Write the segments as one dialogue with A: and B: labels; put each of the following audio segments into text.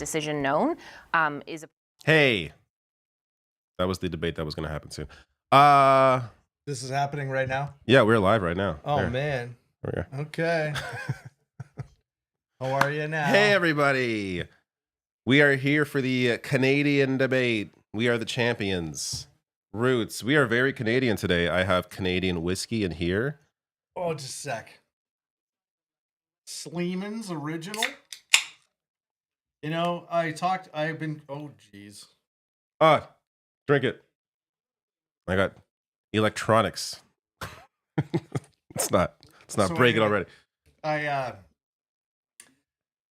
A: decision known is a...
B: Hey, that was the debate that was going to happen soon.
C: This is happening right now?
B: Yeah, we're live right now.
C: Oh,
B: there.
C: man.
B: There we go.
C: Okay. How are you now?
B: Hey, everybody. We are here for the Canadian debate. We are the champions. Roots. We are very Canadian today. I have Canadian whiskey in here.
C: Oh, just a sec. Sleeman's original? You know, I've been, oh, geez.
B: Drink it. I got electronics. It's not breaking already.
C: I've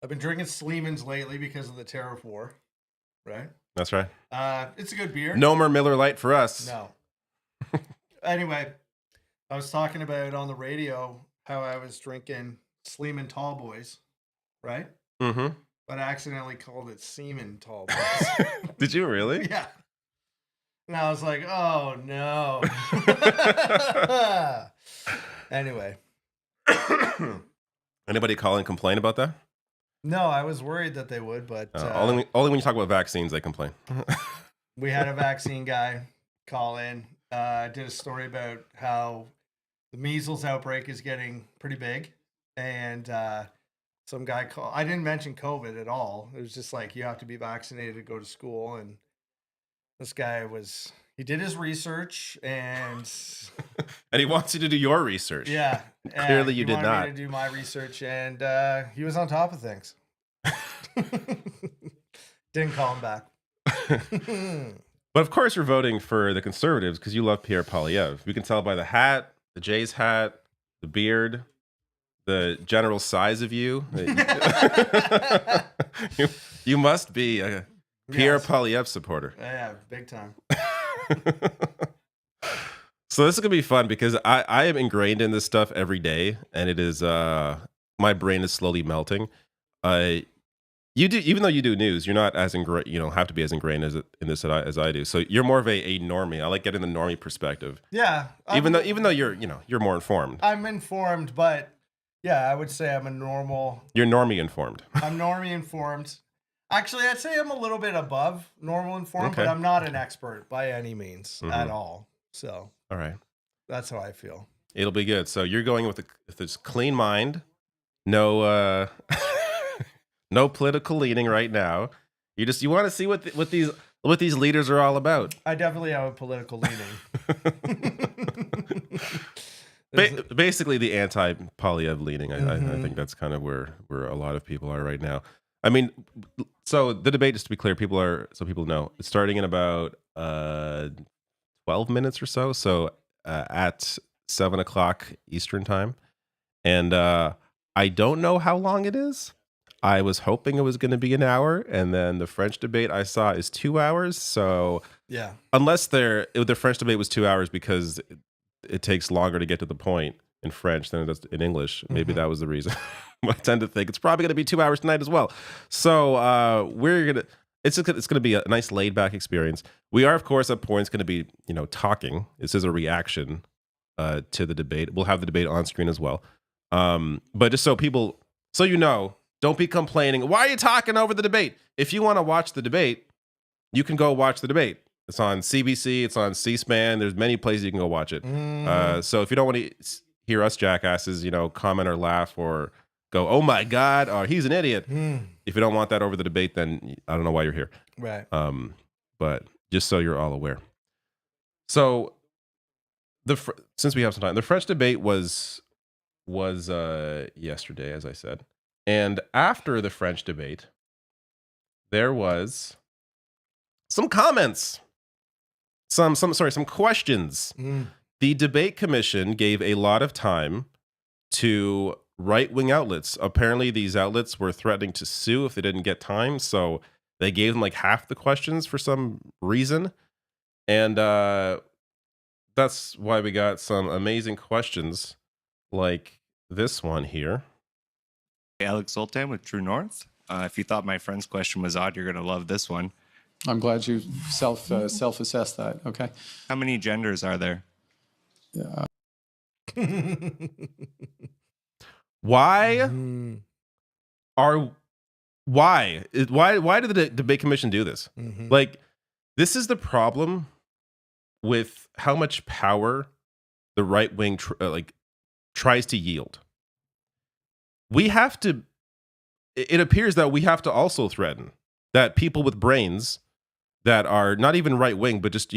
C: been drinking Sleeman's lately because of the tariff war, right?
B: That's right.
C: It's a good beer.
B: No more Miller Lite for us.
C: No. Anyway, I was talking about on the radio how I was drinking Sleeman Tall Boys, right?
B: Mm-hmm.
C: But I accidentally called it Seaman Tall Boys.
B: Did you really?
C: Yeah. And I was like, oh no. Anyway.
B: Anybody call and complain about that?
C: No, I was worried that they would, but
B: only when you talk about vaccines they complain.
C: We had a vaccine guy call in. Did a story about how the measles outbreak is getting pretty big, and some guy called. I didn't mention COVID at all. It was just like you have to be vaccinated to go to school, and this guy he did his research and
B: he wants you to do your research.
C: Yeah.
B: Clearly you did not.
C: Me to do my research, and he was on top of things. Didn't call him back.
B: But of course you're voting for the Conservatives because you love Pierre Poilievre. We can tell by the hat, the Jays hat, the beard, the general size of you. You must be a Pierre Poilievre supporter.
C: Yeah, big time.
B: So this is gonna be fun because I am ingrained in this stuff every day, and it is my brain is slowly melting. You do, even though you do news, you're not as ingrained. You don't have to be as ingrained in this as I do. So you're more of a normie. I like getting the normie perspective.
C: Yeah.
B: Even though you're more informed.
C: I'm informed, but yeah, I would say I'm a normal.
B: You're normie informed.
C: I'm normie informed. Actually, I'd say I'm a little bit above normal informed,
B: Okay.
C: but I'm not an expert by any means at all. So,
B: all right,
C: that's how I feel.
B: It'll be good. So you're going with this clean mind, no no political leaning right now. You want to see what these leaders are all about.
C: I definitely have a political leaning.
B: Basically, the anti-Poilievre leaning. I think that's kind of where a lot of people are right now. I mean, so the debate, just to be clear, so people know, it's starting in about 12 minutes or so. So at 7 o'clock Eastern time. And I don't know how long it is. I was hoping it was going to be an hour. And then the French debate I saw is 2 hours. So
C: yeah, unless
B: the French debate was 2 hours because it takes longer to get to the point in French than it does in English. Maybe that was the reason. I tend to think it's probably going to be 2 hours tonight as well. So it's going to be a nice laid back experience. We are, of course, at points going to be talking. This is a reaction to the debate. We'll have the debate on screen as well. But just so don't be complaining. Why are you talking over the debate? If you want to watch the debate, you can go watch the debate. It's on CBC. It's on C-SPAN. There's many places you can go watch it. So if you don't want to hear us jackasses, comment or laugh or go, oh my God, or he's an idiot. If you don't want that over the debate, then I don't know why you're here.
C: Right.
B: But just so you're all aware. So since we have some time, the French debate was yesterday, as I said. And after the French debate, there was some comments, some questions. The debate commission gave a lot of time to right-wing outlets. Apparently, these outlets were threatening to sue if they didn't get time, so they gave them like half the questions for some reason. And that's why we got some amazing questions like this one here.
D: Alex Zoltan with True North. If you thought my friend's question was odd, you're going to love this one.
E: I'm glad you self-assessed that. Okay.
D: How many genders are there?
B: Why Why? Why did the debate commission do this?
C: Mm-hmm.
B: Like, this is the problem with how much power the right wing tries to yield. We have to. It appears that we have to also threaten that people with brains that are not even right wing, but just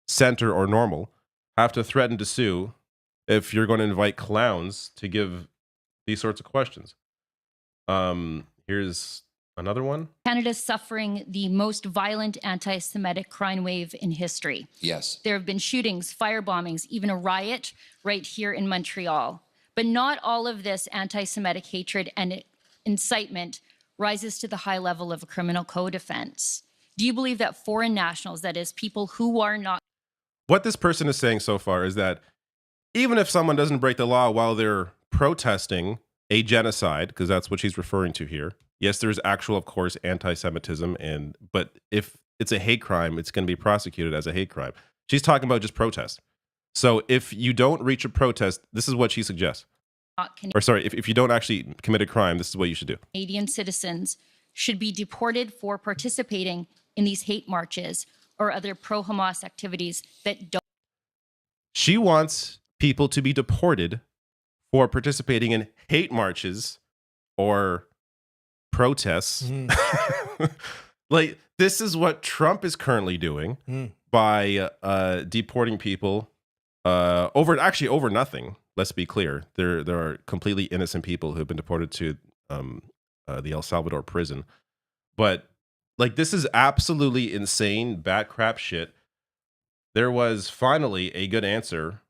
B: center or normal, have to threaten to sue if you're going to invite clowns to give these sorts of questions. Here's another one.
F: Canada's suffering the most violent anti-Semitic crime wave in history.
G: Yes.
F: There have been shootings, firebombings, even a riot right here in Montreal. But not all of this anti-Semitic hatred and incitement rises to the high level of a criminal code offense. Do you believe that foreign nationals, that is, people who are not...
B: What this person is saying so far is that even if someone doesn't break the law while they're protesting a genocide, because that's what she's referring to here. Yes, there's actual, of course, anti-Semitism, but if it's a hate crime, it's going to be prosecuted as a hate crime. She's talking about just protest. So if you don't reach a protest, this is what she suggests. If you don't actually commit a crime, this is what you should do.
F: Canadian citizens should be deported for participating in these hate marches or other pro-Hamas activities that don't...
B: She wants people to be deported for participating in hate marches or protests. Like, this is what Trump is currently doing by deporting people over nothing. Let's be clear. There are completely innocent people who have been deported to the El Salvador prison. But like, this is absolutely insane, bat crap shit. There was finally a good answer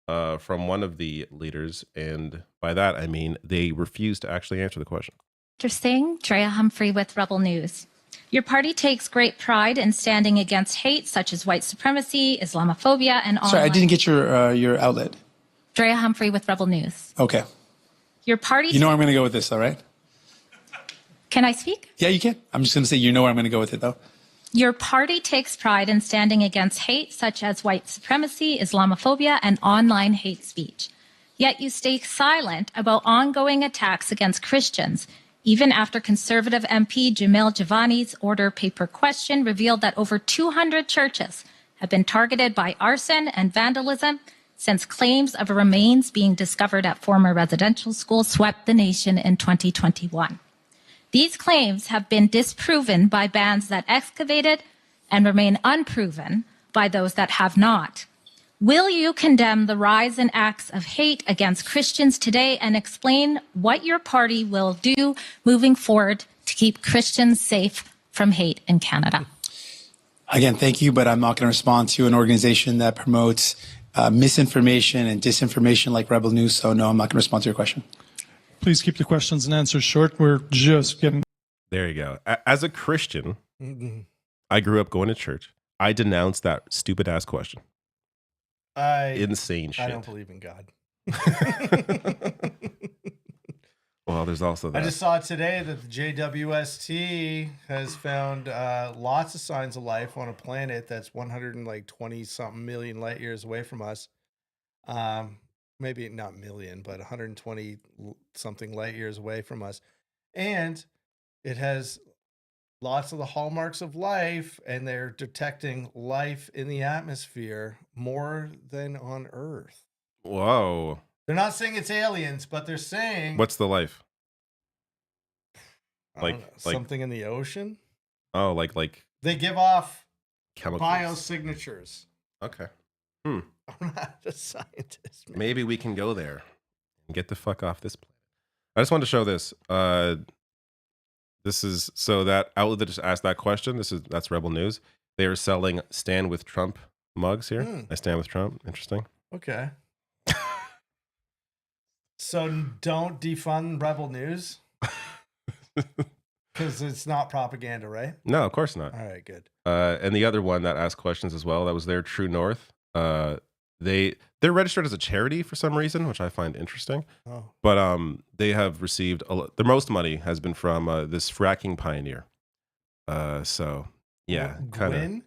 B: from one of the leaders, and by that I mean they refused to actually answer the question.
H: Interesting. Drea Humphrey with Rebel News. Your party takes great pride in standing against hate such as white supremacy, Islamophobia, and
E: Sorry, I didn't get your outlet.
H: Drea Humphrey with Rebel News.
E: Okay.
H: Your party...
E: You know where I'm going to go with this, though, right?
H: Can I speak?
E: Yeah, you can. I'm just going to say you know where I'm going to go with it, though.
H: Your party takes pride in standing against hate such as white supremacy, Islamophobia, and online hate speech. Yet you stay silent about ongoing attacks against Christians, even after conservative MP Jamil Javani's order paper question revealed that over 200 churches have been targeted by arson and vandalism since claims of remains being discovered at former residential schools swept the nation in 2021. These claims have been disproven by bands that excavated and remain unproven by those that have not. Will you condemn the rise in acts of hate against Christians today and explain what your party will do moving forward to keep Christians safe from hate in Canada?
E: Again, thank you, but I'm not going to respond to an organization that promotes misinformation and disinformation like Rebel News, so no, I'm not going to respond to your question.
I: Please keep the questions and answers short. We're just getting...
B: There you go. As a Christian, I grew up going to church. I denounced that stupid ass question. Insane shit.
C: I don't believe in God.
B: Well, there's also that.
C: I just saw today that the JWST has found lots of signs of life on a planet that's 120 something million light years away from us. Maybe not million, but 120 something light years away from us. And it has lots of the hallmarks of life, and they're detecting life in the atmosphere more than on Earth.
B: Whoa.
C: They're not saying it's aliens, but they're saying...
B: What's the life?
C: I don't know, something in the ocean?
B: Oh, like
C: they give off
B: chemicals.
C: biosignatures.
B: Okay.
C: I'm not a scientist, man.
B: Maybe we can go there and get the fuck off this planet. I just wanted to show this. This is so that outlet that just asked that question. That's Rebel News. They are selling Stand with Trump mugs here. I stand with Trump. Interesting.
C: Okay. So don't defund Rebel News because it's not propaganda, right?
B: No, of course not.
C: All right, good.
B: And the other one that asked questions as well, that was their True North. They're registered as a charity for some reason, which I find interesting.
C: Oh.
B: But they have received the most money has been from this fracking pioneer. So yeah, kind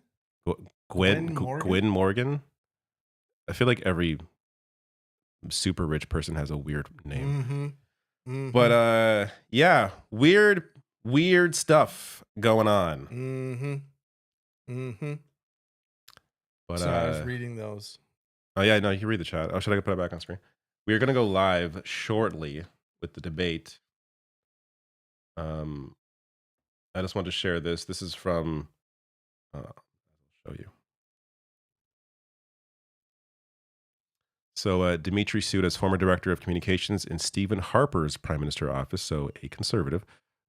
B: of Gwen Morgan. I feel like every super rich person has a weird name. But yeah, weird weird stuff going on. But
C: So I was reading those.
B: oh yeah, no, you can read the chat. Oh, should I put it back on screen? We are going to go live shortly with the debate. I just wanted to share this. This is from. I'll show you. So Dimitri Sudas, former director of communications in Stephen Harper's prime minister office, so a conservative,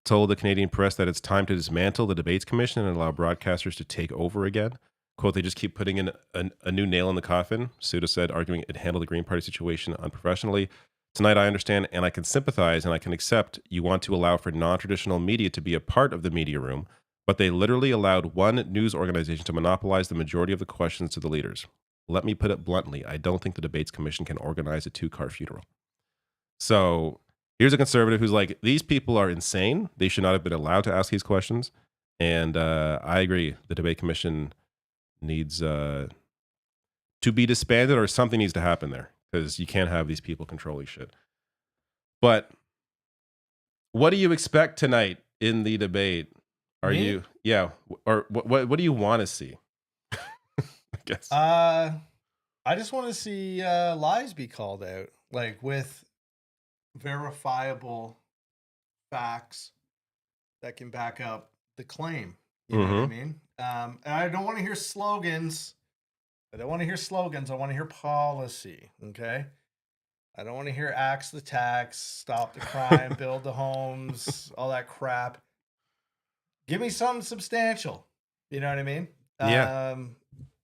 B: told the Canadian press that it's time to dismantle the debates commission and allow broadcasters to take over again. Quote, they just keep putting in a new nail in the coffin, Suda said, arguing it handled the Green Party situation unprofessionally. Tonight, I understand and I can sympathize and I can accept you want to allow for non-traditional media to be a part of the media room, but they literally allowed one news organization to monopolize the majority of the questions to the leaders. Let me put it bluntly, I don't think the Debates Commission can organize a two-car funeral. So here's a conservative who's like, these people are insane. They should not have been allowed to ask these questions. And I agree. The Debate Commission needs to be disbanded or something needs to happen there because you can't have these people controlling shit. But what do you expect tonight in the debate? Or what do you want to see? I guess.
C: I just want to see lies be called out, like with verifiable facts that can back up the claim. You know what I mean? And I don't want to hear slogans. I don't want to hear slogans. I want to hear policy. Okay. I don't want to hear axe the tax, stop the crime, build the homes, all that crap. Give me something substantial. You know what I mean?
B: Yeah.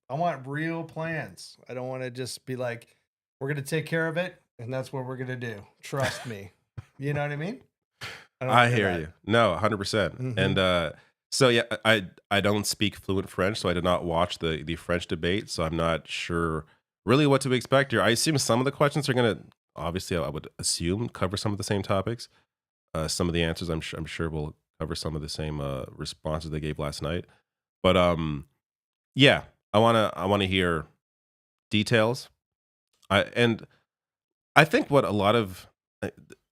C: I want real plans. I don't want to just be like, we're going to take care of it, and that's what we're going to do. Trust me. You know what I mean?
B: I hear you. No, 100%. And so, yeah, I don't speak fluent French, so I did not watch the French debate, so I'm not sure really what to expect here. I assume some of the questions are going to, obviously, I would assume, cover some of the same topics. Some of the answers, I'm sure, will cover some of the same responses they gave last night. But yeah, I want to hear details. And I think what a lot of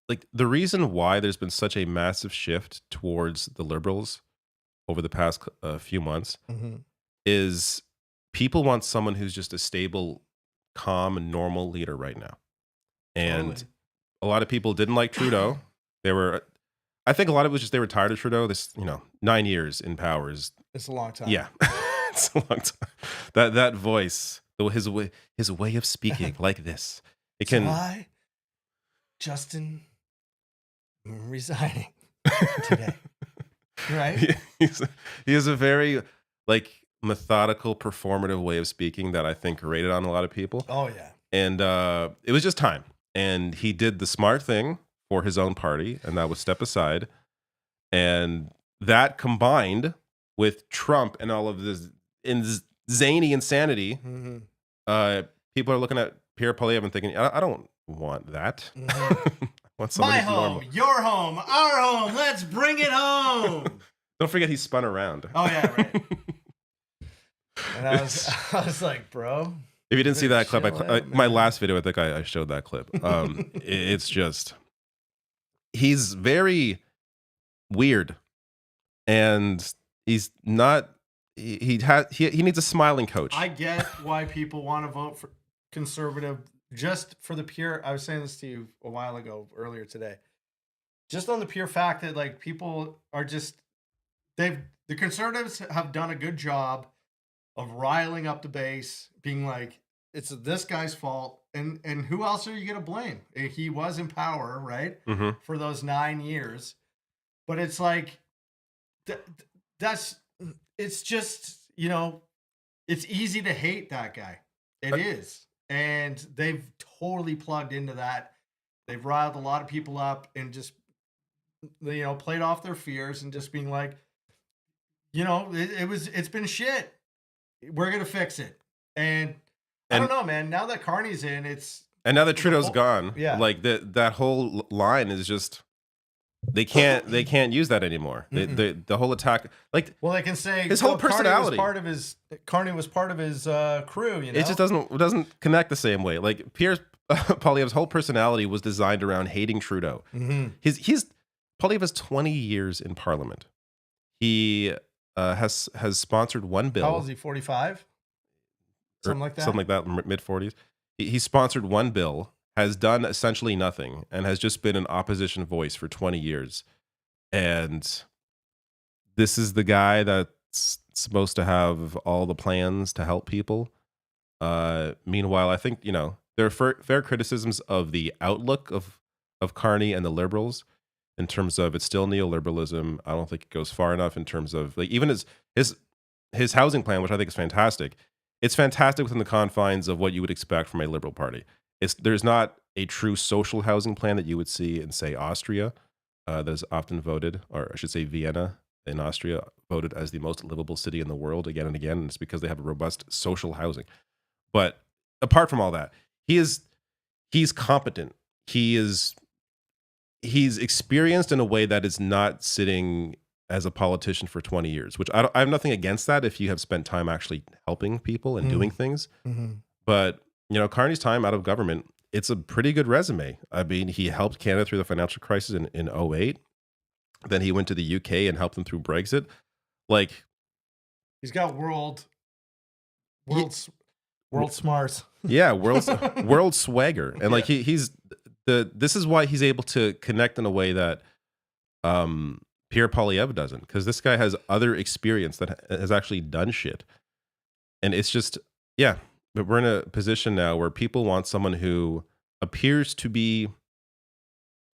B: like the reason why there's been such a massive shift towards the Liberals over the past few months is people want someone who's just a stable, calm, and normal leader right now. And a lot of people didn't like Trudeau. I think a lot of it was just they were tired of Trudeau. 9 years in power
C: it's a long time.
B: Yeah. It's a long time. That voice, his way of speaking like this. It can.
C: Why, Justin, I'm resigning today. Right?
B: He has a very methodical, performative way of speaking that I think grated on a lot of people.
C: Oh yeah.
B: And it was just time. And he did the smart thing for his own party, and that was step aside. And that combined with Trump and all of this zany insanity, people are looking at Pierre Poilievre and thinking, I don't want that. I want somebody
C: my home,
B: normal.
C: Your home, our home. Let's bring it home.
B: Don't forget he spun around.
C: Oh yeah, right. And I was like, bro.
B: If you didn't see that clip, my
C: man.
B: last video, I think I showed that clip. It's just, he's very weird, and he's not. He needs a smiling coach.
C: I get why people want to vote for conservative, just for the pure. I was saying this to you a while ago, earlier today. Just on the pure fact that people are just the conservatives have done a good job of riling up the base, being like, it's this guy's fault, and who else are you going to blame? He was in power, right, for those 9 years, but it's like it's just it's easy to hate that guy. It is, and they've totally plugged into that. They've riled a lot of people up and just played off their fears and just being like, it's been shit. We're gonna fix it, and I don't know, man. Now that Carney's in,
B: and now that Trudeau's gone,
C: yeah,
B: that whole line is just they can't use that anymore. The whole attack,
C: well, they can say
B: his whole personality.
C: Carney was part of his crew.
B: It just doesn't connect the same way. Like Pierre Poilievre's whole personality was designed around hating Trudeau. He's Poilievre has 20 years in Parliament. He has sponsored one bill.
C: How old is he? 45? Something like that?
B: Something like that, mid-40s. He sponsored one bill, has done essentially nothing, and has just been an opposition voice for 20 years. And this is the guy that's supposed to have all the plans to help people. Meanwhile, I think, there are fair criticisms of the outlook of Carney and the Liberals in terms of it's still neoliberalism. I don't think it goes far enough in terms of even his housing plan, which I think is fantastic. It's fantastic within the confines of what you would expect from a Liberal Party. There's not a true social housing plan that you would see in, say, Austria, that is often voted, or I should say Vienna in Austria, voted as the most livable city in the world again and again. And it's because they have a robust social housing. But apart from all that, he's competent. He's experienced in a way that is not sitting as a politician for 20 years, which I have nothing against that if you have spent time actually helping people and doing things.
C: Mm-hmm.
B: But, Carney's time out of government, it's a pretty good resume. I mean, he helped Canada through the financial crisis in 2008. Then he went to the UK and helped them through Brexit.
C: He's got world smarts.
B: Yeah, world swagger. And this is why he's able to connect in a way that Pierre Poilievre doesn't, because this guy has other experience that has actually done shit. And it's just, but we're in a position now where people want someone who appears to be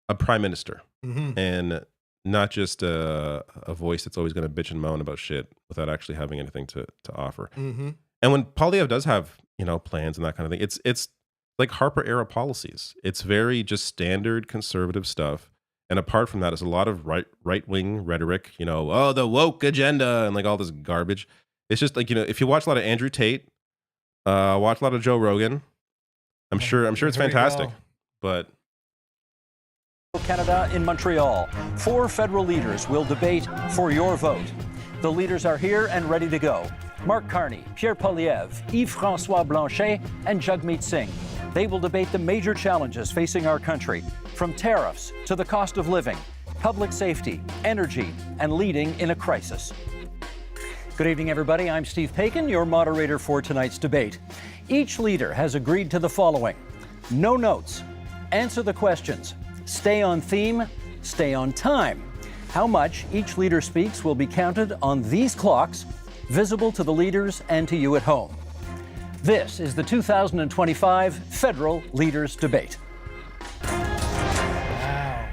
B: a prime minister and not just a voice that's always going to bitch and moan about shit without actually having anything to offer.
C: Mm-hmm.
B: And when Poilievre does have, plans and that kind of thing, it's like Harper era policies. It's very just standard conservative stuff. And apart from that, it's a lot of right-wing rhetoric, the woke agenda and all this garbage. It's just if you watch a lot of Andrew Tate, watch a lot of Joe Rogan, I'm sure it's fantastic. But
G: Canada in Montreal. 4 federal leaders will debate for your vote. The leaders are here and ready to go. Mark Carney, Pierre Poilievre, Yves-François Blanchet, and Jagmeet Singh. They will debate the major challenges facing our country, from tariffs to the cost of living, public safety, energy, and leading in a crisis. Good evening, everybody. I'm Steve Paikin, your moderator for tonight's debate. Each leader has agreed to the following: no notes, answer the questions, stay on theme, stay on time. How much each leader speaks will be counted on these clocks, visible to the leaders and to you at home. This is the 2025 Federal Leaders Debate.
C: Wow.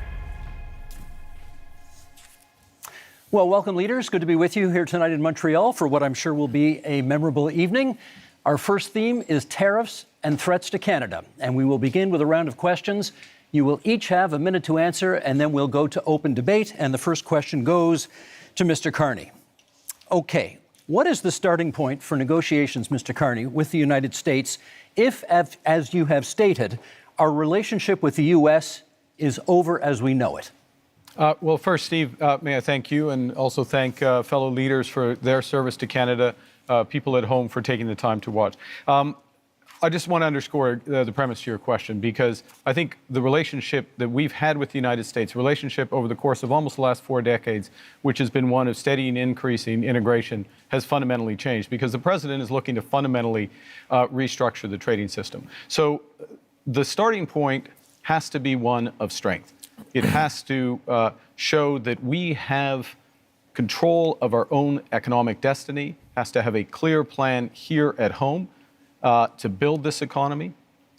G: Well, welcome, leaders. Good to be with you here tonight in Montreal for what I'm sure will be a memorable evening. Our first theme is tariffs and threats to Canada, and we will begin with a round of questions. You will each have a minute to answer, and then we'll go to open debate, and the first question goes to Mr. Carney. Okay. What is the starting point for negotiations, Mr. Carney, with the United States if, as you have stated, our relationship with the U.S. is over as we know it?
J: Well, first, Steve, may I thank you and also thank fellow leaders for their service to Canada, people at home for taking the time to watch. I just want to underscore the premise to your question, because I think the relationship that we've had with the United States, relationship over the course of almost the last 4 decades, which has been one of steady and increasing integration, has fundamentally changed because the president is looking to fundamentally restructure the trading system. So the starting point has to be one of strength. It has to show that we have control of our own economic destiny, has to have a clear plan here at home to build this economy,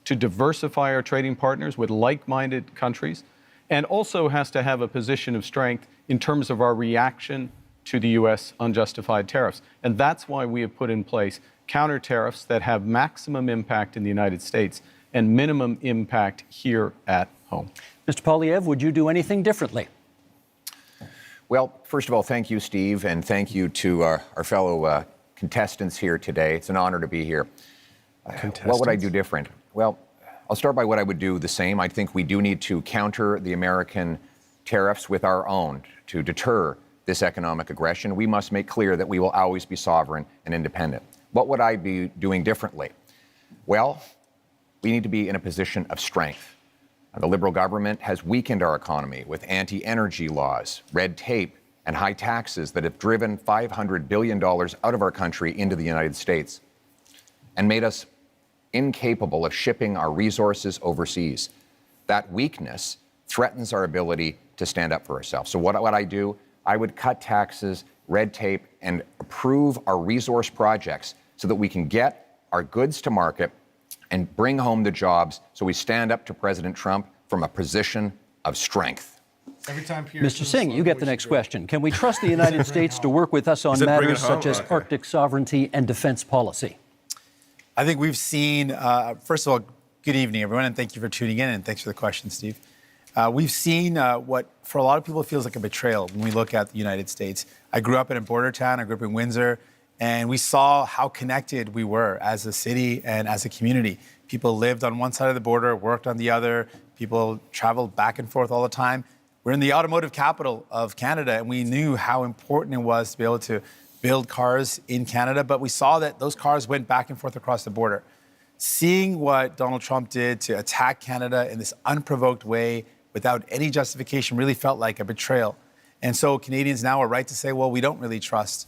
J: to diversify our trading partners with like-minded countries, and also has to have a position of strength in terms of our reaction to the U.S. unjustified tariffs. And that's why we have put in place counter tariffs that have maximum impact in the United States and minimum impact here at home.
G: Mr. Poilievre, would you do anything differently?
K: Well, first of all, thank you, Steve, and thank you to our fellow contestants here today. It's an honor to be here. What would I do different? Well, I'll start by what I would do the same. I think we do need to counter the American tariffs with our own to deter this economic aggression. We must make clear that we will always be sovereign and independent. What would I be doing differently? Well, we need to be in a position of strength. The Liberal government has weakened our economy with anti-energy laws, red tape, and high taxes that have driven $500 billion out of our country into the United States and made us incapable of shipping our resources overseas. That weakness threatens our ability to stand up for ourselves. So what I do, I would cut taxes, red tape, and approve our resource projects so that we can get our goods to market and bring home the jobs, so we stand up to President Trump from a position of strength.
C: Every time
G: Mr. Singh, you get the next question. Can we trust the United States to work with us on
B: said bring it
G: matters such
B: home?
G: as
B: Okay.
G: Arctic sovereignty and defense policy?
E: I think we've seen, first of all, good evening, everyone, and thank you for tuning in, and thanks for the question, Steve. We've seen what, for a lot of people, feels like a betrayal when we look at the United States. I grew up in a border town. I grew up in Windsor, and we saw how connected we were as a city and as a community. People lived on one side of the border, worked on the other. People traveled back and forth all the time. We're in the automotive capital of Canada, and we knew how important it was to be able to build cars in Canada, but we saw that those cars went back and forth across the border. Seeing what Donald Trump did to attack Canada in this unprovoked way without any justification really felt like a betrayal. And so Canadians now are right to say, well, we don't really trust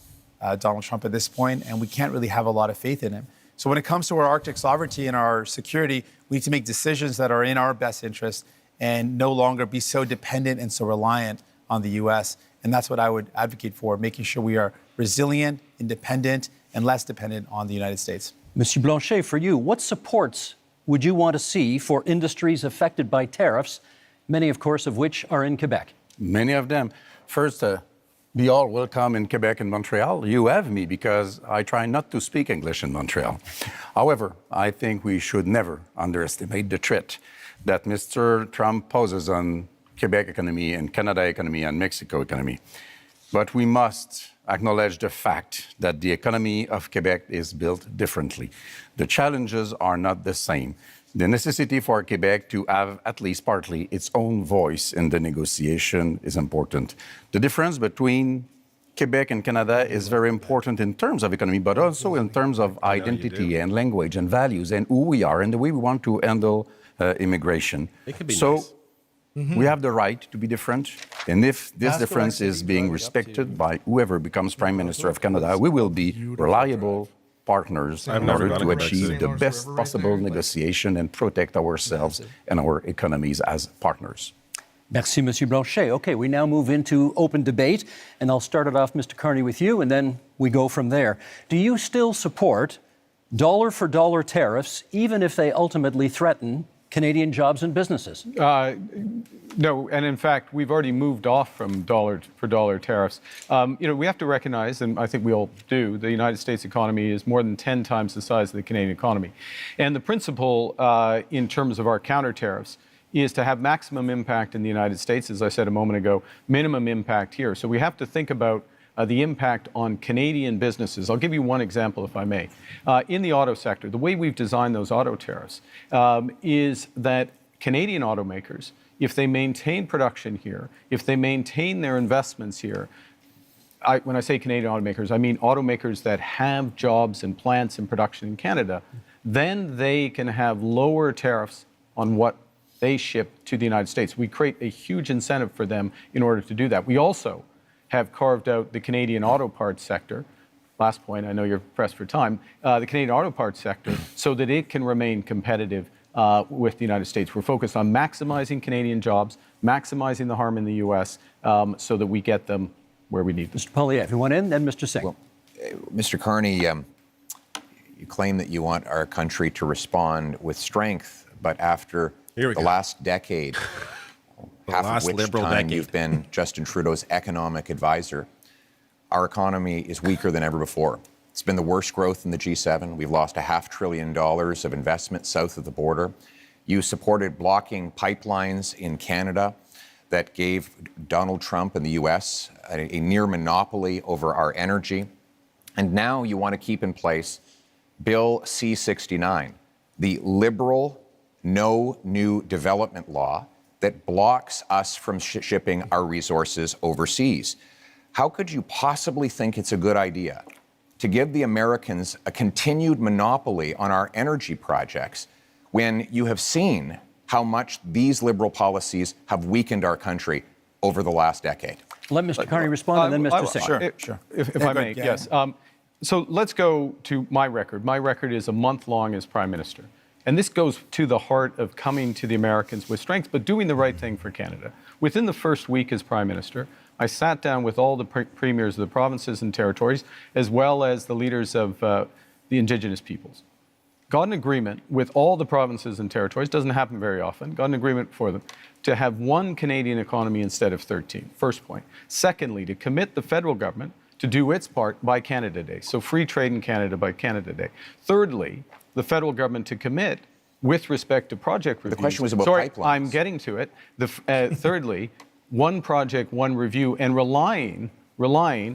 E: Donald Trump at this point, and we can't really have a lot of faith in him. So when it comes to our Arctic sovereignty and our security, we need to make decisions that are in our best interest and no longer be so dependent and so reliant on the U.S. And that's what I would advocate for, making sure we are resilient, independent, and less dependent on the United States.
G: Monsieur Blanchet, for you, what supports would you want to see for industries affected by tariffs, many, of course, of which are in Quebec?
L: Many of them. First, be all welcome in Quebec and Montreal. You have me because I try not to speak English in Montreal. However, I think we should never underestimate the threat that Mr. Trump poses on Quebec economy and Canada economy and Mexico economy. But we must acknowledge the fact that the economy of Quebec is built differently. The challenges are not the same. The necessity for Quebec to have at least partly its own voice in the negotiation is important. The difference between Quebec and Canada is very important in terms of economy, but also in terms of identity and language and values and who we are and the way we want to handle immigration.
B: It could be
L: so
B: nice.
L: we have the right to be different. And if this difference is being respected by whoever becomes Prime Minister of Canada, we will be reliable partners in order to achieve the best possible negotiation and protect ourselves and our economies as partners.
G: Merci, Monsieur Blanchet. Okay, we now move into open debate, and I'll start it off, Mr. Carney, with you, and then we go from there. Do you still support dollar-for-dollar tariffs, even if they ultimately threaten Canadian jobs and businesses?
J: No, and in fact, we've already moved off from dollar-for-dollar tariffs. We have to recognize, and I think we all do, the United States economy is more than 10 times the size of the Canadian economy. And the principle in terms of our counter tariffs is to have maximum impact in the United States, as I said a moment ago, minimum impact here. So we have to think about the impact on Canadian businesses. I'll give you one example, if I may. In the auto sector, the way we've designed those auto tariffs is that Canadian automakers, if they maintain production here, if they maintain their investments here, when I say Canadian automakers, I mean automakers that have jobs and plants and production in Canada, then they can have lower tariffs on what they ship to the United States. We create a huge incentive for them in order to do that. We also have carved out the Canadian auto parts sector. Last point, I know you're pressed for time, the Canadian auto parts sector, so that it can remain competitive with the United States. We're focused on maximizing Canadian jobs, maximizing the harm in the U.S., so that we get them where we need them.
G: Mr. Poilievre, you want in, then Mr. Singh.
K: Well, Mr. Carney, you claim that you want our country to respond with strength, but after the last decade, half of which time you've been Justin Trudeau's economic advisor, our economy is weaker than ever before. It's been the worst growth in the G7. We've lost $500 billion of investment south of the border. You supported blocking pipelines in Canada that gave Donald Trump and the U.S. a near monopoly over our energy. And now you want to keep in place Bill C-69, the liberal no new development law that blocks us from shipping our resources overseas. How could you possibly think it's a good idea to give the Americans a continued monopoly on our energy projects when you have seen how much these liberal policies have weakened our country over the last decade.
G: Let Mr. Carney respond, and then Mr. Singh.
E: Sure.
J: If I may, yes. So let's go to my record. My record is a month long as Prime Minister. And this goes to the heart of coming to the Americans with strength, but doing the right thing for Canada. Within the first week as Prime Minister, I sat down with all the premiers of the provinces and territories, as well as the leaders of the Indigenous peoples. Got an agreement with all the provinces and territories, doesn't happen very often, got an agreement for them to have one Canadian economy instead of 13, first point. Secondly, to commit the federal government to do its part by Canada Day, so free trade in Canada by Canada Day. Thirdly, the federal government to commit with respect to project reviews.
K: The question was about
J: Sorry,
K: pipelines.
J: I'm getting to it. Thirdly, one project, one review, and relying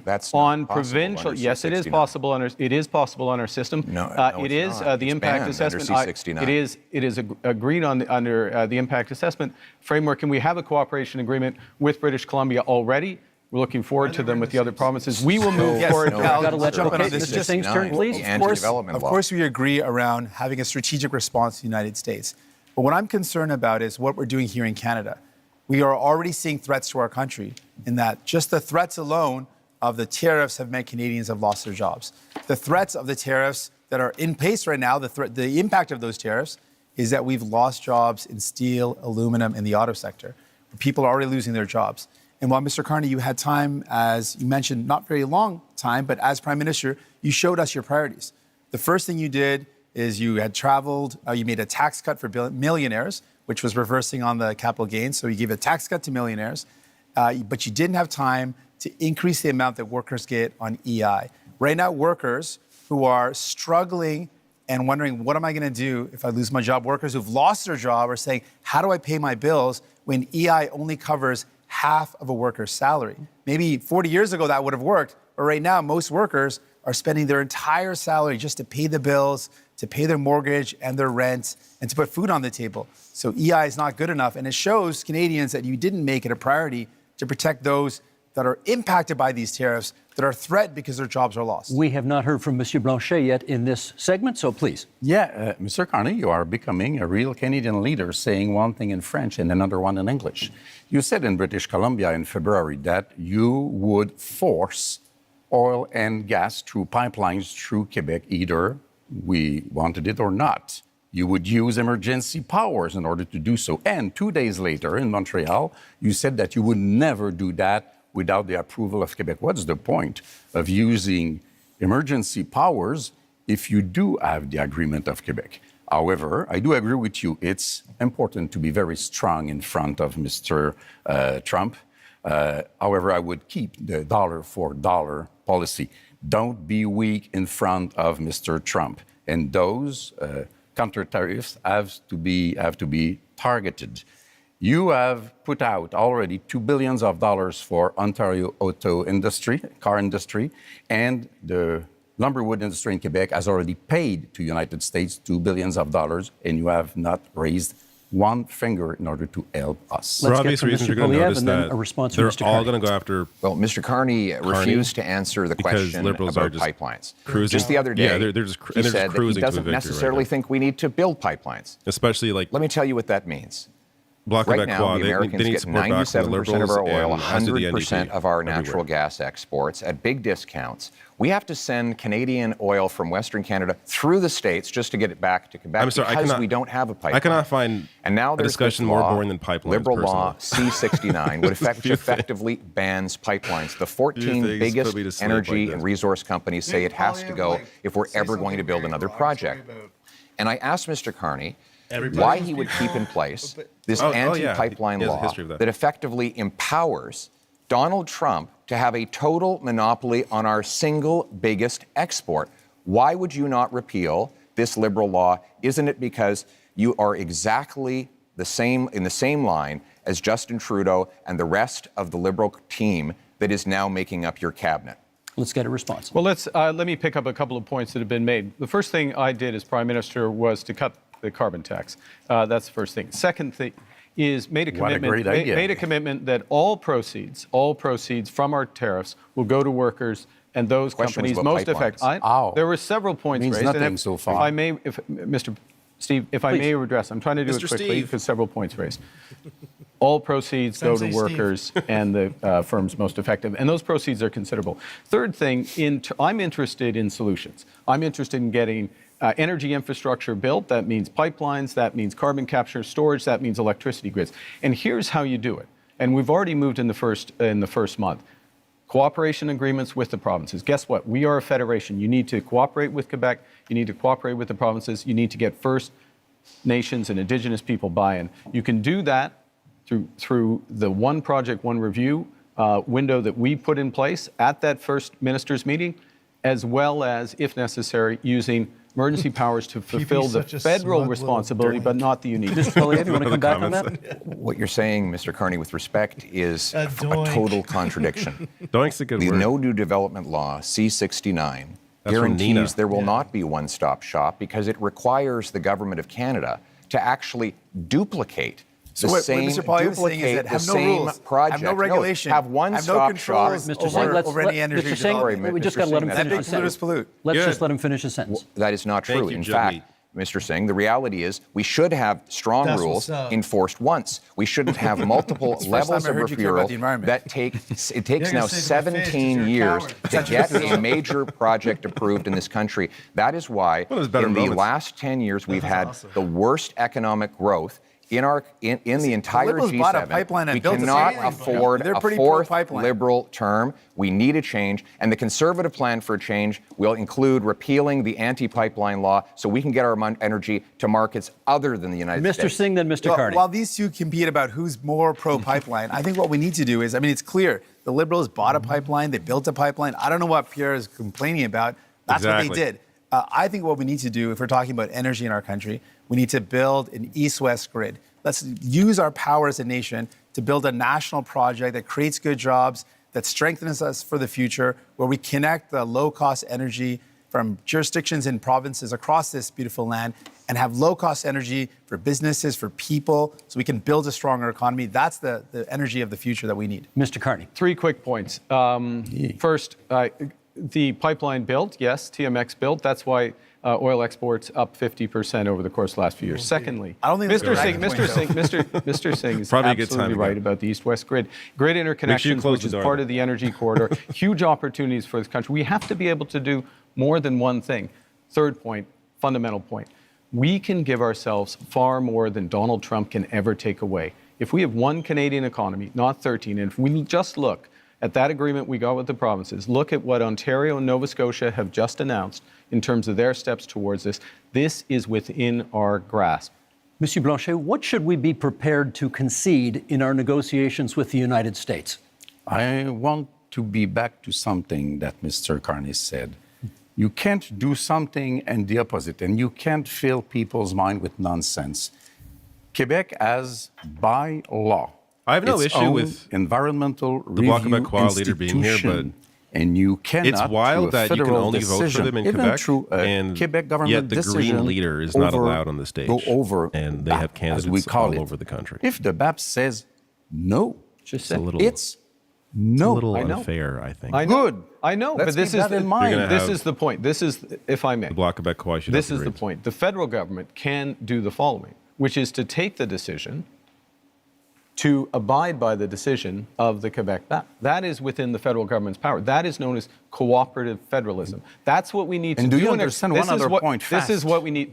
K: That's
J: on
K: not possible
J: provincial.
K: under
J: Yes, it is
K: C69.
J: possible under. It is possible on our system.
K: No,
J: it
K: it's
J: is
K: not.
J: the
K: It's
J: impact
K: banned
J: assessment.
K: under C69.
J: It is agreed on under the impact assessment framework, and we have a cooperation agreement with British Columbia already. We're looking forward to them with the other provinces. We will move forward.
G: Gotta
E: jump in on
G: okay,
E: this.
G: Mr. Singh's turn, please.
K: The anti-development
E: Of
K: law.
E: course, we agree around having a strategic response to the United States. But what I'm concerned about is what we're doing here in Canada. We are already seeing threats to our country in that just the threats alone of the tariffs have meant Canadians have lost their jobs. The threats of the tariffs that are in place right now, the impact of those tariffs is that we've lost jobs in steel, aluminum, and the auto sector. People are already losing their jobs. And while, Mr. Carney, you had time, as you mentioned, not very long time, but as Prime Minister, you showed us your priorities. The first thing you did is you had traveled, you made a tax cut for millionaires, which was reversing on the capital gains. So you gave a tax cut to millionaires, but you didn't have time to increase the amount that workers get on EI. Right now, workers who are struggling and wondering, what am I going to do if I lose my job? Workers who've lost their job are saying, how do I pay my bills when EI only covers half of a worker's salary? Maybe 40 years ago that would have worked, but right now most workers are spending their entire salary just to pay the bills, to pay their mortgage and their rent, and to put food on the table. So EI is not good enough, and it shows Canadians that you didn't make it a priority to protect those that are impacted by these tariffs, that are threatened because their jobs are lost.
G: We have not heard from Monsieur Blanchet yet in this segment, so please.
L: Yeah, Mr. Carney, you are becoming a real Canadian leader, saying one thing in French and another one in English. You said in British Columbia in February that you would force oil and gas through pipelines through Quebec, either we wanted it or not. You would use emergency powers in order to do so. And 2 days later in Montreal, you said that you would never do that without the approval of Quebec. What's the point of using emergency powers if you do have the agreement of Quebec? However, I do agree with you. It's important to be very strong in front of Mr. Trump. However, I would keep the dollar for dollar policy. Don't be weak in front of Mr. Trump. And those counter tariffs have to be targeted. You have put out already $2 billion for Ontario auto industry, car industry, and the lumberwood industry in Quebec has already paid to United States $2 billion, and you have not raised one finger in order to help us.
B: For obvious reasons, you're going to notice that they're all going to go after.
K: Well, Mr. Carney refused to answer the question
B: liberals
K: about
B: are just
K: pipelines.
B: Cruising.
K: Just the other day,
B: they're
K: he said that he doesn't necessarily think we need to build pipelines.
B: Especially like.
K: Let me tell you what that means.
B: Bloc
K: Right
B: Quebec
K: now, the
B: they
K: Americans
B: need
K: get
B: support back from the
K: 97% of our oil,
B: Liberals and as do the
K: 100%
B: NDP
K: of our natural
B: everywhere.
K: gas exports at big discounts. We have to send Canadian oil from Western Canada through the States just to get it back to Quebec
B: I'm sorry,
K: because we don't have a pipeline.
B: I cannot find
K: and now
B: a
K: there's
B: discussion
K: this
B: more
K: law,
B: boring than pipelines.
K: Liberal law
B: personally.
K: C69, which effectively bans pipelines. The 14 biggest energy and resource companies say it has to go if we're ever going to build another project. And I asked Mr. Carney why he would keep in place this anti-pipeline law that effectively empowers Donald Trump to have a total monopoly on our single biggest export. Why would you not repeal this liberal law? Isn't it because you are exactly the same in the same line as Justin Trudeau and the rest of the Liberal team that is now making up your cabinet?
G: Let's get a response.
J: Well, let me pick up a couple of points that have been made. The first thing I did as Prime Minister was to cut the carbon tax. That's the first thing. Second thing is made a commitment that all proceeds from our tariffs will go to workers and those companies most affected. There were several points raised.
L: Nothing so far.
J: If I may, Mr. Steve, if I may address, I'm trying to do it
B: Mr.
J: quickly
B: Steve.
J: because several points raised. All proceeds go to workers and the firms most effective, and those proceeds are considerable. Third thing, I'm interested in solutions. I'm interested in getting energy infrastructure built. That means pipelines, that means carbon capture storage, that means electricity grids. And here's how you do it. And we've already moved in the first month. Cooperation agreements with the provinces. Guess what? We are a federation. You need to cooperate with Quebec. You need to cooperate with the provinces. You need to get First Nations and Indigenous people buy-in. You can do that through the one project, one review window that we put in place at that first ministers' meeting, as well as, if necessary, using emergency powers to fulfill the federal responsibility, but not the unique.
G: Mr. Poilievre, you want to come back on that?
K: What you're saying, Mr. Carney, with respect, is a total contradiction.
B: Doink's a good
K: The
B: word.
K: No New Development Law, C-69, guarantees there will not be one-stop shop because it requires the Government of Canada to actually duplicate
E: So what Mr. Poilievre is saying is that have no rules,
K: project.
E: have no regulation,
K: have one-stop shop.
G: Mr. Singh,
E: over any energy
G: Mr. Singh, we just got to let him finish his sentence. Let's just let him finish his sentence.
K: That is not true. In fact, Mr. Singh, the reality is we should have strong rules enforced once. We shouldn't have multiple levels of referral that takes now 17 years to get a major project approved in this country. That is why in the last 10 years we've had the worst economic growth in the entire G7. We cannot afford a fourth Liberal term. We need a change, and the Conservative plan for a change will include repealing the anti-pipeline law so we can get our energy to markets other than the United States.
G: Mr. Singh, then Mr. Carney.
E: While these two compete about who's more pro-pipeline, I think what we need to do is, it's clear. The Liberals bought a pipeline. They built a pipeline. I don't know what Pierre is complaining about. That's what they did. I think what we need to do, if we're talking about energy in our country, we need to build an east-west grid. Let's use our power as a nation to build a national project that creates good jobs, that strengthens us for the future, where we connect the low-cost energy from jurisdictions and provinces across this beautiful land and have low-cost energy for businesses, for people, so we can build a stronger economy. That's the energy of the future that we need.
G: Mr. Carney.
J: 3 quick points. First, the pipeline built, yes, TMX built. That's why oil exports up 50% over the course of the last few years. Secondly,
E: I don't think
J: Mr. Singh is
B: probably a good
J: absolutely
B: time
J: right about the east-west grid. Grid interconnections, which is part of the energy corridor, huge opportunities for this country. We have to be able to do more than one thing. Third point, fundamental point. We can give ourselves far more than Donald Trump can ever take away. If we have one Canadian economy, not 13, and if we just look at that agreement we got with the provinces, look at what Ontario and Nova Scotia have just announced in terms of their steps towards this, this is within our grasp.
G: Monsieur Blanchet, what should we be prepared to concede in our negotiations with the United States?
L: I want to be back to something that Mr. Carney said. You can't do something and the opposite, and you can't fill people's mind with nonsense. Quebec has, by law,
B: I have no issue with
L: environmental
B: the Bloc
L: review
B: Québécois leader being here, but
L: and you cannot.
B: It's wild that you can only vote for them in Quebec,
L: and
B: Quebec
L: government
B: yet the Green leader is not allowed on the stage.
L: Go over,
B: and they have candidates all over the country.
L: If the BAP says no,
B: it's a little,
L: it's no.
B: A little unfair, I think.
J: I know.
L: Good.
J: I know,
L: Let's
J: but this
L: keep
J: is
L: that in mind.
J: This is the point. This is, if I may,
B: the Bloc Québécois should.
J: This is the point. The federal government can do the following, which is to take the decision to abide by the decision of the Quebec BAP. That is within the federal government's power. That is known as cooperative federalism. That's what we need to do.
L: And do you understand one other point fast?
J: This is what we need.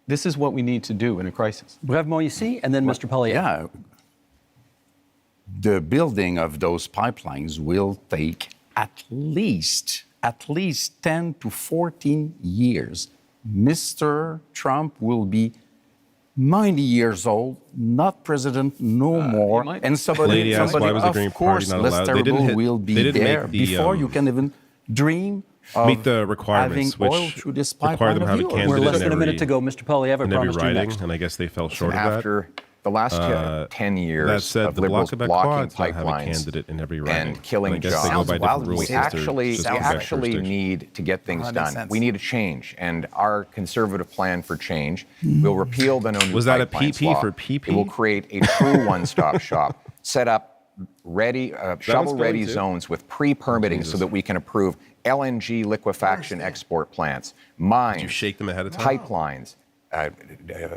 J: This is what we need to do in a crisis.
G: Brèvement ici, and then Mr. Poilievre.
L: Yeah. The building of those pipelines will take at least 10 to 14 years. Mr. Trump will be 90 years old, not president no more, and somebody
B: asked why was the Green
L: of course,
B: Party not
L: less
B: allowed?
L: terrible will be there before you can even dream of
B: meet the requirements,
L: having oil
B: which
L: through this
B: require them to have a candidate
G: We're less than
B: in
G: a
B: every,
G: minute to go. Mr. Poilievre,
B: in every
G: promised you
B: riding,
G: next.
B: and I guess they fell short of
K: After the last 10 years
B: that said,
K: of
B: the Bloc
K: Liberals blocking
B: Québécois have a
K: pipelines
B: candidate in every riding,
K: and killing
B: and I guess
K: jobs,
B: they go by different rules.
K: we actually need to get things done. We need a change, and our Conservative plan for change will repeal the No New
B: Was that a
K: Pipelines
B: PP
K: law.
B: for PP?
K: It will create a true one-stop shop, set up shovel-ready zones with pre-permitting so that we can approve LNG liquefaction export plants, mines,
B: Did you shake them ahead of time?
K: pipelines,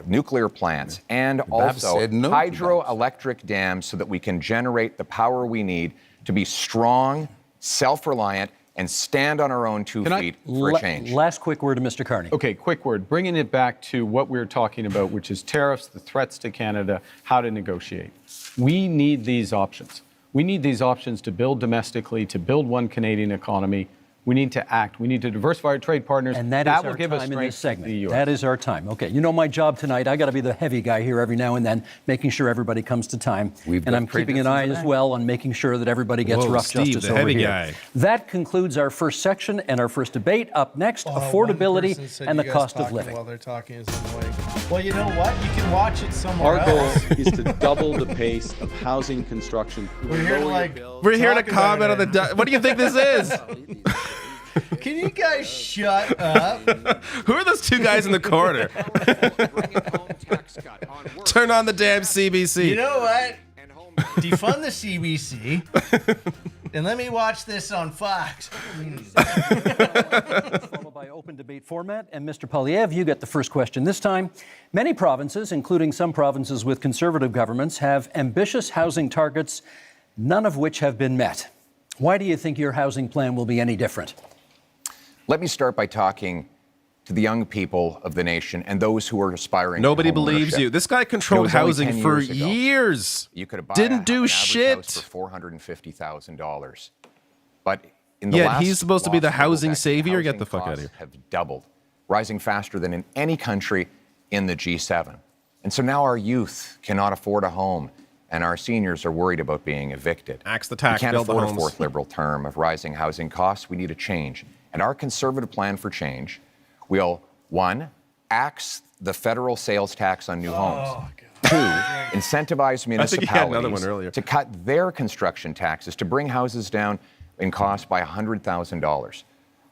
K: nuclear plants, and
L: Babs
K: also
L: said no to
K: hydroelectric dams so that we can generate the power we need to be strong, self-reliant, and stand on our own 2 feet for a change.
G: Last quick word to Mr. Carney.
J: Okay, quick word. Bringing it back to what we were talking about, which is tariffs, the threats to Canada, how to negotiate. We need these options. We need these options to build domestically, to build one Canadian economy. We need to act. We need to diversify our trade partners.
G: And that is
J: will
G: our
J: give us
G: time in this
J: strength to
G: segment.
J: the US.
G: That is our time. Okay, you know my job tonight. I got to be the heavy guy here every now and then, making sure everybody comes to time. And I'm keeping an eye as well on making sure that everybody gets
B: Whoa,
G: rough
B: Steve,
G: justice
B: the
G: over
B: heavy
G: here.
B: guy.
G: That concludes our first section and our first debate. Up next, affordability and the cost of living.
C: While they're talking is annoying. Well, you know what? You can watch it somewhere
M: Our goal
C: else.
M: is to double the pace of housing construction.
C: We're here to like.
B: We're here to
C: talk about
B: comment on the. What do you think this is?
C: Can you guys shut up?
B: Who are those two guys in the corner? Turn on the damn CBC.
C: You know what? Defund the CBC and let me watch this on Fox.
G: Followed by open debate format. And Mr. Polyev, you get the first question this time. Many provinces, including some provinces with conservative governments, have ambitious housing targets, none of which have been met. Why do you think your housing plan will be any different?
K: Let me start by talking to the young people of the nation and those who are aspiring
B: Nobody
K: to
B: believes
K: homeownership.
B: you. This guy controlled
K: You know, it was only
B: housing
K: 10
B: for
K: years ago.
B: years.
K: You could have bought
B: Didn't do
K: an average
B: shit.
K: house for $450,000. But in the
B: Yet
K: last
B: he's supposed to be the
K: lost little
B: housing
K: decade,
B: savior? Get
K: housing
B: the fuck out of
K: costs
B: here.
K: have doubled, rising faster than in any country in the G7. And so now our youth cannot afford a home, and our seniors are worried about being evicted.
B: Axe the tax,
K: We can't
B: build the
K: afford a
B: homes.
K: fourth Liberal term of rising housing costs. We need a change. And our Conservative plan for change will, 1, axe the federal sales tax on new homes. 2, incentivize
B: I think he had another one
K: municipalities
B: earlier.
K: to cut their construction taxes to bring houses down in cost by $100,000.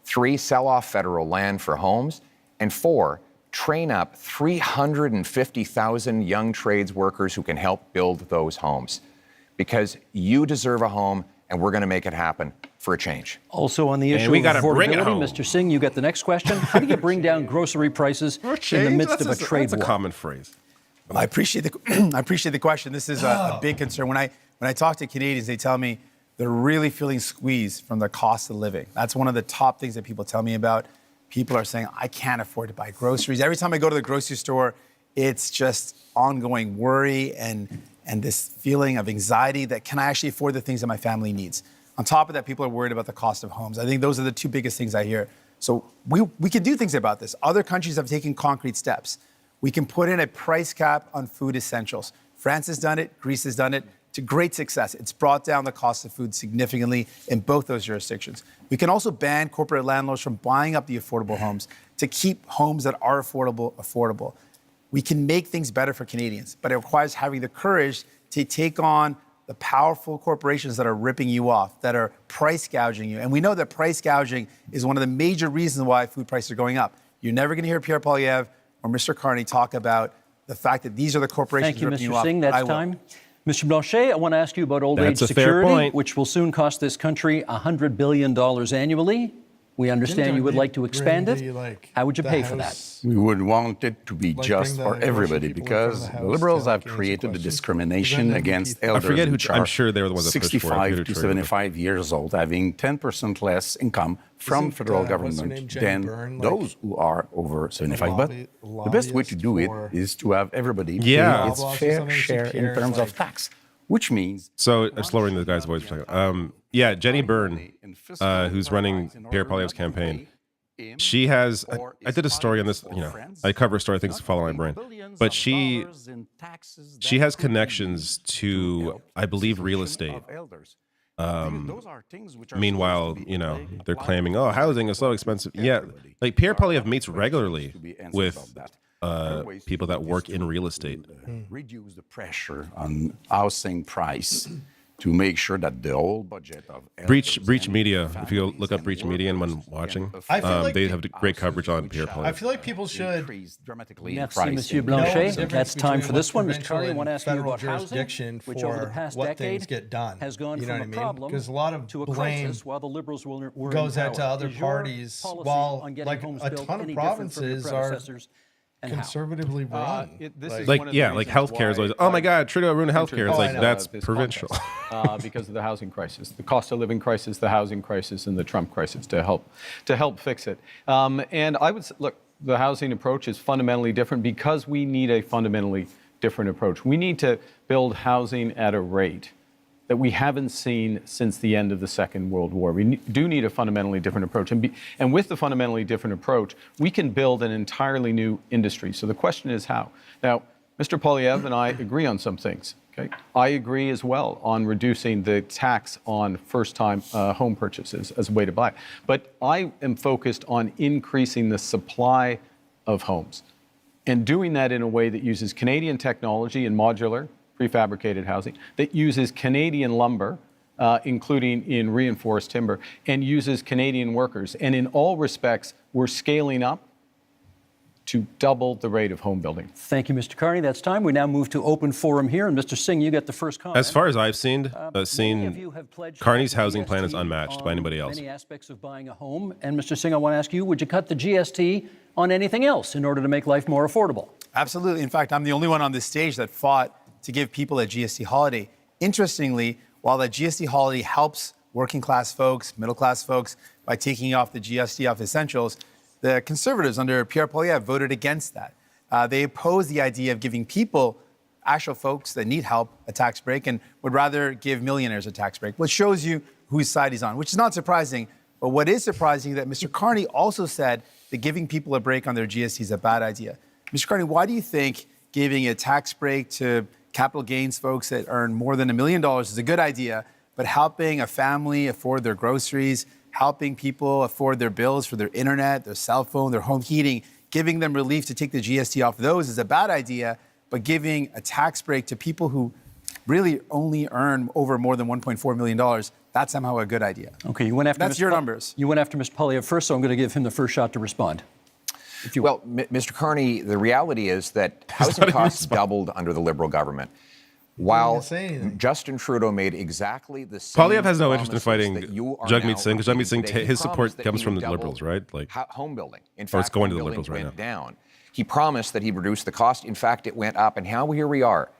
K: 3, sell off federal land for homes. And 4, train up 350,000 young trades workers who can help build those homes. Because you deserve a home, and we're going to make it happen for a change.
G: Also on the
B: And
G: issue
B: we
G: of
B: gotta bring it
G: affordability,
B: home.
G: Mr. Singh, you get the next question. How do you bring down grocery prices in the midst of a trade
B: That's
G: war?
B: a common phrase.
E: I appreciate the I appreciate the question. This is a big concern. When I talk to Canadians, they tell me they're really feeling squeezed from the cost of living. That's one of the top things that people tell me about. People are saying, I can't afford to buy groceries. Every time I go to the grocery store, it's just ongoing worry and this feeling of anxiety that can I actually afford the things that my family needs? On top of that, people are worried about the cost of homes. I think those are the two biggest things I hear. So we can do things about this. Other countries have taken concrete steps. We can put in a price cap on food essentials. France has done it. Greece has done it to great success. It's brought down the cost of food significantly in both those jurisdictions. We can also ban corporate landlords from buying up the affordable homes to keep homes that are affordable. We can make things better for Canadians, but it requires having the courage to take on the powerful corporations that are ripping you off, that are price gouging you. And we know that price gouging is one of the major reasons why food prices are going up. You're never going to hear Pierre Poilievre or Mr. Carney talk about the fact that these are the corporations
G: Thank you,
E: ripping you
G: Mr.
E: off.
G: Singh. That's time. Mr. Blanchet, I want to ask you about old age
B: That's a fair
G: security,
B: point.
G: which will soon cost this country $100 billion annually. We understand you would like to expand it. How would you pay for that?
L: We would want it to be just
C: bring
L: for
C: the
L: everybody
C: Russian people in front of
L: because
C: the
L: the
C: House
L: Liberals
C: to
L: have
C: answer
L: created the
C: questions.
L: discrimination
C: Then
L: against
C: I
L: elders.
B: forget who-
L: which
B: I'm
L: are
B: sure they were the ones that pushed for it.
L: 65 to
B: Trade.
L: 75 years old, having 10% less income from
C: Isn't,
L: federal
C: what's her
L: government
C: name, Jenny
L: than
C: Byrne, like,
L: those who are over 75. But the best way to
C: lobbyist
L: do it
C: for
L: is to have everybody
B: Yeah.
L: pay its
C: Loblaws or
L: fair
C: something, she
L: share in
C: cares,
L: terms of
C: like-
L: tax, which means
B: So I'm lowering the guy's voice for a second. Yeah, Jenny Byrne, who's running Pierre Poilievre's campaign. She has. I did a story on this. You know, I cover a story. I think it's following my brain. But she has connections to, I believe, real estate. Meanwhile, you know, they're claiming, oh, housing is so expensive. Yeah, like Pierre Poilievre meets regularly with people that work in real estate.
L: Reduce the pressure on housing price to make sure that the whole budget of
B: Breach Media. If you go look up Breach Media and when watching,
C: I feel like
B: they have great coverage on Pierre
C: I
B: Poilievre.
C: feel like people should
L: dramatically in
G: Merci,
L: price.
G: Monsieur
C: know the
G: Blanchet.
C: difference
G: That's time
C: between
G: for this one.
C: what's
G: Mr. Carney, I want to ask you
C: federal
G: about housing,
C: jurisdiction
G: which over the
C: for
G: past
C: what
G: decade
C: things get done.
G: has gone
C: You know
G: from
C: what I
G: a
C: mean?
G: problem
C: Because a lot of
G: to a
C: blame
G: crisis while the Liberals were in
C: goes out to
G: power.
C: other
G: Is your
C: parties,
G: policy
C: while
G: on getting
C: like
G: homes
C: a
G: built
C: ton
G: any
C: of
G: different from your
C: provinces are
G: predecessors? and how?
C: conservatively run.
J: This is
B: Like,
J: one of the
B: yeah, like
J: reasons
B: healthcare is
J: why
B: always, oh my
J: I
B: God, Trudeau ruined healthcare. It's
J: entered
B: like, that's
J: this
B: provincial.
J: contest, because of the housing crisis, the cost of living crisis, the housing crisis, and the Trump crisis to help fix it. And I would look, the housing approach is fundamentally different because we need a fundamentally different approach. We need to build housing at a rate that we haven't seen since the end of the Second World War. We do need a fundamentally different approach. And with the fundamentally different approach, we can build an entirely new industry. So the question is how? Now, Mr. Poilievre and I agree on some things. Okay? I agree as well on reducing the tax on first-time home purchases as a way to buy. But I am focused on increasing the supply of homes and doing that in a way that uses Canadian technology and modular, prefabricated housing, that uses Canadian lumber, including in reinforced timber, and uses Canadian workers. And in all respects, we're scaling up to double the rate of home building.
G: Thank you, Mr. Carney. That's time. We now move to open forum here. And Mr. Singh, you get the first comment.
B: As far as I've seen,
G: Many of you have pledged to
B: Carney's
G: cut the
B: housing plan is
G: GST
B: unmatched by
G: on
B: anybody else.
G: Many aspects of buying a home. And Mr. Singh, I want to ask you, would you cut the GST on anything else in order to make life more affordable?
E: Absolutely. In fact, I'm the only one on this stage that fought to give people a GST holiday. Interestingly, while the GST holiday helps working class folks, middle class folks by taking off the GST off essentials, the Conservatives under Pierre Poilievre voted against that. They opposed the idea of giving people, actual folks that need help, a tax break and would rather give millionaires a tax break, which shows you whose side he's on, which is not surprising. But what is surprising is that Mr. Carney also said that giving people a break on their GST is a bad idea. Mr. Carney, why do you think giving a tax break to capital gains folks that earn more than $1 million is a good idea, but helping a family afford their groceries, helping people afford their bills for their internet, their cell phone, their home heating, giving them relief to take the GST off those is a bad idea, but giving a tax break to people who really only earn over more than $1.4 million, that's somehow a good idea.
G: Okay, you went after
E: That's
G: Mr.
E: your numbers.
G: You went after Mr. Poilievre first, so I'm going to give him the first shot to respond.
K: Well, Mr. Carney, the reality is that housing costs doubled under the Liberal government. While Justin Trudeau made exactly the same
B: Poilievre has no interest in fighting Jagmeet Singh, because Jagmeet Singh, his support comes from the Liberals, right? Like
K: home building. In
B: or it's
K: fact,
B: going to
K: home
B: the
K: building
B: Liberals right
K: went
B: now.
K: down. He promised that he'd reduce the cost. In fact, it went up, and here we are.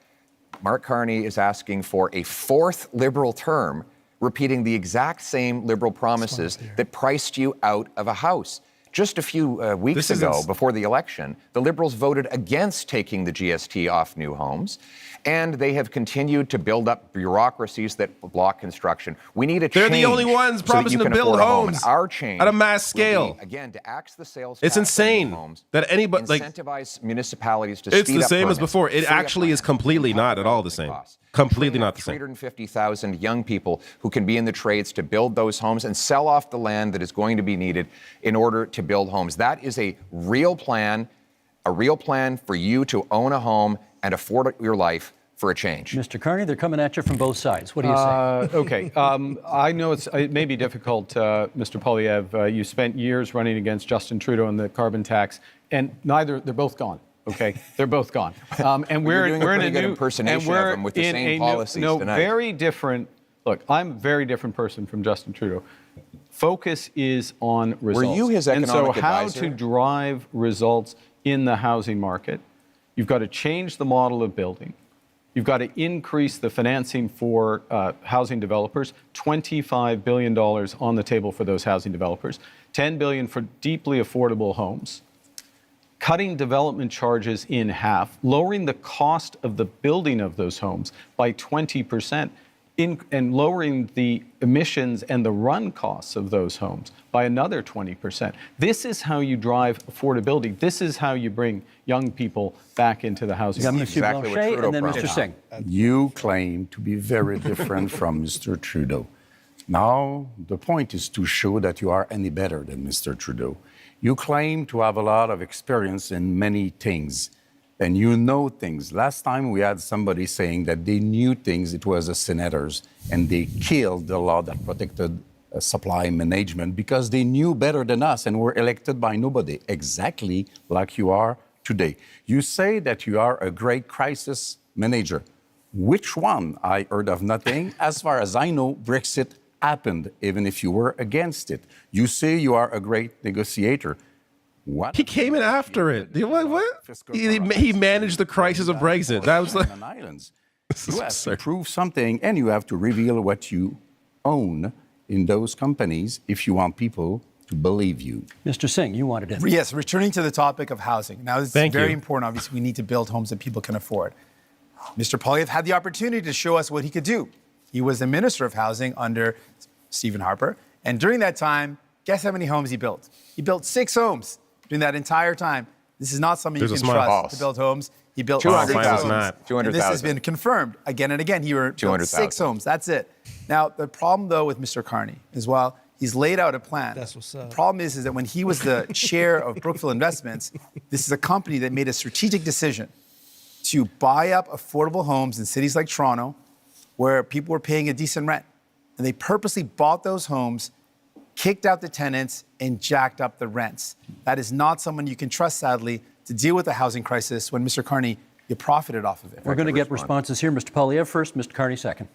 K: Mark Carney is asking for a fourth Liberal term, repeating the exact same Liberal promises that priced you out of a house. Just a few weeks ago, before the election, the Liberals voted against taking the GST off new homes, and they have continued to build up bureaucracies that block construction. We need a change.
B: They're the only ones promising to build homes
K: Our change
B: at a mass scale.
K: Again, to axe the sales
B: It's
K: tax on new
B: insane
K: homes,
B: that anybody
K: incentivize municipalities to
B: it's
K: speed
B: the
K: up
B: same as
K: permits,
B: before. It
K: free up
B: actually is
K: land,
B: completely not at all the same. Completely not the same.
K: 350,000 young people who can be in the trades to build those homes and sell off the land that is going to be needed in order to build homes. That is a real plan for you to own a home and afford your life for a change.
G: Mr. Carney, they're coming at you from both sides. What do you say?
J: Okay. I know it may be difficult, Mr. Poilievre. You spent years running against Justin Trudeau on the carbon tax, and they're both gone. Okay, they're both gone. And we're
K: doing a
J: in
K: pretty
J: a
K: good
J: new
K: impersonation of them with the same policies tonight.
J: Very different. Look, I'm a very different person from Justin Trudeau. Focus is on results.
K: Were you his economic
J: and so how
K: advisor?
J: to drive results in the housing market, you've got to change the model of building. You've got to increase the financing for housing developers, $25 billion on the table for those housing developers, $10 billion for deeply affordable homes, cutting development charges in half, lowering the cost of the building of those homes by 20%, and lowering the emissions and the run costs of those homes by another 20%. This is how you drive affordability. This is how you bring young people back into the housing market.
K: Exactly what Trudeau
G: and then Mr.
K: promised.
G: Singh.
L: You claim to be very different from Mr. Trudeau. Now, the point is to show that you are any better than Mr. Trudeau. You claim to have a lot of experience in many things, and you know things. Last time we had somebody saying that they knew things, it was the senators, and they killed the law that protected supply management because they knew better than us and were elected by nobody, exactly like you are today. You say that you are a great crisis manager. Which one? I heard of nothing. As far as I know, Brexit happened, even if you were against it. You say you are a great negotiator. What?
B: He came in after it. What? He managed the crisis of Brexit. That was like...
L: Islands.
B: This is
L: You have
B: absurd.
L: to prove something, and you have to reveal what you own in those companies if you want people to believe you.
G: Mr. Singh, you wanted to.
E: Yes, returning to the topic of housing. Now, it's
B: Thank
E: very
B: you.
E: important. Obviously, we need to build homes that people can afford. Mr. Poilievre had the opportunity to show us what he could do. He was the Minister of Housing under Stephen Harper. And during that time, guess how many homes he built? He built 6 homes during that entire time. This is not something
B: There's
E: you
B: a
E: can
B: smart
E: trust
K: boss.
E: to build homes. He built
K: 200,000.
E: 6 homes.
B: Not.
K: 200,000.
E: And this has been confirmed again and again. He built
K: 200,000.
E: 6 homes. That's it. Now, the problem, though, with Mr. Carney is, well, he's laid out a plan.
C: That's what's up.
E: The problem is that when he was the chair of Brookfield Investments, this is a company that made a strategic decision to buy up affordable homes in cities like Toronto where people were paying a decent rent. And they purposely bought those homes, kicked out the tenants, and jacked up the rents. That is not someone you can trust, sadly, to deal with the housing crisis when, Mr. Carney, you profited off of it.
G: We're going to get responses here. Mr. Poilievre first, Mr. Carney second.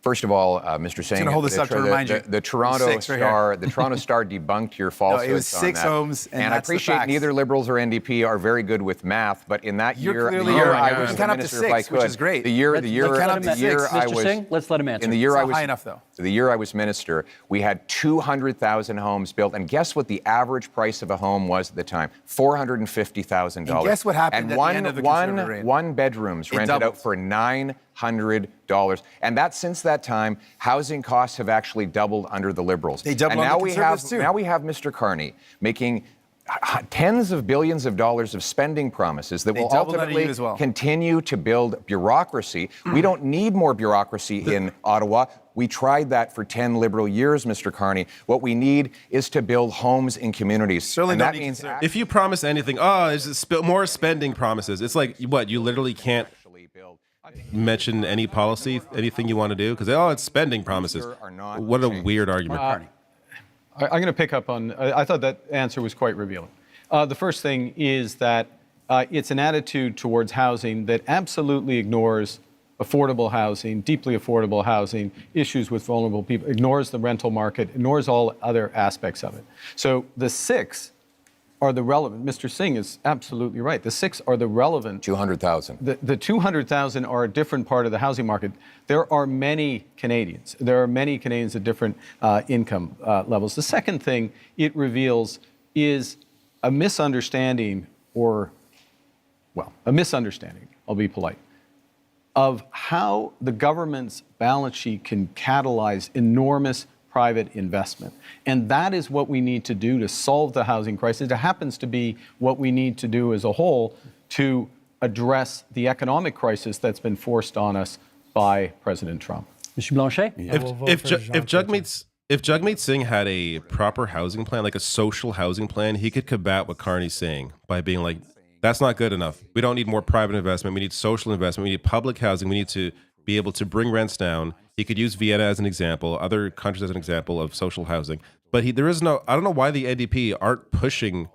K: First of all, Mr. Singh,
E: gonna hold this up to remind you.
K: the Toronto
E: 6 right
K: Star, the Toronto Star debunked your falsehoods.
E: it was 6
K: on that.
E: homes, and
K: I
E: that's the
K: appreciate
E: facts.
K: neither Liberals or NDP are very good with math, but in that
E: You're
K: year,
E: clearly-
K: the year
E: Oh my
K: I
E: God.
K: was
E: You
K: the
E: count up to
K: minister, if I
E: 6, which
K: could,
E: is great.
K: the year
E: Let's count up to
K: I
E: 6.
K: was
G: Mr. Singh, let's let him answer.
K: in the year
E: It's
K: I
E: not
K: was
E: high enough, though.
K: The year I was minister, we had 200,000 homes built, and guess what the average price of a home was at the time? $450,000.
E: And guess what happened
K: and
E: at the end of the Conservative reign?
K: one bedrooms
E: It
K: rented
E: doubled.
K: out for $900, and that since that time, housing costs have actually doubled under the Liberals.
E: They doubled
K: and
E: on
K: now
E: the
K: we have
E: Conservatives, too.
K: now we have Mr. Carney making tens of billions of dollars of spending promises that
E: They
K: will
E: doubled under
K: ultimately
E: you as well.
K: continue to build bureaucracy. We don't need more bureaucracy in Ottawa. We tried that for 10 Liberal years, Mr. Carney. What we need is to build homes in communities.
E: Certainly
K: and
E: don't
K: that
E: need
K: means
E: conservative.
B: If you promise anything, it's more spending promises. It's like, what, you literally can't mention any policy, anything you want to do? Because, it's spending promises. What a weird argument.
J: I'm going to pick up on, I thought that answer was quite revealing. The first thing is that it's an attitude towards housing that absolutely ignores affordable housing, deeply affordable housing, issues with vulnerable people, ignores the rental market, ignores all other aspects of it. So the 6 are the relevant. Mr. Singh is absolutely right. The 6 are the relevant.
K: 200,000.
J: The 200,000 are a different part of the housing market. There are many Canadians. There are many Canadians at different income levels. The second thing it reveals is a misunderstanding, I'll be polite, of how the government's balance sheet can catalyze enormous private investment. And that is what we need to do to solve the housing crisis. It happens to be what we need to do as a whole to address the economic crisis that's been forced on us by President Trump.
G: Mr. Blanchet?
B: If Jagmeet Singh had a proper housing plan, like a social housing plan, he could combat what Carney's saying by being like, that's not good enough. We don't need more private investment. We need social investment. We need public housing. We need to be able to bring rents down. He could use Vienna as an example, other countries as an example of social housing. But I don't know why the NDP aren't pushing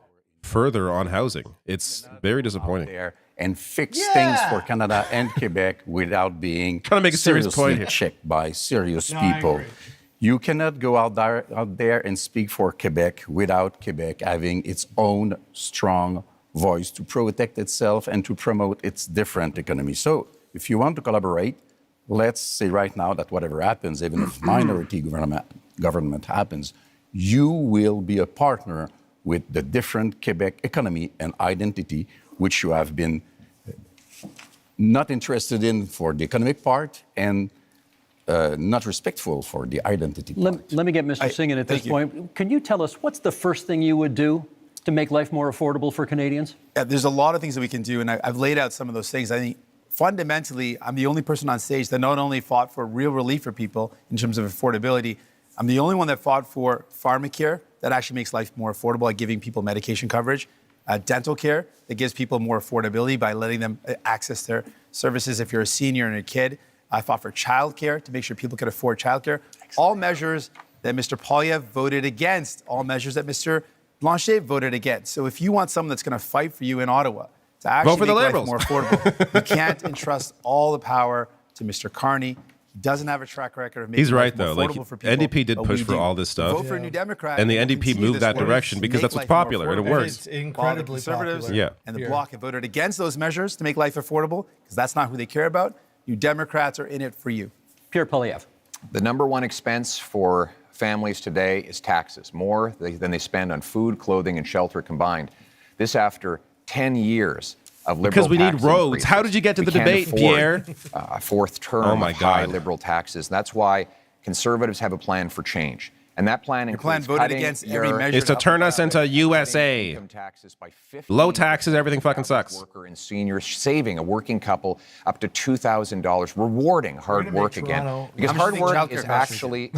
B: further on housing. It's very disappointing.
L: There and fix things for Canada and Quebec without being
B: Trying to make a serious point here.
L: checked by serious
C: I
L: people.
C: agree.
L: You cannot go out there and speak for Quebec without Quebec having its own strong voice to protect itself and to promote its different economy. So if you want to collaborate, let's say right now that whatever happens, even if minority government happens, you will be a partner with the different Quebec economy and identity, which you have been not interested in for the economic part and not respectful for the identity part.
G: Let me get Mr. Singh in at this point. Can you tell us what's the first thing you would do to make life more affordable for Canadians?
E: Yeah, there's a lot of things that we can do, and I've laid out some of those things. I think fundamentally, I'm the only person on stage that not only fought for real relief for people in terms of affordability, I'm the only one that fought for pharmacare that actually makes life more affordable by giving people medication coverage, dental care that gives people more affordability by letting them access their services if you're a senior and a kid. I fought for childcare to make sure people could afford childcare. All measures that Mr. Poilievre voted against, all measures that Mr. Blanchet voted against. So if you want someone that's going to fight for you in Ottawa to actually
B: Vote for the
E: make life
B: Liberals.
E: more affordable, you can't entrust all the power to Mr. Carney. doesn't have a track record of making
B: He's right,
E: life more
B: though. Like,
E: affordable for people.
B: NDP did
E: but
B: push
E: we
B: for
E: do.
B: all this stuff.
E: Vote for a New Democrat,
B: And the
E: you can
B: NDP
E: see
B: moved
E: this
B: that
E: works
B: direction
E: to
B: because
E: make
B: that's what's
E: life more
B: popular and it
E: affordable.
B: works.
C: It's incredibly
E: Conservatives
C: popular.
B: Yeah.
E: and the Bloc have voted against those measures to make life affordable because that's not who they care about. New Democrats are in it for you.
G: Pierre Poilievre.
K: The number one expense for families today is taxes, more than they spend on food, clothing, and shelter combined. This after 10 years of liberal
B: Because we need
K: tax
B: roads.
K: increases.
B: How did you get to the
K: We can't
B: debate,
K: afford,
B: Pierre?
K: A fourth term
B: Oh, my
K: of high
B: God.
K: liberal taxes. That's why conservatives have a plan for change. And that plan
E: Your plan
K: includes
E: voted
K: cutting
E: against every measure
B: It's to
E: up
B: turn
E: and
B: us
E: down.
B: into USA.
K: income taxes by 15%.
B: Low taxes, everything fucking sucks.
K: Worker and seniors, saving a working couple up to $2,000, rewarding hard
C: gonna make
K: work again.
C: Toronto-
K: Because
E: How much
K: hard
E: do you think
K: work
E: childcare
K: is
E: costs
K: actually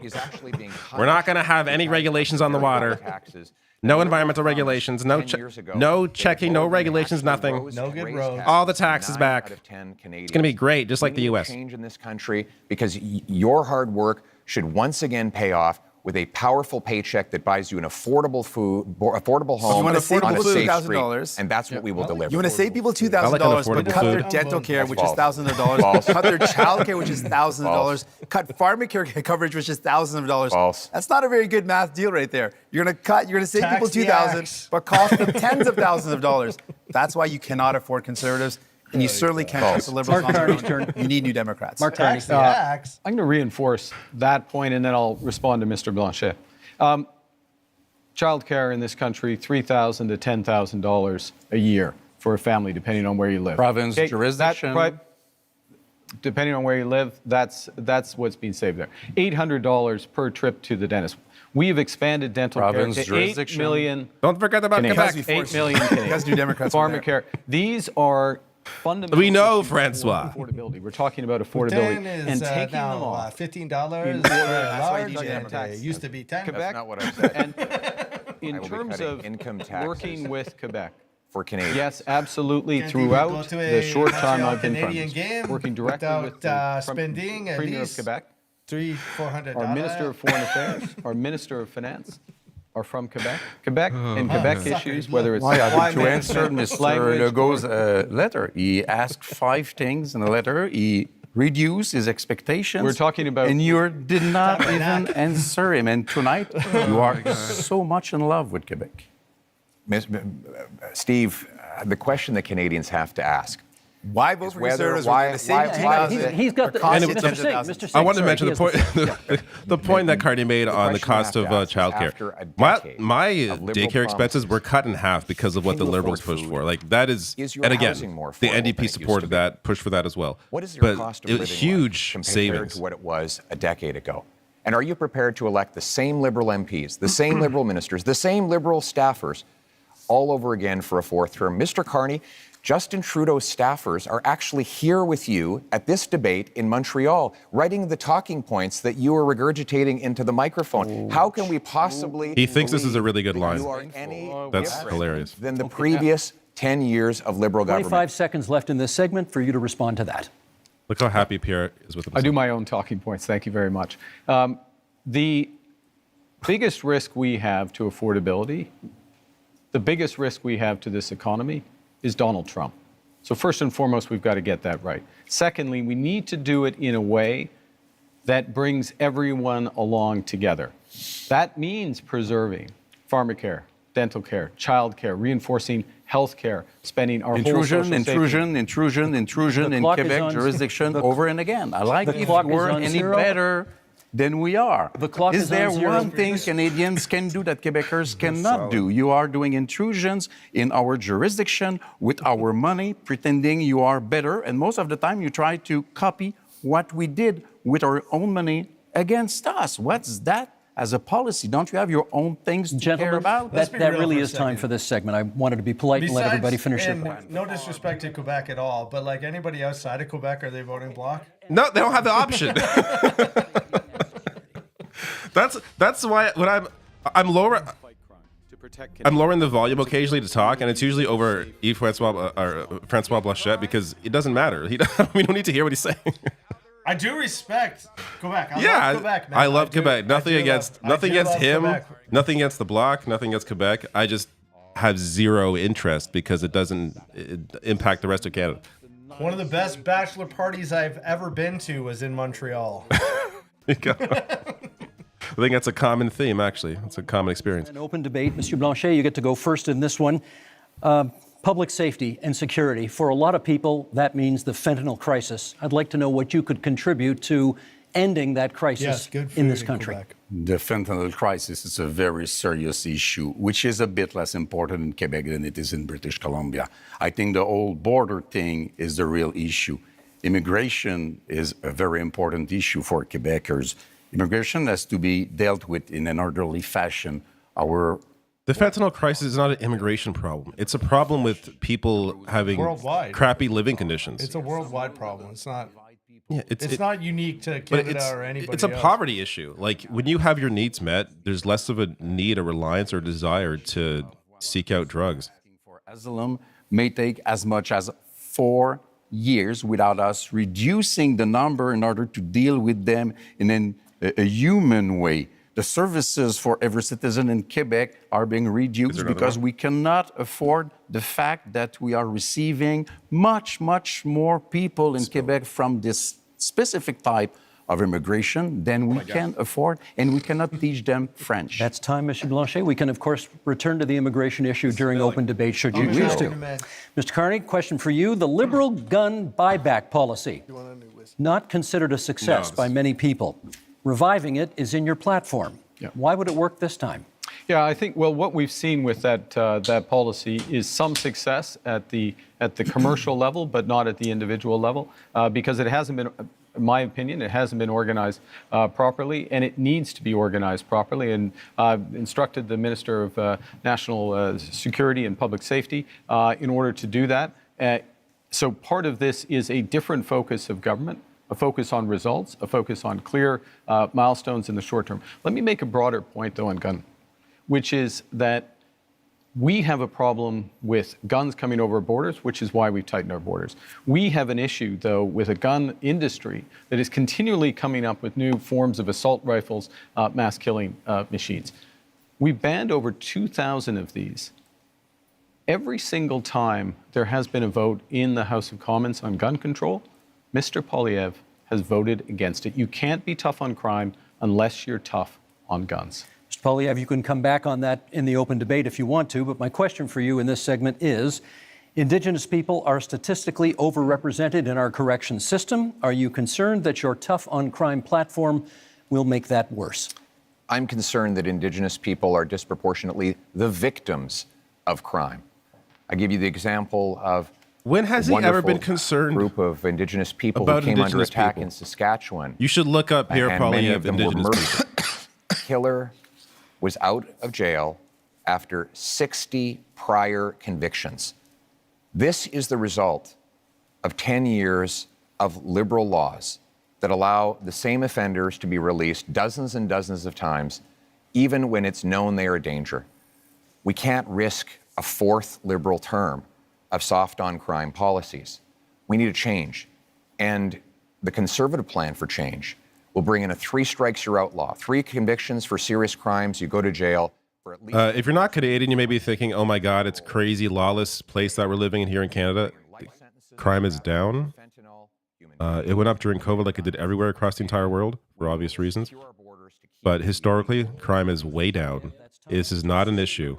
K: is actually being
B: We're not going to have any regulations on the water.
K: taxes.
B: No environmental regulations. No,
K: 10 years ago,
B: no
K: they
B: checking. No
K: voted and
B: regulations.
K: actually
B: Nothing.
K: rose
C: No
K: and
C: good
K: raised
C: roads.
K: taxes
B: All the
K: for
B: taxes
K: 9
B: back.
K: out of 10 Canadians.
B: It's going to be great, just like
K: We
B: the
K: need
B: U.S.
K: Change in this country because your hard work should once again pay off with a powerful paycheck that buys you an affordable home
E: You want to save
K: on a
E: people
K: safe
E: $2,000.
K: street, and that's what we will deliver.
E: You want to save people
B: I
E: $2,000,
B: like
E: but
B: affordable
E: cut their
B: food.
E: dental care, which is
K: False.
E: thousands of dollars.
K: False.
E: Cut their child care, which is thousands of dollars. Cut pharmacare coverage, which is thousands of dollars.
K: False.
E: That's not a very good math deal right there. You're gonna save
C: Tax
E: people
C: the
E: $2,000,
C: axe.
E: but cost them tens of thousands of dollars. That's why you cannot afford conservatives, and you certainly can't trust the liberals on
G: Mark
E: their
G: Carney's
E: own.
G: turn.
E: You need New Democrats.
G: Mark Carney.
C: Tax the axe.
J: I'm going to reinforce that point, and then I'll respond to Mr. Blanchet. Childcare in this country, $3,000 to $10,000 a year for a family, depending on where you live.
L: Province, jurisdiction.
J: Depending on where you live, that's what's being saved there. $800 per trip to the dentist. We have expanded dental
L: Province,
J: care to 8
L: jurisdiction.
J: million.
B: Don't forget about
J: Canadians.
B: Quebec.
J: 8 million Canadians.
E: Because New Democrats are there.
J: Pharmacare. These are fundamental.
B: We know,
J: issues for
B: Francois.
J: Affordability. We're talking about affordability
C: Ten is
J: and taking
C: now
J: them off.
C: $15
J: In
C: for
J: order-
C: a
E: that's why you
C: large,
E: need
C: and
J: tax.
C: it used to be 10.
J: Quebec.
K: That's not what I said.
J: And
K: I
J: in
K: will be
J: terms
K: cutting
J: of
K: income taxes
J: working with Quebec,
K: for Canadians.
J: yes, absolutely.
C: Can't even go
J: Throughout
C: to
J: the
C: a
J: short time
C: Montreal
J: I've been Prime
C: Canadian
J: Minister,
C: game
J: working directly
C: without,
J: with the
C: spending at
J: Premier of
C: least
J: Quebec,
C: $300-400.
J: our Minister of Foreign Affairs, our Minister of Finance are from Quebec. Quebec and Quebec
C: sucker.
J: issues, whether it's
L: Why I
J: supply
L: have to answer
J: management,
L: Mr.
J: language,
L: Legault's letter. He asked 5 things in the letter. He reduced his expectations.
J: We're talking about-
L: And you did not
C: Tabernacle.
L: even answer him. And tonight, you are so much in love with Quebec.
K: Steve, the question that Canadians have to ask.
E: Why vote for
K: Whether-
E: conservatives?
K: why-
E: We're going to save
K: why-
E: you
K: why-
E: $2,000.
G: He's got the.
E: but cost
B: And
E: you
B: it-
G: Mr.
E: tens of
G: Singh,
E: thousands.
G: Mr. Singh,
B: I wanted to
G: sorry,
B: mention
G: he has
B: the point that Carney made on the
K: question
B: cost
K: you
B: of
K: have to ask is
B: childcare.
K: after a
B: My
K: decade
B: daycare
K: of liberal
B: expenses were cut in half because of what the
K: Can you
B: liberals
K: afford
B: pushed
K: food?
B: for. Like that is
K: Is your
B: and again,
K: housing more
B: the
K: affordable than it
B: NDP
K: used to
B: supported
K: be?
B: that, pushed for that as well.
K: What is your
B: but
K: cost of
B: it
K: living
B: was huge
K: like compared
B: savings.
K: to what it was a decade ago? And are you prepared to elect the same Liberal MPs, the same Liberal ministers, the same Liberal staffers all over again for a fourth term? Mr. Carney, Justin Trudeau's staffers are actually here with you at this debate in Montreal, writing the talking points that you are regurgitating into the microphone. How can we possibly
B: He thinks this is a
K: believe
B: really good
K: that
B: line.
K: You are any
B: That's
K: different
B: hilarious.
K: than the previous 10 years of Liberal
G: 25
K: government.
G: seconds left in this segment for you to respond to that.
B: Look how happy Pierre is with himself.
J: I do my own talking points. Thank you very much. The biggest risk we have to affordability, the biggest risk we have to this economy is Donald Trump. So first and foremost, we've got to get that right. Secondly, we need to do it in a way that brings everyone along together. That means preserving pharmacare, dental care, child care, reinforcing health care, spending our whole social safety.
L: Intrusion
G: The
L: in
G: clock is
L: Quebec
G: on-
L: jurisdiction
G: the-
L: over and again. I like
G: the
L: if
G: clock is
L: we're
G: on
L: any
G: zero.
L: better than we are.
G: The clock is
L: there
G: on zero.
L: one thing Canadians can do that Quebecers cannot do? You are doing intrusions in our jurisdiction with our money, pretending you are better, and most of the time you try to copy what we did with our own money against us. What's that as a policy? Don't you have your own things to care
G: Gentlemen,
L: about?
C: Let's
G: that
C: be real
G: really
C: for a
G: is time
C: second.
G: for this segment. I wanted to be polite and let everybody finish their
C: and
G: point.
C: no disrespect to Quebec at all, but like anybody outside of Quebec, are they voting Bloc?
B: No, they don't have the option. That's why when I'm lowering the volume occasionally to talk, and it's usually over Yves Francois Blanchet because it doesn't matter. We don't need to hear what he's saying.
C: I do respect Quebec. I
B: Yeah,
C: love Quebec, man.
B: I love
C: do.
B: Quebec. Nothing
C: I do
B: against
C: love
B: him.
C: Quebec.
B: Nothing against the Bloc. Nothing against Quebec. I just have zero interest because it doesn't impact the rest of Canada.
C: One of the best bachelor parties I've ever been to was in Montreal.
B: I think that's a common theme, actually. It's a common experience.
G: An open debate. Monsieur Blanchet, you get to go first in this one. Public safety and security. For a lot of people, that means the fentanyl crisis. I'd like to know what you could contribute to ending that crisis in this country.
L: The fentanyl crisis is a very serious issue, which is a bit less important in Quebec than it is in British Columbia. I think the whole border thing is the real issue. Immigration is a very important issue for Quebecers. Immigration has to be dealt with in an orderly fashion.
B: The fentanyl crisis is not an immigration problem. It's a problem with people having
C: worldwide
B: crappy living conditions.
C: It's a worldwide problem. It's not.
B: Yeah,
C: it's not unique to Canada or anybody
B: It's a
C: else.
B: poverty issue. Like, when you have your needs met, there's less of a need, a reliance, or desire to seek out drugs.
L: For asylum may take as much as 4 years without us reducing the number in order to deal with them in a human way. The services for every citizen in Quebec are being reduced because we cannot afford the fact that we are receiving much, much more people in Quebec from this specific type of immigration than we can afford, and we cannot teach them French.
G: That's time, Mr. Blanchet. We can, of course, return to the immigration issue during open debate, should you choose to. Mr. Carney, question for you. The Liberal gun buyback policy, not considered a success by many people. Reviving it is in your platform. Why would it work this time?
J: Yeah, I think, well, what we've seen with that policy is some success at the commercial level, but not at the individual level, because it hasn't been, in my opinion, it hasn't been organized properly, and it needs to be organized properly. And I've instructed the Minister of National Security and Public Safety in order to do that. So part of this is a different focus of government, a focus on results, a focus on clear milestones in the short term. Let me make a broader point, though, on gun, which is that we have a problem with guns coming over borders, which is why we've tightened our borders. We have an issue, though, with a gun industry that is continually coming up with new forms of assault rifles, mass killing machines. We banned over 2,000 of these. Every single time there has been a vote in the House of Commons on gun control, Mr. Poilievre has voted against it. You can't be tough on crime unless you're tough on guns.
G: Mr. Poilievre, you can come back on that in the open debate if you want to, but my question for you in this segment is, Indigenous people are statistically overrepresented in our corrections system. Are you concerned that your tough on crime platform will make that worse?
K: I'm concerned that Indigenous people are disproportionately the victims of crime. I give you the example of
B: when has he ever been concerned
K: group of Indigenous people who came under attack in Saskatchewan?
B: You should look up Pierre Poilievre, Indigenous people.
K: Killer was out of jail after 60 prior convictions. This is the result of 10 years of liberal laws that allow the same offenders to be released dozens and dozens of times, even when it's known they are a danger. We can't risk a fourth liberal term of soft on crime policies. We need a change. And the Conservative plan for change will bring in a 3 strikes you're outlaw, 3 convictions for serious crimes, you go to jail for at least...
B: if you're not Canadian, you may be thinking, oh my God, it's crazy, lawless place that we're living in here in Canada. Crime is down. It went up during COVID like it did everywhere across the entire world for obvious reasons. But historically, crime is way down. This is not an issue.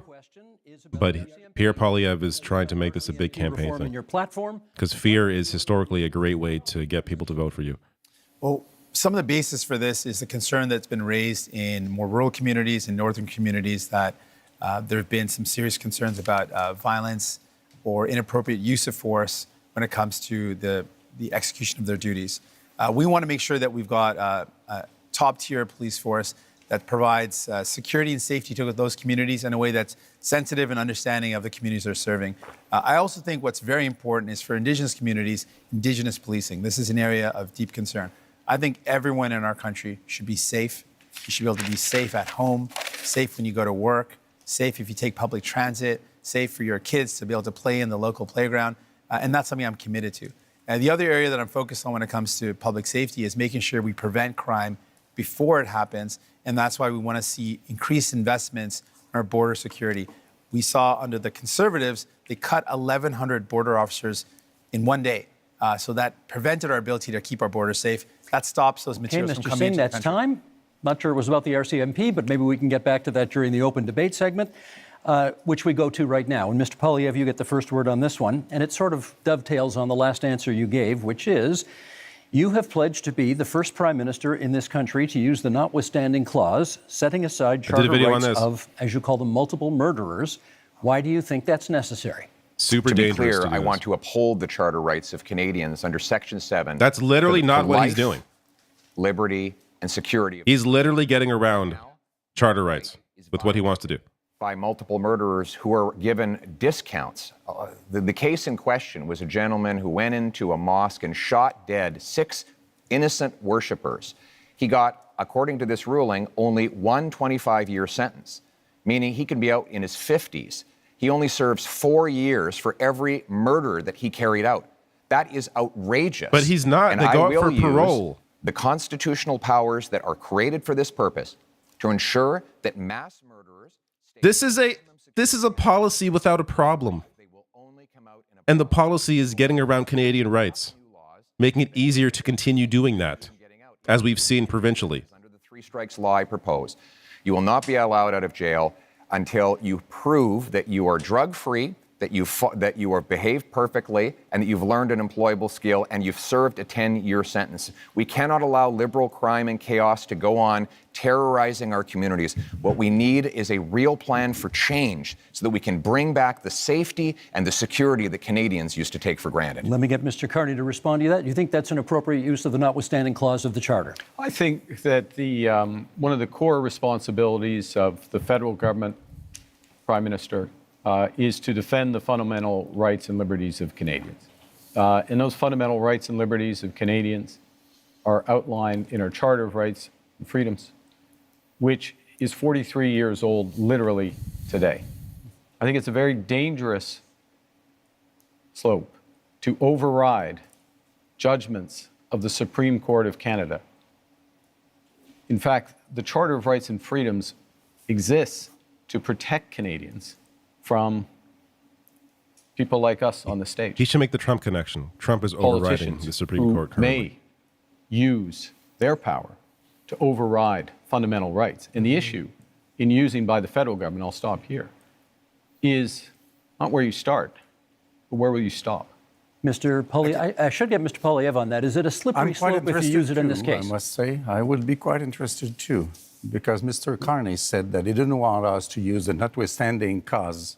B: But Pierre Poilievre is trying to make this a big campaign thing. Because fear is historically a great way to get people to vote for you.
E: Well, some of the basis for this is the concern that's been raised in more rural communities and northern communities that there have been some serious concerns about violence or inappropriate use of force when it comes to the execution of their duties. We want to make sure that we've got a top-tier police force that provides security and safety to those communities in a way that's sensitive and understanding of the communities they're serving. I also think what's very important is for Indigenous communities, Indigenous policing. This is an area of deep concern. I think everyone in our country should be safe. You should be able to be safe at home, safe when you go to work, safe if you take public transit, safe for your kids to be able to play in the local playground. And that's something I'm committed to. And the other area that I'm focused on when it comes to public safety is making sure we prevent crime before it happens. And that's why we want to see increased investments in our border security. We saw under the Conservatives, they cut 1,100 border officers in one day. So that prevented our ability to keep our borders safe. That stops those materials from
G: Mr.
E: coming
G: Singh,
E: into the
G: that's
E: country.
G: time. Not sure it was about the RCMP, but maybe we can get back to that during the open debate segment, which we go to right now. And Mr. Poilievre, you get the first word on this one, and it sort of dovetails on the last answer you gave, which is you have pledged to be the first prime minister in this country to use the notwithstanding clause, setting aside charter rights of, as you call them, multiple murderers. Why do you think that's necessary?
B: Super
K: to be
B: dangerous.
K: clear,
B: to do
K: I
B: this.
K: want to uphold the charter rights of Canadians under Section 7.
B: That's literally
K: for
B: not what he's
K: life,
B: doing.
K: Liberty and security.
B: He's literally getting around charter rights with what he wants to do.
K: By multiple murderers who are given discounts. The case in question was a gentleman who went into a mosque and shot dead 6 innocent worshipers. He got, according to this ruling, only one 25-year sentence, meaning he can be out in his 50s. He only serves 4 years for every murder that he carried out. That is outrageous.
B: But he's not.
K: And
B: They go
K: I
B: out for
K: will use
B: parole.
K: the constitutional powers that are created for this purpose to ensure that mass murderers.
B: This is a policy without a problem. And the policy is getting around Canadian rights, making it easier to continue doing that, as we've seen provincially.
K: Under the 3 strikes law I propose, you will not be allowed out of jail until you prove that you are drug-free, that you are behaved perfectly, and that you've learned an employable skill, and you've served a 10-year sentence. We cannot allow liberal crime and chaos to go on terrorizing our communities. What we need is a real plan for change so that we can bring back the safety and the security that Canadians used to take for granted.
G: Let me get Mr. Carney to respond to that. Do you think that's an appropriate use of the notwithstanding clause of the Charter?
J: I think that the one of the core responsibilities of the federal government, Prime Minister, is to defend the fundamental rights and liberties of Canadians. And those fundamental rights and liberties of Canadians are outlined in our Charter of Rights and Freedoms, which is 43 years old literally today. I think it's a very dangerous slope to override judgments of the Supreme Court of Canada. In fact, the Charter of Rights and Freedoms exists to protect Canadians from people like us on the stage.
B: He should make the Trump connection. Trump is overriding
J: Politicians
B: the Supreme Court currently.
J: may use their power to override fundamental rights. And the issue in using by the federal government, I'll stop here, is not where you start, but where will you stop?
G: Mr. Poilievre, I should get Mr. Poilievre on that. Is it a slippery slope if you use it in this case?
L: I must say, I would be quite interested too, because Mr. Carney said that he didn't want us to use the notwithstanding clause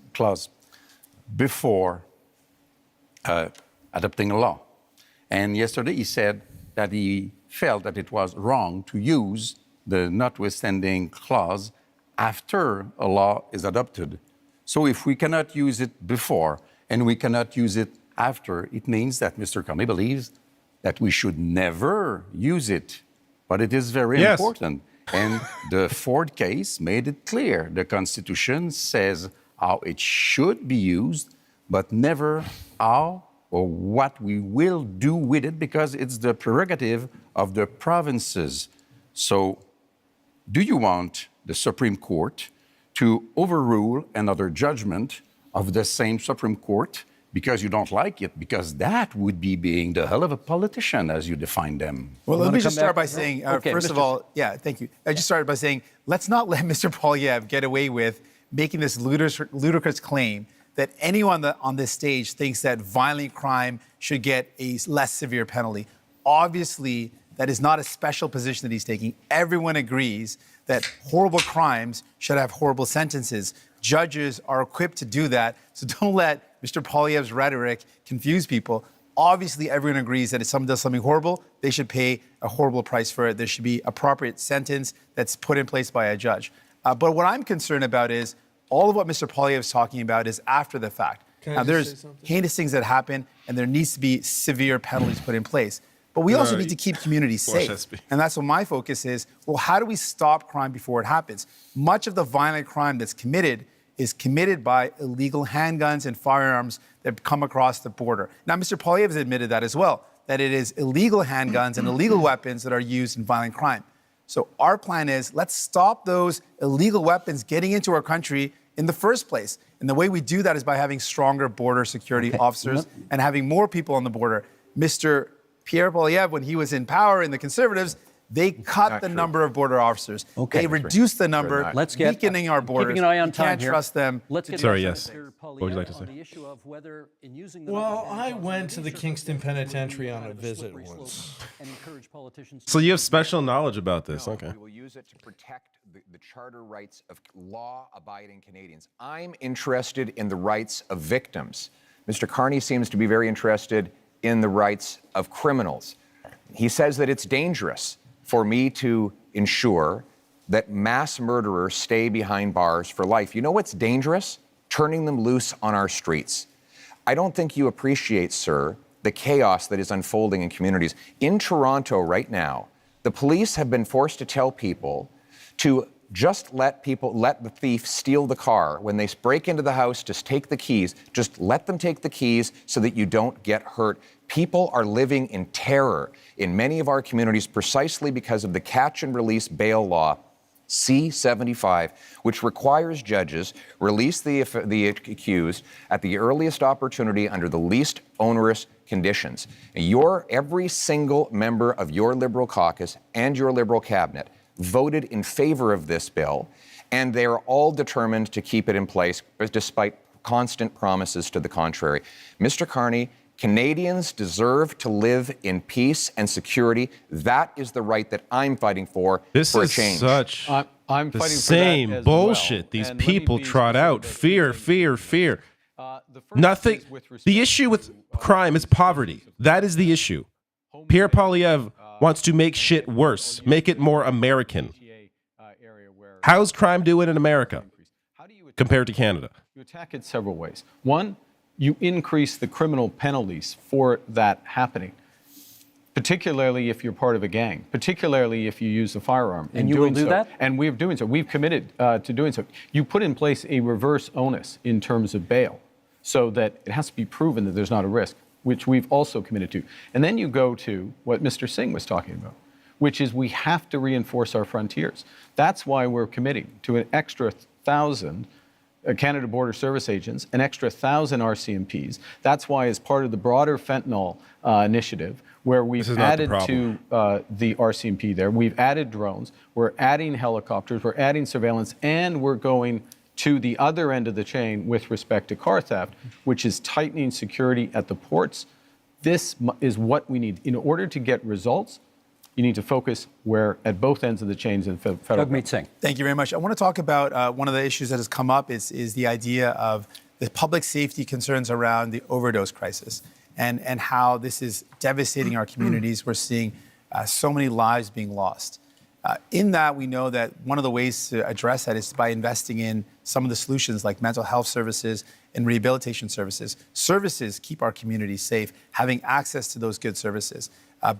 L: before adopting a law. And yesterday he said that he felt that it was wrong to use the notwithstanding clause after a law is adopted. So if we cannot use it before and we cannot use it after, it means that Mr. Carney believes that we should never use it. But it is very important. And the Ford case made it clear. The Constitution says how it should be used, but never how or what we will do with it, because it's the prerogative of the provinces. So, do you want the Supreme Court to overrule another judgment of the same Supreme Court because you don't like it? Because that would be being the hell of a politician as you define them.
E: Well, let me just start by saying, first of all, thank you. I just started by saying, let's not let Mr. Poilievre get away with making this ludicrous claim that anyone on this stage thinks that violent crime should get a less severe penalty. Obviously, that is not a special position that he's taking. Everyone agrees that horrible crimes should have horrible sentences. Judges are equipped to do that, so don't let Mr. Poilievre's rhetoric confuse people. Obviously, everyone agrees that if someone does something horrible, they should pay a horrible price for it. There should be appropriate sentence that's put in place by a judge. But what I'm concerned about is all of what Mr. Poilievre is talking about is after the fact. Now, there's heinous things that happen, and there needs to be severe penalties put in place. But we also need to keep communities safe. And that's what my focus is. Well, how do we stop crime before it happens? Much of the violent crime that's committed is committed by illegal handguns and firearms that come across the border. Now, Mr. Poilievre has admitted that as well, that it is illegal handguns and illegal weapons that are used in violent crime. So our plan is, let's stop those illegal weapons getting into our country in the first place. And the way we do that is by having stronger border security officers and having more people on the border. Mr. Pierre Poilievre, when he was in power in the Conservatives, they cut the number of border officers.
G: Okay.
E: They reduced the number, weakening our borders.
G: Keeping an eye on time
E: can't
G: here.
E: trust them.
G: Let's get
B: Sorry,
G: to
B: yes.
G: Mr.
B: What would you like to
G: Poilievre
B: say?
G: on the issue of whether in using the
C: Well, I went to the Kingston Penitentiary on a visit once.
G: and encourage politicians.
B: So you have special knowledge about this. Okay.
K: We will use it to protect the charter rights of law-abiding Canadians. I'm interested in the rights of victims. Mr. Carney seems to be very interested in the rights of criminals. He says that it's dangerous for me to ensure that mass murderers stay behind bars for life. You know what's dangerous? Turning them loose on our streets. I don't think you appreciate, sir, the chaos that is unfolding in communities. In Toronto right now, the police have been forced to tell people to just let the thief steal the car. When they break into the house, just take the keys. Just let them take the keys so that you don't get hurt. People are living in terror in many of our communities precisely because of the catch and release bail law, C-75, which requires judges release the accused at the earliest opportunity under the least onerous conditions. Every single member of your Liberal caucus and your Liberal cabinet voted in favor of this bill, and they are all determined to keep it in place despite constant promises to the contrary. Mr. Carney, Canadians deserve to live in peace and security. That is the right that I'm fighting for a change.
B: Such
J: I'm
B: the
J: fighting
B: same
J: for that as
B: bullshit
J: well.
B: these
J: And let me
B: people
J: be
B: trot out. Fear, fear, fear. Nothing. The issue with crime is poverty. That is the issue. Pierre Poilievre wants to make shit worse, make it more American. How's crime doing in America compared to Canada?
J: You attack it several ways. One, you increase the criminal penalties for that happening, particularly if you're part of a gang, particularly if you use a firearm.
G: And you will do that?
J: And we're doing so. We've committed to doing so. You put in place a reverse onus in terms of bail so that it has to be proven that there's not a risk, which we've also committed to. And then you go to what Mr. Singh was talking about, which is we have to reinforce our frontiers. That's why we're committing to an extra 1,000 Canada Border Service agents, an extra 1,000 RCMPs. That's why, as part of the broader fentanyl initiative, where we've added to the RCMP there, we've added drones, we're adding helicopters, we're adding surveillance, and we're going to the other end of the chain with respect to car theft, which is tightening security at the ports. This is what we need. In order to get results, you need to focus at both ends of the chains in federal government.
G: Singh.
E: Thank you very much. I want to talk about one of the issues that has come up is the idea of the public safety concerns around the overdose crisis and how this is devastating our communities. We're seeing so many lives being lost. In that, we know that one of the ways to address that is by investing in some of the solutions like mental health services and rehabilitation services. Services keep our communities safe, having access to those good services.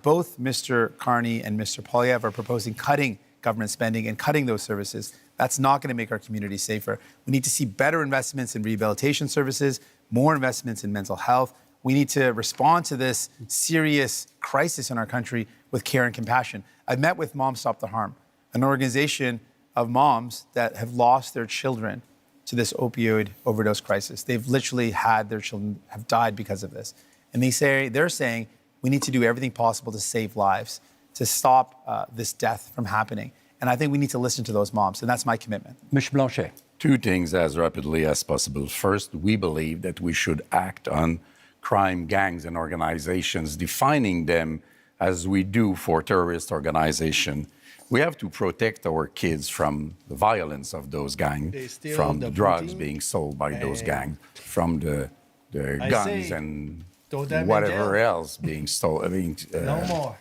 E: Both Mr. Carney and Mr. Poilievre are proposing cutting government spending and cutting those services. That's not going to make our communities safer. We need to see better investments in rehabilitation services, more investments in mental health. We need to respond to this serious crisis in our country with care and compassion. I've met with Moms Stop the Harm, an organization of moms that have lost their children to this opioid overdose crisis. They've literally had their children have died because of this. And they're saying we need to do everything possible to save lives, to stop this death from happening. And I think we need to listen to those moms, and that's my commitment.
G: Mr. Blanchet.
L: Two things as rapidly as possible. First, we believe that we should act on crime gangs and organizations, defining them as we do for terrorist organization. We have to protect our kids from the violence of those gangs, from the drugs being sold by those gangs, from the guns and whatever else being stolen.
C: No more.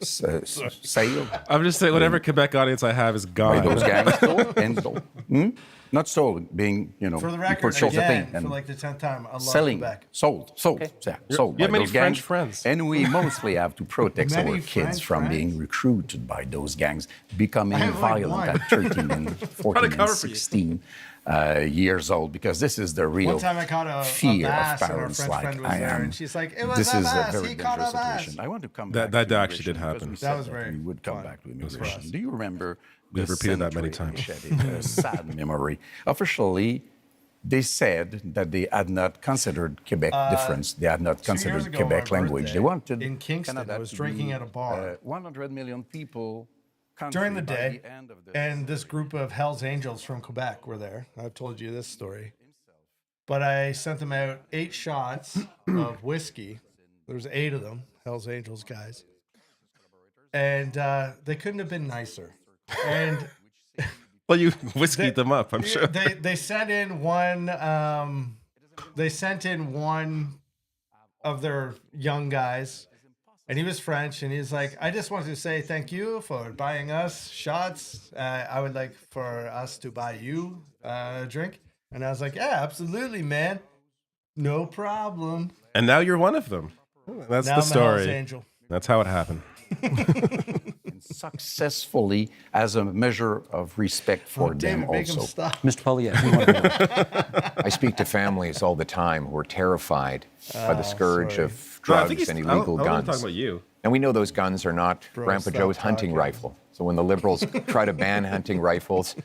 L: Sale.
B: I'm just saying, whatever Quebec audience I have is gone.
L: By those gangs stole and stole. Not stolen, being,
C: For the record, again, for like the 10th time, I love
L: selling,
C: Quebec.
L: sold
B: You
L: by
B: have many
L: those
B: French
L: gangs.
B: friends.
L: And we mostly have to protect
C: Many
L: our kids
C: French
L: from
C: friends.
L: being recruited by those gangs, becoming
C: I have like
L: violent
C: one.
L: at 13 and 14 and
B: cover for you.
L: 16 years old, because this is the real
C: One time I caught a
L: fear
C: bass
L: of
C: and our
L: parents
C: French
L: like
C: friend was
L: I
C: there,
L: am.
C: and she's like, it was
L: This
C: a
L: is
C: bass,
L: a very
C: he caught
L: dangerous
C: a bass.
L: situation. I want to come
B: That-
L: back
B: that
L: to
B: actually did
L: immigration,
B: happen.
L: because
C: That
L: we
C: was
L: said
C: very
L: we would come
C: fun.
L: back to
C: It was
L: immigration.
C: fun.
L: Do you remember
B: We've
L: the
B: repeated that many
L: century
B: times.
L: initiative, a sad memory? Officially, They said that they had not considered Quebec difference. They had not
C: 2 years
L: considered
C: ago,
L: Quebec
C: my
L: language.
C: birthday,
L: They wanted
C: in Kingston,
L: Canada
C: I was
L: to
C: drinking
L: be,
C: at a bar
L: 100 million people
C: during the
L: country by
C: day,
L: the end of this
C: and this group of Hell's Angels from Quebec were there. I've told you this story. But I sent them out 8 shots of whiskey. There's 8 of them, Hell's Angels guys. And they couldn't have been nicer. And
B: Well, you whiskeyed them up, I'm sure.
C: they sent in one. They sent in one of their young guys, and he was French, and he's like, "I just wanted to say thank you for buying us shots. I would like for us to buy you a drink." And I was like, "Yeah, absolutely, man, no problem."
B: And now you're one of them. That's
C: Now
B: the
C: I'm a Hell's
B: story.
C: Angel.
B: That's how it happened.
L: successfully as a measure of respect for them
C: David, make him
L: also.
C: stop.
G: Mr. Polyev, we want to know.
K: I speak to families all the time who are terrified by the scourge
C: sorry.
K: of
B: No, I
K: drugs
B: think he's-
K: and
B: I don't-
K: illegal
B: I don't
K: guns.
B: talk about you.
K: And we know those guns are not
C: Bro,
K: Grandpa
C: stop
K: Joe's hunting
C: talking.
K: rifle. So when the Liberals try to ban hunting rifles,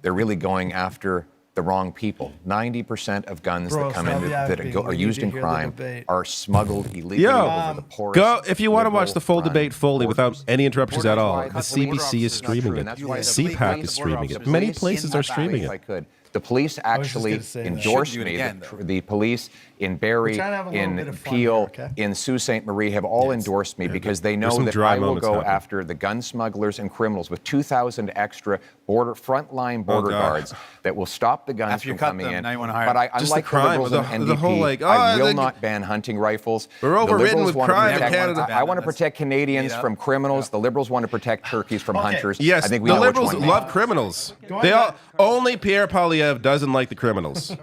K: they're really going after the wrong people. 90% of guns
C: Bro,
K: that come
C: stop
K: in
C: yapping.
K: are
C: We need
K: used
C: to
K: in
C: hear the
K: crime
C: debate.
K: are smuggled illegally
B: Yo,
K: over the porous.
B: Go if you want to watch
K: liberal
B: the full
K: front
B: debate fully without
K: borders.
B: any interruptions at all.
K: Border
B: The
K: officers- border
B: CBC is
K: officers not true,
B: streaming
K: and
B: it.
K: that's why the
B: CPAC
K: police-
B: is streaming it.
K: officers
B: Many
K: in
B: places
K: that
B: are streaming
K: if I
B: it.
K: could. The police actually
C: gonna say that.
K: endorsed
E: Should do it
K: me.
E: again,
K: The police in Barrie,
C: trying to have a little bit
K: in
C: of fun
K: Peel,
C: here, okay?
K: in Sault Ste. Marie have all endorsed me because they know
B: some
K: that
B: dry
K: I will
B: moments
K: go
B: happening.
K: after the gun smugglers and criminals with 2,000 extra frontline border
B: God.
K: guards that will stop the guns
E: After you
K: from
E: cut
K: coming
E: them,
K: in.
E: now you wanna hire
K: But
E: them.
K: I,
B: Just the
K: unlike the
B: crime,
K: Liberals and
B: the
K: NDP,
B: whole, like,
K: I
B: oh,
K: will
B: they-
K: not ban hunting rifles.
B: We're
K: The
B: overridden
K: Liberals
B: with
K: want to
B: crime in
K: protect-
B: Canada.
K: I want to
E: Let's
K: protect Canadians
E: meet up.
K: from criminals. The Liberals want to protect turkeys from hunters.
B: Yes,
K: I think we
B: the
K: know which
B: Liberals
K: one.
B: love criminals.
C: Going
B: They all
C: back-
B: only Pierre Poilievre doesn't like the criminals.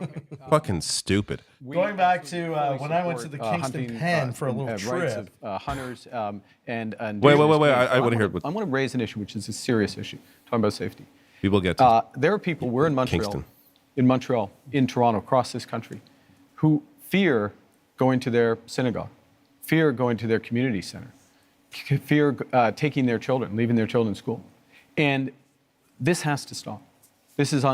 B: Fucking stupid.
C: Going back to when I went to the Kingston Pen for a little
J: rights
C: trip.
J: of hunters and
B: Wait,
J: indigenous
B: I wanna
J: communities.
B: hear what-
J: I want to raise an issue, which is a serious issue, talking about safety.
B: We will get to
J: There are people, we're in
B: Kingston.
J: Montreal, in Toronto, across this country, who fear going to their synagogue, fear going to their community center, fear taking their children, leaving their children in school. And this has to stop. This is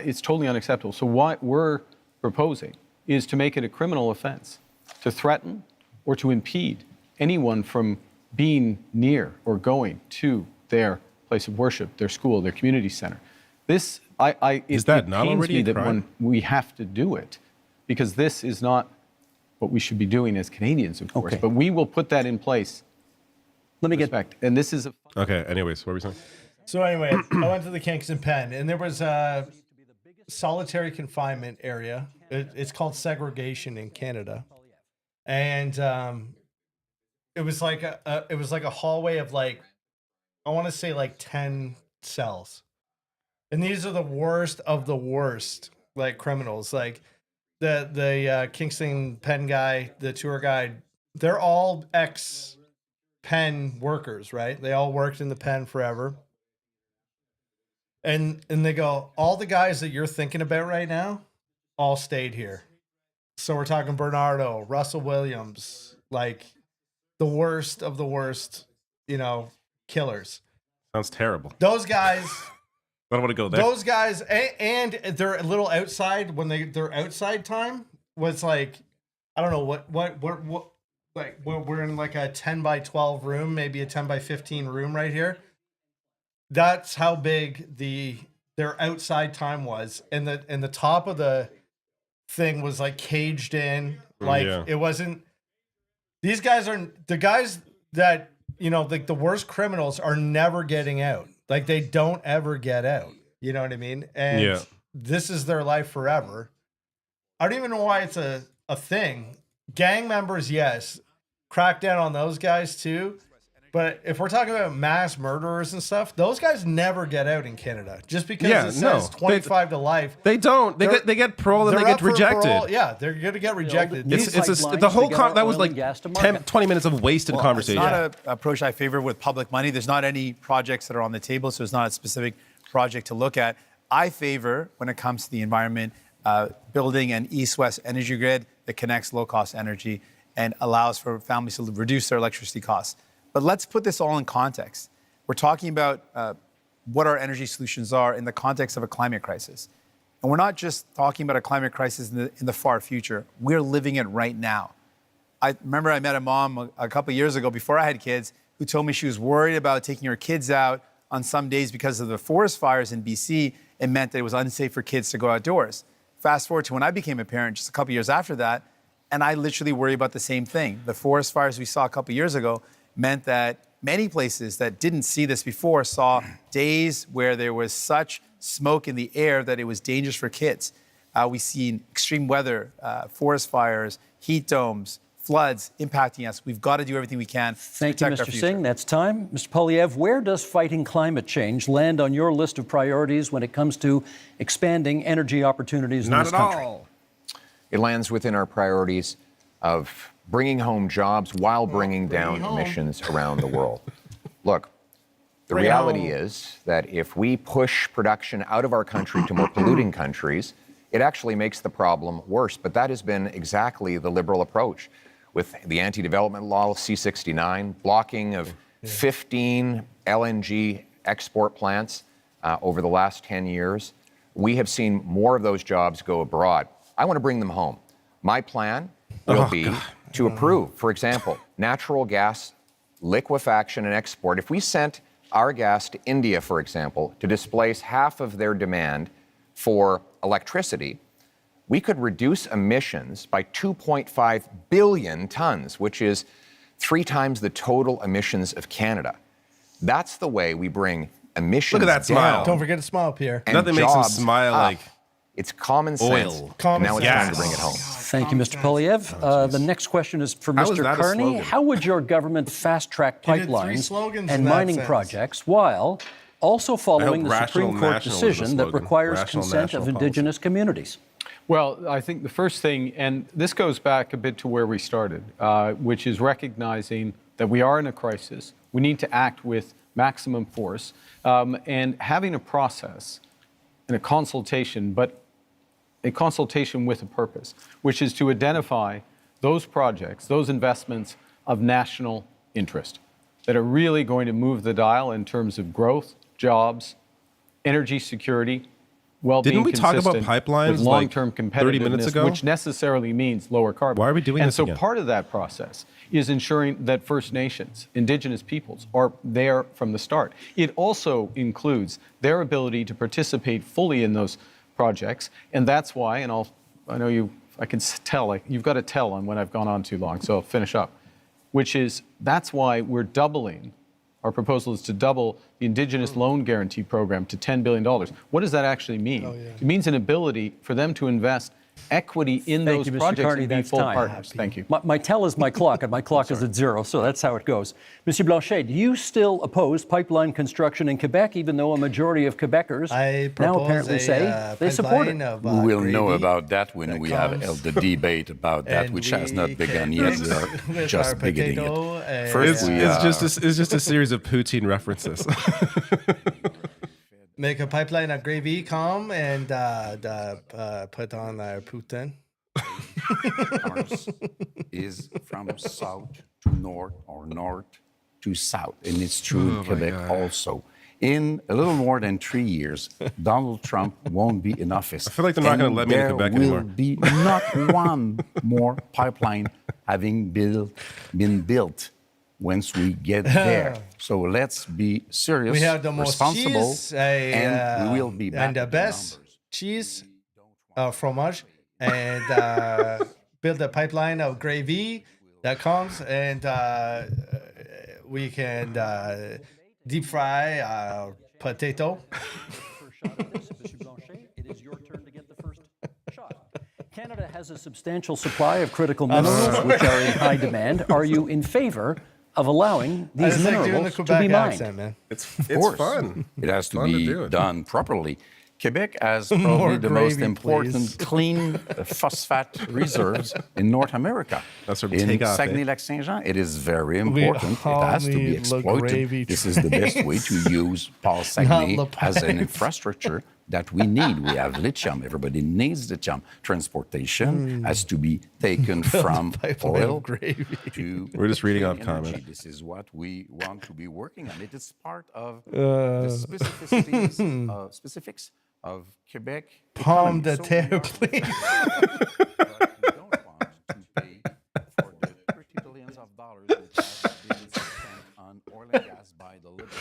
J: it's totally unacceptable. So what we're proposing is to make it a criminal offense to threaten or to impede anyone from being near or going to their place of worship, their school, their community center. This,
B: Is that not
J: pains
B: already
J: me
B: a
J: that
B: crime?
J: when we have to do it, because this is not what we should be doing as Canadians, of course.
G: Okay.
J: But we will put that in place.
G: Let me get
J: Respect. And this is a
B: Okay, anyways, what were we saying?
C: So anyway, I went to the Kingston Pen, and there was a solitary confinement area. It's called segregation in Canada, and it was like a hallway of like, I want to say like 10 cells, and these are the worst of the worst, like criminals. Like the Kingston Pen guy, the tour guide, they're all ex-pen workers, right? They all worked in the pen forever. And they go, all the guys that you're thinking about right now all stayed here. So we're talking Bernardo, Russell Williams, like the worst of the worst, killers.
B: Sounds terrible.
C: Those guys,
B: I don't want to go there.
C: those guys, and they're a little outside when their outside time was like, I don't know what like we're in like a 10 by 12 room, maybe a 10 by 15 room right here. That's how big their outside time was, and the top of the thing was like caged in, like
B: Yeah.
C: it wasn't. These guys are the guys that like the worst criminals are never getting out. Like they don't ever get out. You know what I mean? And
B: Yeah.
C: this is their life forever. I don't even know why it's a thing. Gang members, yes, crack down on those guys too. But if we're talking about mass murderers and stuff, those guys never get out in Canada. Just because it says 25 to life.
B: They don't. They get parole and they
C: they're
B: get
C: up for
B: rejected.
C: parole. Yeah, they're going to get rejected.
B: It's the whole that was like 20 minutes of wasted conversation.
E: It's not an approach I favor with public money. There's not any projects that are on the table, so it's not a specific project to look at. I favor, when it comes to the environment, building an east-west energy grid that connects low-cost energy and allows for families to reduce their electricity costs. But let's put this all in context. We're talking about what our energy solutions are in the context of a climate crisis. And we're not just talking about a climate crisis in the far future. We're living it right now. I remember I met a mom a couple of years ago before I had kids who told me she was worried about taking her kids out on some days because of the forest fires in BC. It meant that it was unsafe for kids to go outdoors. Fast forward to when I became a parent just a couple of years after that, and I literally worry about the same thing. The forest fires we saw a couple of years ago meant that many places that didn't see this before saw days where there was such smoke in the air that it was dangerous for kids. We've seen extreme weather, forest fires, heat domes, floods impacting us. We've got to do everything we can to
G: Thank you,
E: protect our
G: Mr.
E: future.
G: Singh. That's time. Mr. Polyev, where does fighting climate change land on your list of priorities when it comes to expanding energy opportunities in this country?
B: all.
K: It lands within our priorities of bringing home jobs while bringing down emissions around the world. Look, the reality is that if we push production out of our country to more polluting countries, it actually makes the problem worse. But that has been exactly the Liberal approach with the anti-development law, C-69, blocking of 15 LNG export plants over the last 10 years. We have seen more of those jobs go abroad. I want to bring them home. My plan will be to approve, for example, natural gas liquefaction and export. If we sent our gas to India, for example, to displace half of their demand for electricity, we could reduce emissions by 2.5 billion tons, which is 3 times the total emissions of Canada. That's the way we bring emissions
B: Look at that
K: down.
B: smile.
C: Don't forget to smile, Pierre.
K: And
B: Nothing makes him
K: jobs
B: smile
K: up.
B: like
K: It's common sense.
B: oil.
C: Common
K: Now it's
C: sense.
K: time to bring it home.
G: Thank you, Mr. Polyev. The next question is for
B: How is
G: Mr.
B: that a
G: Kearney.
B: slogan?
G: How would your government fast-track
C: He did 3
G: pipelines
C: slogans in
G: and
C: that
G: mining
C: sentence.
G: projects while also following the
B: rational
G: Supreme Court
B: national was the
G: decision that
B: slogan.
G: requires
B: Rational
G: consent
B: national
G: of
B: policy.
G: Indigenous communities?
J: Well, I think the first thing, and this goes back a bit to where we started, which is recognizing that we are in a crisis. We need to act with maximum force, and having a process and a consultation, but a consultation with a purpose, which is to identify those projects, those investments of national interest that are really going to move the dial in terms of growth, jobs, energy security, well-being.
B: Didn't we talk about
J: consistent
B: pipelines
J: with
B: like
J: long-term
B: 30 minutes
J: competitiveness,
B: ago?
J: which necessarily means lower carbon.
B: Why are we doing
J: and
B: this
J: so
B: again?
J: part of that process is ensuring that First Nations, Indigenous peoples, are there from the start. It also includes their ability to participate fully in those projects, and that's why, and I know I can tell, like, you've got to tell on when I've gone on too long, so I'll finish up, which is, that's why we're doubling, our proposal is to double the Indigenous Loan Guarantee Program to $10 billion. What does that actually mean? It means an ability for them to invest equity in
G: Thank
J: those
G: you, Mr.
J: projects
G: Kearney.
J: and be
G: That's
J: full
G: time.
J: partners. Thank you.
G: My tell is my clock, and my clock is at 0, so that's how it goes. Monsieur Blanchet, do you still oppose pipeline construction in Quebec, even though a majority of Quebeckers now apparently say they support it?
L: We will know about that when we have held the debate about that, which has not begun yet. We are just beginning it. First,
B: It's just a series of poutine references.
C: Make a pipeline of gravy, come and put on our Putin.
L: Ours is from south to north or north to south, and it's true in Quebec also. In a little more than 3 years, Donald Trump won't be in office.
B: I feel like they're not going to let me in Quebec anymore.
L: There will be not one more pipeline having been built once we get there. So let's be serious,
C: We have the most
L: responsible,
C: cheese,
L: and we will be back
C: and the
L: with
C: best
L: numbers.
C: cheese, fromage, and build a pipeline of gravy that comes, and we can deep fry our potato.
G: Canada has a substantial supply of critical minerals which are in high demand. Are you in favor of allowing these minerals to be mined?
C: Man.
B: It's
L: course.
B: fun.
L: It has to
B: Fun to
L: be
B: do it.
L: done properly. Quebec has probably the most
C: gravy,
L: important
C: please.
L: clean phosphate reserves in North America.
B: That's our
L: in
B: takeoff, eh?
L: Saguenay-Lac-Saint-Jean, it is very important. It has to be
C: need the
L: exploited.
C: gravy
L: This is the best way to use Paul Saguenay as an infrastructure that we need. We have lithium. Everybody needs lithium. Transportation has to be taken from
C: pipeline of
L: oil
C: gravy.
L: to
B: We're just reading off
L: energy.
B: comments.
L: This is what we want to be working on. It is part of the specificities, specifics of Quebec.
C: Pomme
L: economy.
C: de
L: So
C: terre,
L: we are-
C: please.
L: But we don't want to pay for the $30 billion which has been spent on oil and gas by the Liberals.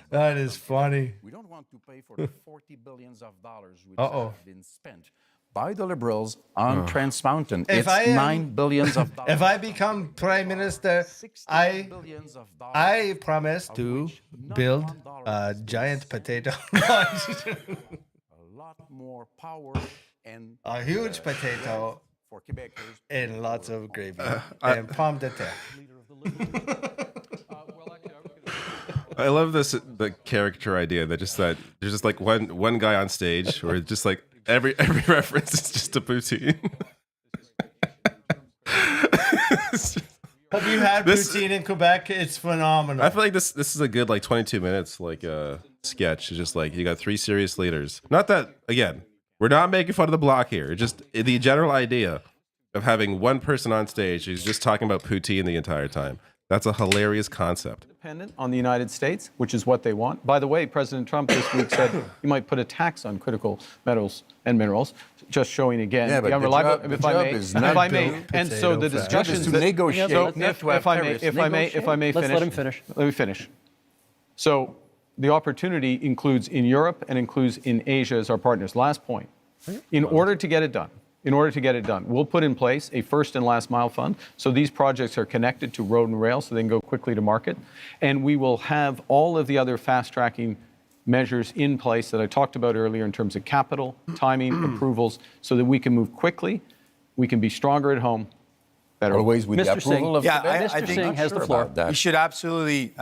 C: That is funny.
L: We don't want to pay for the $40 billion which
C: Uh-oh.
L: have been spent by the Liberals on Trans Mountain.
C: If
L: It's
C: I am-
L: $9 billion.
C: If I become prime minister, I promise to build a giant potato launch.
L: a lot more power and
C: A huge potato
L: for Quebecers.
C: and lots of gravy and pomme de terre.
B: I love the character idea that there's just like one guy on stage where it's just like every reference is just to poutine.
C: Have you had poutine in Quebec? It's phenomenal.
B: I feel like this is a good like 22 minutes like sketch. It's just like you got three serious leaders. Not that again, we're not making fun of the block here. It's just the general idea of having one person on stage who's just talking about poutine the entire time. That's a hilarious concept.
J: Dependent on the United States, which is what they want. By the way, President Trump this week said he might put a tax on critical metals and minerals, just showing again
L: Yeah, but
J: the unreliable.
L: the
J: If
L: job
J: I may,
L: is
J: if
L: not
J: I
L: to
J: may, and so the
C: potato
J: discussions
L: is to
J: that-
L: negotiate,
J: So
L: not to have
J: if I may,
L: tariffs.
J: if I may finish.
G: Let's let him finish.
J: Let me finish. So the opportunity includes in Europe and includes in Asia as our partners. Last point. In order to get it done, we'll put in place a first and last mile fund. So these projects are connected to road and rail so they can go quickly to market. And we will have all of the other fast tracking measures in place that I talked about earlier in terms of capital, timing, approvals, so that we can move quickly, we can be stronger at home, better.
L: Always with the
G: Mr.
L: approval
G: Singh.
L: of
E: Yeah,
L: Quebec.
E: I
G: Mr.
E: think-
G: Singh has the floor.
L: about that.
E: We should absolutely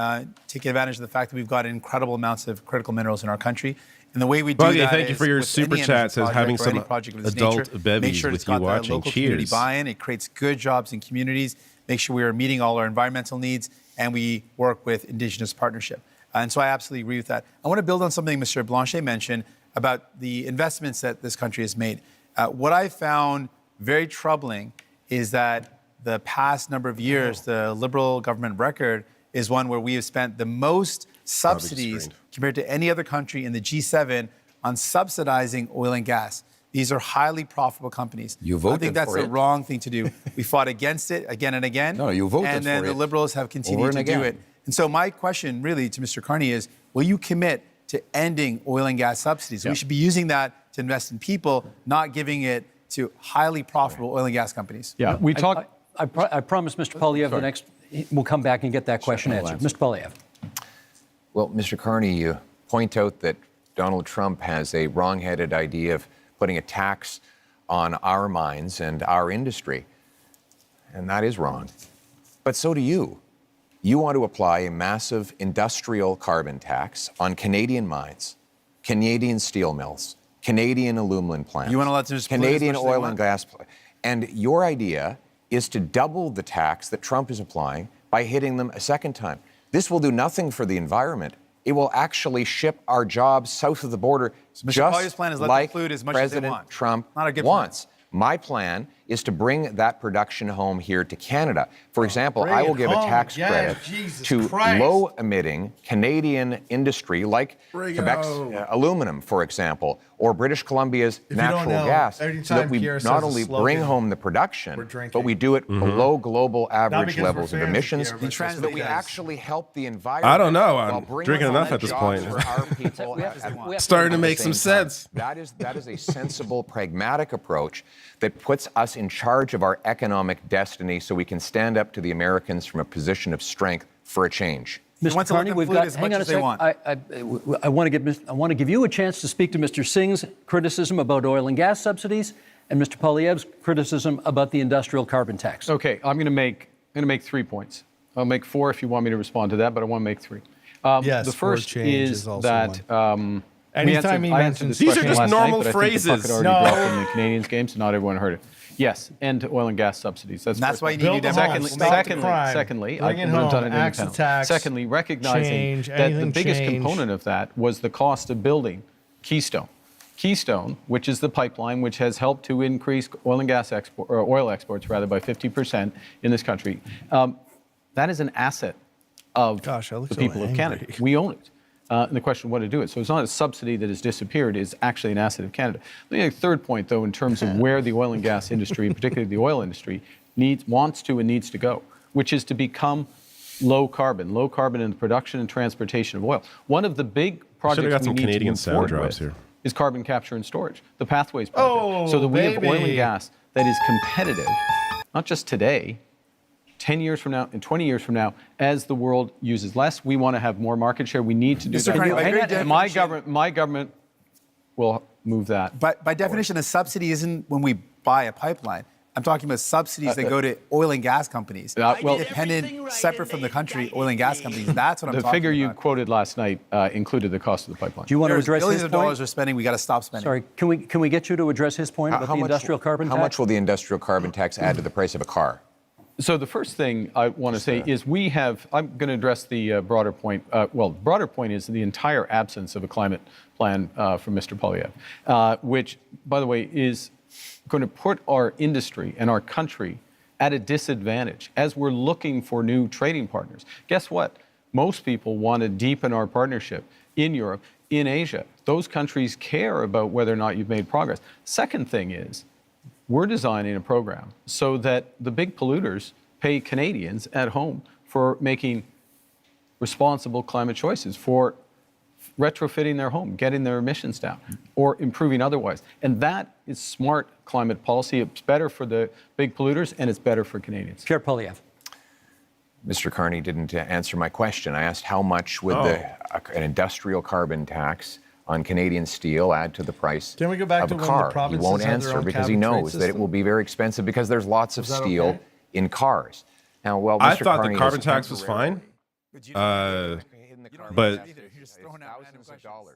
E: take advantage of the fact that we've got incredible amounts of critical minerals in our country. And the way we do
B: Buggy,
E: that
B: thank you
E: is
B: for your
E: with
B: super
E: any
B: chat.
E: energy
B: Says having
E: project or any
B: some
E: project of this
B: adult
E: nature,
B: bevies
E: make sure it's
B: with you
E: got the
B: watching.
E: local community
B: Cheers.
E: buy-in. It creates good jobs in communities, make sure we are meeting all our environmental needs, and we work with Indigenous partnership. And so I absolutely agree with that. I want to build on something Mr. Blanchet mentioned about the investments that this country has made. What I found very troubling is that the past number of years, the Liberal government record is one where we have spent the most subsidies
B: screened.
E: compared to any other country in the G7 on subsidizing oil and gas. These are highly profitable companies.
L: You
E: I
L: voted
E: think that's
L: for
E: the
L: it.
E: wrong thing to do. We fought against it again and again.
L: No, you voted
E: And then
L: for
E: the
L: it
E: Liberals have
L: over
E: continued
L: and
E: to do
L: again.
E: it. And so my question really to Mr. Carney is, will you commit to ending oil and gas subsidies? We should be using that to invest in people, not giving it to highly profitable oil and gas companies.
J: Yeah, we talked.
G: I promised Mr. Polyev the next. We'll come back and get that question answered. Mr. Polyev.
K: Well, Mr. Carney, you point out that Donald Trump has a wrong-headed idea of putting a tax on our mines and our industry. And that is wrong. But so do you. You want to apply a massive industrial carbon tax on Canadian mines, Canadian steel mills, Canadian aluminum plants,
E: You want to let them just pollute as
K: Canadian
E: much as they
K: oil
E: want?
K: and gas. And your idea is to double the tax that Trump is applying by hitting them a second time. This will do nothing for the environment. It will actually ship our jobs south of the border,
E: So Mr. Pollier's
K: just
E: plan is let them
K: like
E: pollute as much as they
K: President
E: want.
K: Trump
E: Not a good
K: wants. My plan is to bring that production home here to Canada. For example,
C: bring
K: I will
C: it
K: give a
C: home
K: tax
C: again.
K: credit
C: Jesus
K: to
C: Christ.
K: low-emitting Canadian industry like
B: Bring it
K: Quebec's
B: home.
K: Aluminum, for example, or British Columbia's
C: If you don't
K: natural
C: know,
K: gas,
C: every
K: so that
C: time
K: we
C: Pierre says
K: not
C: a
K: only
C: slogan,
K: bring home the production,
C: we're drinking.
K: but we do it below global average
C: because we're
K: levels of
C: fans of
K: emissions,
C: Pierre, but
K: so that we
C: because-
K: actually help the environment.
B: I don't know.
K: while
B: I'm
K: bringing
B: drinking
K: home
B: enough at this
K: jobs
B: point.
K: for our people
G: We have
K: at-
G: to- we have
B: Starting to
K: at the
B: make some
K: same time.
B: sense.
K: That is a sensible, pragmatic approach that puts us in charge of our economic destiny so we can stand up to the Americans from a position of strength for a change.
G: Mr.
E: want to let
G: Carney,
E: them
G: we've
E: pollute
G: got.
E: as
G: Hang
E: much
G: on a
E: as they
G: second.
E: want.
G: I want to give you a chance to speak to Mr. Singh's criticism about oil and gas subsidies and Mr. Polyev's criticism about the industrial carbon tax.
J: Okay, I'm going to make 3 points. I'll make 4 if you want me to respond to that, but I want to make 3.
C: Yes,
J: the
C: for
J: first
C: change
J: is
C: is also
J: that
C: one. Anytime he
J: I answered
C: mentions
J: this
B: These are
J: question
B: just
J: last
B: normal
J: night, but I think the puck
B: phrases.
J: had already dropped in the Canadians game, so not everyone heard it. Yes, end to oil and gas subsidies. That's
E: And that's
J: first
E: why
J: one.
E: you need
C: Build
E: to
C: the home,
E: secondly,
C: stop the crime,
J: Secondly,
C: bring it
J: I would have
C: home,
J: done it
C: axe the
J: independently.
C: tax,
J: Secondly, recognizing
C: change,
J: that the
C: anything
J: biggest
C: change.
J: component of that was the cost of building Keystone. Keystone, which is the pipeline which has helped to increase oil and gas oil exports rather by 50% in this country. That is an asset of
C: Gosh, I look
J: the
C: so
J: people of Canada.
C: angry.
J: We own it. And the question of what to do with it. So it's not a subsidy that has disappeared, it's actually an asset of Canada. The third point, though, in terms of where the oil and gas industry, particularly the oil industry, wants to and needs to go, which is to become low carbon in the production and transportation of oil. One of the big projects we need
B: Canadian
J: to move forward with
B: here.
J: is carbon capture and storage, the Pathways project, so that we have oil and gas that is competitive, not just today, 10 years from now and 20 years from now, as the world uses less. We want to have more market share. We need to do that. My government will move that.
E: But by definition, a subsidy isn't when we buy a pipeline. I'm talking about subsidies that go to oil and gas companies. Independent, separate from the country, oil and gas companies. That's what I'm talking about.
J: The figure you quoted last night included the cost of the pipeline.
G: Do you want to address his
E: billions
G: point?
E: of dollars we're spending. We got to stop spending.
G: Sorry, can we get you to address his point about the industrial carbon tax?
K: How much will the industrial carbon tax add to the price of a car?
J: So the first thing I want to say is I'm going to address the broader point. Broader point is the entire absence of a climate plan from Mr. Poilievre, which, by the way, is going to put our industry and our country at a disadvantage as we're looking for new trading partners. Guess what? Most people want to deepen our partnership in Europe, in Asia. Those countries care about whether or not you've made progress. Second thing is, we're designing a program so that the big polluters pay Canadians at home for making responsible climate choices, for retrofitting their home, getting their emissions down, or improving otherwise. And that is smart climate policy. It's better for the big polluters, and it's better for Canadians.
G: Pierre Poilievre.
K: Mr. Carney didn't answer my question. I asked how much would an industrial carbon tax on Canadian steel add to the price
C: Can we go back
K: of
C: to
K: a
C: when
K: car?
C: the provinces
K: He won't
C: had their
K: answer
C: own
K: because he
C: cap and trade
K: knows that it
C: system?
K: will be very expensive because there's lots of
C: Is that
K: steel
C: okay?
K: in cars. Now, well, Mr.
B: I thought
K: Carney
B: the carbon
K: has
B: tax was fine, but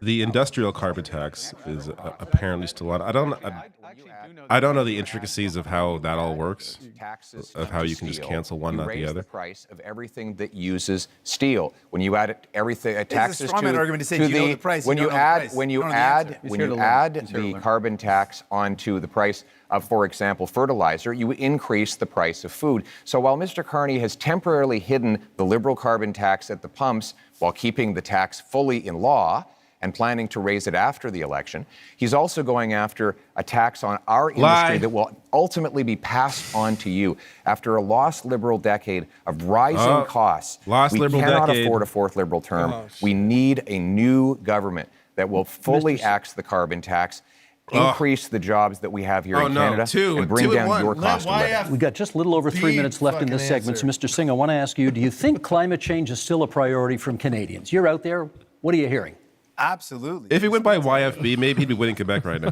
B: the industrial carbon tax is apparently still on. I don't know the intricacies of how that all works, of how you can just cancel one, not the other.
K: The price of everything that uses steel. When you add everything, taxes
E: It's a strawman argument to say,
K: to
E: do you know
K: the
E: the price?
K: when
E: You
K: you
E: don't know the
K: add
E: price.
K: when
E: You
K: you
E: don't know the
K: add
E: answer.
K: when you add the carbon tax onto the price of, for example, fertilizer, you increase the price of food. So while Mr. Carney has temporarily hidden the Liberal carbon tax at the pumps while keeping the tax fully in law and planning to raise it after the election, he's also going after a tax on our industry that will ultimately be passed on to you. After a lost Liberal decade of rising costs, we cannot afford a fourth Liberal term. We need a new government that will fully axe the carbon tax, increase the jobs that we have here in Canada, and bring down your cost of living.
G: We've got just a little over 3 minutes left in this segment. So, Mr. Singh, I want to ask you, do you think climate change is still a priority from Canadians? You're out there. What are you hearing?
E: Absolutely.
B: If he went by YFB, maybe he'd be winning Quebec right now.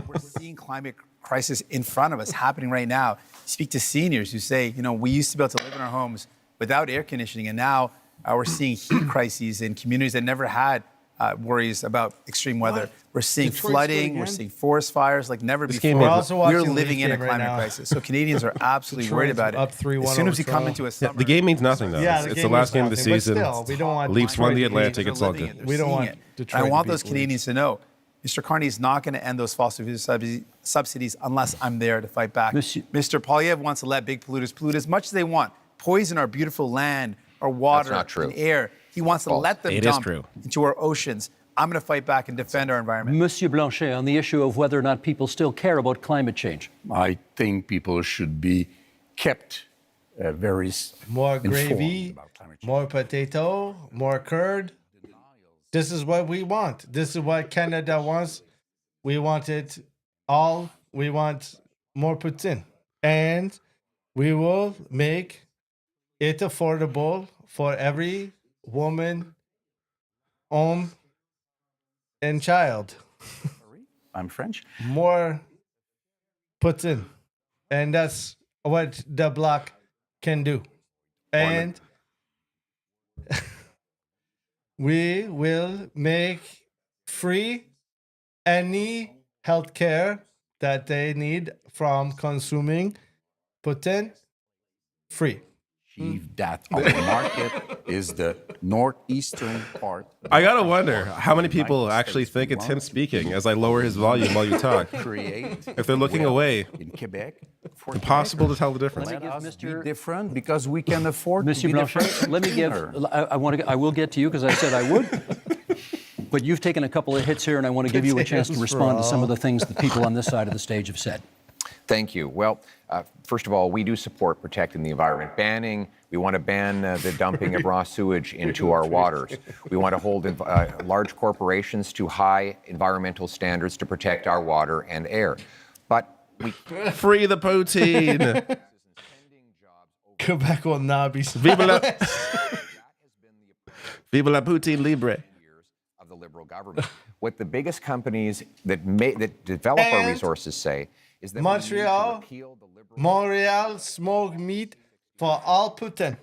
E: We're seeing climate crisis in front of us happening right now. You speak to seniors who say, we used to be able to live in our homes without air conditioning, and now we're seeing heat crises in communities that never had worries about extreme weather. We're seeing flooding, we're seeing forest fires like never before. We're living in a climate crisis. So Canadians are absolutely worried about it. As soon as we come into a summer.
B: The game means nothing, though. It's the last game of the season.
C: We don't want
B: Leafs won the Atlantic. It's all good.
C: We don't want Detroit.
E: I want those Canadians to know, Mr. Carney is not going to end those fossil fuel subsidies unless I'm there to fight back. Mr. Poilievre wants to let big polluters pollute as much as they want, poison our beautiful land, our water, and air. He wants to let them dump into our oceans. I'm going to fight back and defend our environment.
G: Monsieur Blanchet, on the issue of whether or not people still care about climate change.
L: I think people should be kept very
C: more
L: informed
C: gravy,
L: about climate change.
C: more potato, more curd. This is what we want. This is what Canada wants. We want it all. We want more Putin. And we will make it affordable for every woman, home, and child.
L: I'm French.
C: More Putin. And that's what the bloc can do. And we will make free any healthcare that they need from consuming Putin free.
L: achieve that. Our market is the northeastern part.
B: I gotta wonder how many people actually think it's him speaking as I lower his volume while you talk. If they're looking away,
L: in Quebec,
B: impossible to tell the difference.
L: Let us be different because we can afford
G: Monsieur
L: to be
G: Blanchet,
L: different.
G: let me give. I will get to you because I said I would. But you've taken a couple of hits here, and I want to give you a chance to respond to some of the things that people on this side of the stage have said.
K: Thank you. Well, first of all, we do support protecting the environment. We want to ban the dumping of raw sewage into our waters. We want to hold large corporations to high environmental standards to protect our water and air. But we
B: free the poutine.
C: Quebec will not be
B: Vive la, Vive la poutine libre.
K: Of the Liberal government. What the biggest companies that develop our resources say is that
C: Montreal,
K: we need to repeal the Liberal
C: Montreal smoked meat for all Putin.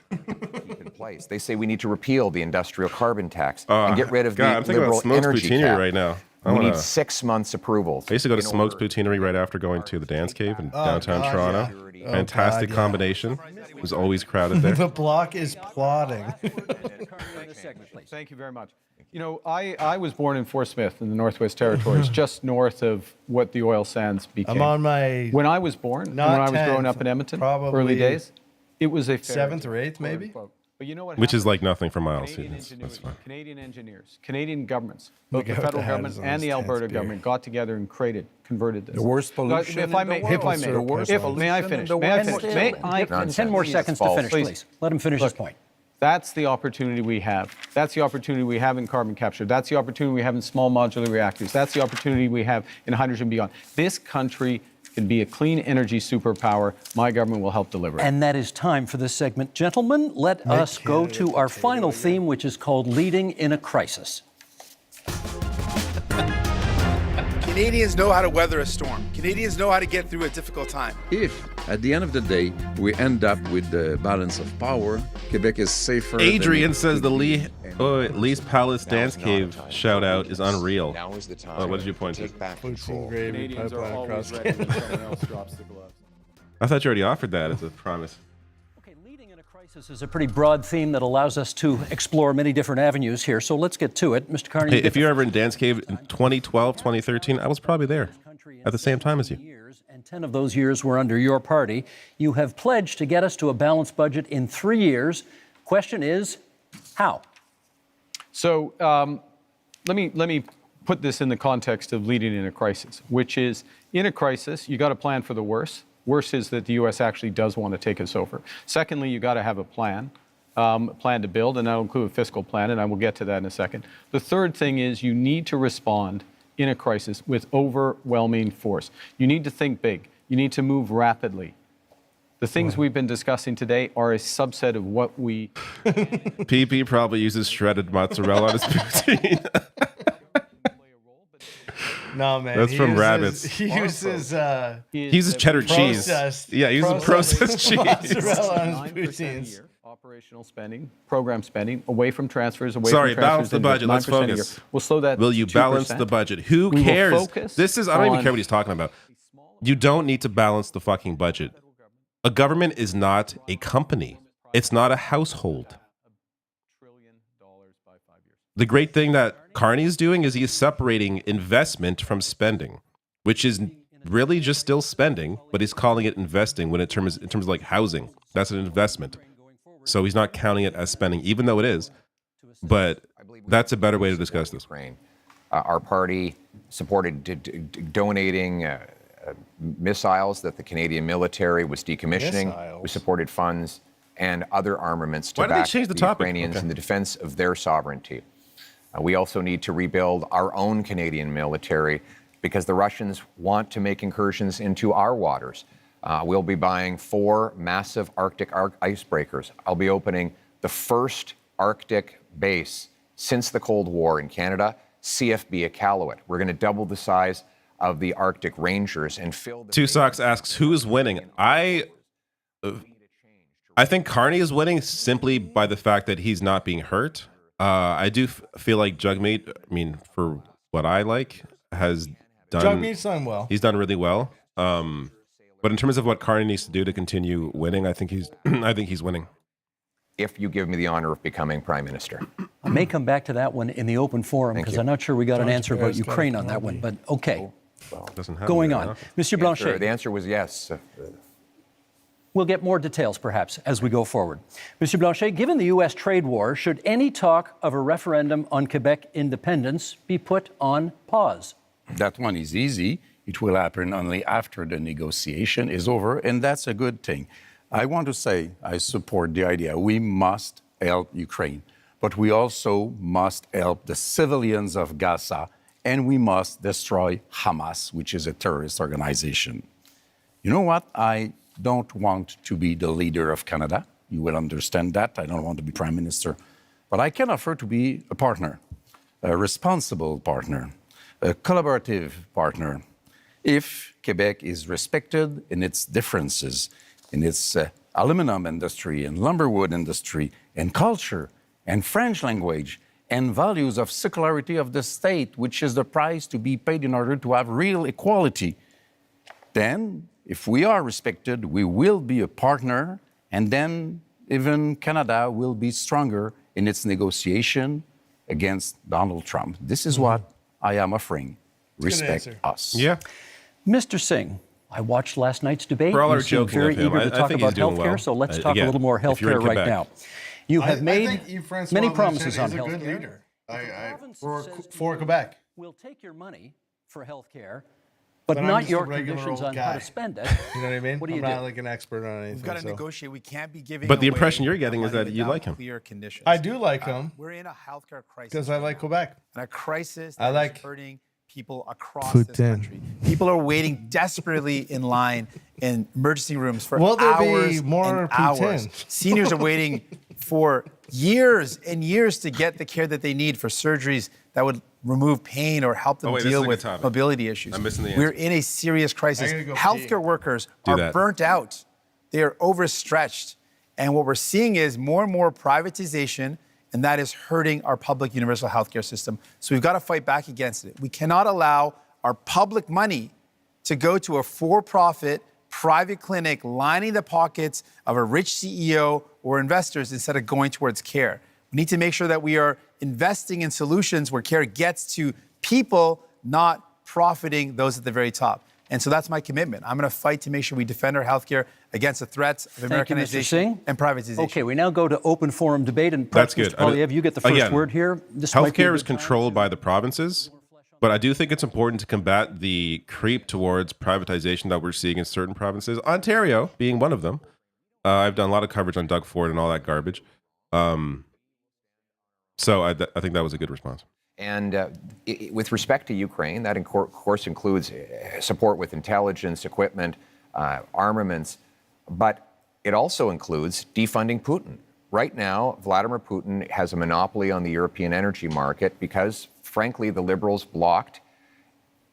K: keep in place. They say we need to repeal the industrial carbon tax and get rid of
B: I'm
K: the
B: thinking
K: Liberal
B: about Smokes
K: energy
B: Poutineery
K: cap.
B: right now.
K: We need 6 months approval.
B: I used to go to Smokes Poutineery right after going to the dance cave in downtown Toronto.
C: Yeah.
B: Fantastic combination. It was always crowded there.
C: The block is plotting.
J: Thank you very much. You know, I was born in Fort Smith in the Northwest Territories, just north of what the oil sands became.
C: I'm on my
J: When I was born, and when I was growing up in Edmonton, early days, it was a fairy
C: 7th or 8th, maybe.
J: But you know what
B: Which is
J: happened?
B: like nothing for miles.
J: Canadian
B: That's
J: ingenuity,
B: fine.
J: Canadian engineers, Canadian governments, both the
C: Look at
J: federal
C: what the hat
J: government
C: is on
J: and
C: this
J: the Alberta
C: tense beer.
J: government got together and converted this.
L: The worst pollution
J: If I may,
L: in the world, sir. The worst
J: may I
L: pollution
J: finish?
L: in the
J: May I
L: world.
J: finish? May I
K: Nonsense.
G: 10 more
K: It's
G: seconds to
K: false.
G: finish, please. Let him finish his point.
J: That's the opportunity we have. That's the opportunity we have in carbon capture. That's the opportunity we have in small modular reactors. That's the opportunity we have in hydrogen beyond. This country can be a clean energy superpower. My government will help deliver it.
G: And that is time for this segment. Gentlemen, let us go to our final theme, which is called Leading in a Crisis.
N: Canadians know how to weather a storm. Canadians know how to get through a difficult time.
O: If, at the end of the day, we end up with the balance of power, Quebec is safer.
B: Adrian says the Lee's Palace Dance Cave shout out is unreal.
K: Now is the time.
B: What did you point to?
C: Poutine gravy,
J: Canadians are
C: pipeline
J: always
C: across
J: ready when someone else drops the gloves.
B: I thought you already offered that as a promise.
G: Okay, leading in a crisis is a pretty broad theme that allows us to explore many different avenues here. So let's get to it. Mr. Carney.
B: Hey, if you're ever in Dance Cave in 2012, 2013, I was probably there at the same time as you.
G: And 10 of those years were under your party. You have pledged to get us to a balanced budget in 3 years. Question is, how?
J: So let me put this in the context of leading in a crisis, which is in a crisis, you got to plan for the worst. Worst is that the U.S. actually does want to take us over. Secondly, you got to have a plan to build, and that'll include a fiscal plan, and I will get to that in a second. The third thing is you need to respond in a crisis with overwhelming force. You need to think big. You need to move rapidly. The things we've been discussing today are a subset of what we...
B: PP probably uses shredded mozzarella on his poutine.
C: No, man.
B: That's
C: he
B: from
C: uses-
B: Rabbits.
C: He uses
B: He uses cheddar cheese. Yeah, he uses processed cheese.
C: mozzarella on his
J: 9% a
C: poutines.
J: year, operational spending, program spending, away from transfers, away
B: Sorry,
J: from transfers.
B: balance the
J: into
B: budget. Let's
J: 9% a year.
B: focus.
J: We'll slow that
B: Will you
J: to
B: balance
J: 2%.
B: the budget? Who
J: We will
B: cares?
J: focus
B: This is, I don't even
J: on-
B: care what he's talking about. You don't need to balance the fucking budget. A government is not a company. It's not a household. The great thing that Carney is doing is he is separating investment from spending, which is really just still spending, but he's calling it investing when in terms of like housing. That's an investment. So he's not counting it as spending, even though it is. But that's a better way to discuss this.
K: Our party supported donating missiles that the Canadian military was decommissioning.
C: Missiles?
K: We supported funds and other armaments to
B: Why did they
K: back
B: change the
K: the
B: topic?
K: Ukrainians
B: Okay.
K: in the defense of their sovereignty. We also need to rebuild our own Canadian military because the Russians want to make incursions into our waters. We'll be buying 4 massive Arctic icebreakers. I'll be opening the first Arctic base since the Cold War in Canada, CFB Iqaluit. We're going to double the size of the Arctic Rangers and fill the...
B: Two Socks asks, who is winning? I think Carney is winning simply by the fact that he's not being hurt. I do feel like Jugmeat, I mean, for what I like, has done...
C: Jugmeat's done well.
B: He's done really well. But But in terms of what Carney needs to do to continue winning, I think he's winning.
K: If you give me the honor of becoming prime minister.
G: I may come back to that one in the open forum because I'm not sure we got an answer about Ukraine on that one. But okay, going on. Monsieur Blanchet.
K: The answer was yes.
G: We'll get more details, perhaps, as we go forward. Monsieur Blanchet, given the U.S. trade war, should any talk of a referendum on Quebec independence be put on pause?
L: That one is easy. It will happen only after the negotiation is over, and that's a good thing. I want to say I support the idea. We must help Ukraine, but we also must help the civilians of Gaza, and we must destroy Hamas, which is a terrorist organization. You know what? I don't want to be the leader of Canada. You will understand that. I don't want to be prime minister. But I can offer to be a partner, a responsible partner, a collaborative partner, if Quebec is respected in its differences, in its aluminum industry and lumberwood industry and culture and French language and values of secularity of the state, which is the price to be paid in order to have real equality. Then, if we are respected, we will be a partner, and then even Canada will be stronger in its negotiation against Donald Trump. This is what I am offering. Respect us.
B: Yeah.
G: Mr. Singh, I watched last night's debate.
B: For all our
G: You seem
B: joking
G: very
B: of him,
G: eager to
B: I
G: talk
B: think
G: about
B: he's doing
G: healthcare,
B: well.
G: so let's talk
B: Again,
G: a little more
B: if you're in
G: healthcare right
B: Quebec.
G: now. You have made
C: I think Francois
G: many
C: Blanchet
G: promises on
C: is a good
G: healthcare.
C: leader. For Quebec.
G: We'll take your money for healthcare, but
C: I'm
G: not
C: just
G: your
C: a regular
G: conditions
C: old
G: on how
C: guy.
G: to spend it.
C: You know what I mean?
G: What do you
C: I'm
G: do?
C: not like an expert on anything.
E: We've got to
C: so.
E: negotiate. We can't be giving.
B: But the
E: away
B: impression you're
E: the
B: getting is
E: money
B: that you
E: without
B: like him.
E: Clear conditions.
C: I do like him
E: We're in a healthcare crisis
C: because I like Quebec.
E: and a crisis
C: I
E: that
C: like
E: is hurting people across
C: Putin.
E: this country. People are waiting desperately in line in emergency rooms for
C: Will there be
E: hours
C: more
E: and
C: Putin?
E: hours. Seniors are waiting for years and years to get the care that they need for surgeries that would remove pain or help them
B: Oh, wait, this is
E: deal
B: a good
E: with
B: topic.
E: mobility issues.
B: I'm missing the
E: We're
B: answer.
E: in a serious crisis.
C: I gotta go
E: Healthcare
C: pee.
E: workers
B: Do
E: are
B: that.
E: burnt out. They are overstretched. And what we're seeing is more and more privatization, and that is hurting our public universal healthcare system. So we've got to fight back against it. We cannot allow our public money to go to a for-profit private clinic lining the pockets of a rich CEO or investors instead of going towards care. We need to make sure that we are investing in solutions where care gets to people, not profiting those at the very top. And so that's my commitment. I'm going to fight to make sure we defend our healthcare against the threats of
G: Thank you, Mr.
E: Americanization
G: Singh.
E: and privatization.
G: Okay, we now go to open forum debate, and
B: That's
G: perhaps,
B: good.
G: Mr. Polyev, you get the first
B: Again,
G: word here. This might be a
B: Healthcare is
G: good time.
B: controlled by the provinces, but I do think it's important to combat the creep towards privatization that we're seeing in certain provinces, Ontario being one of them. I've done a lot of coverage on Doug Ford and all that garbage. So I think that was a good response.
K: And with respect to Ukraine, that of course includes support with intelligence, equipment, armaments, but it also includes defunding Putin. Right now, Vladimir Putin has a monopoly on the European energy market because, frankly, the Liberals blocked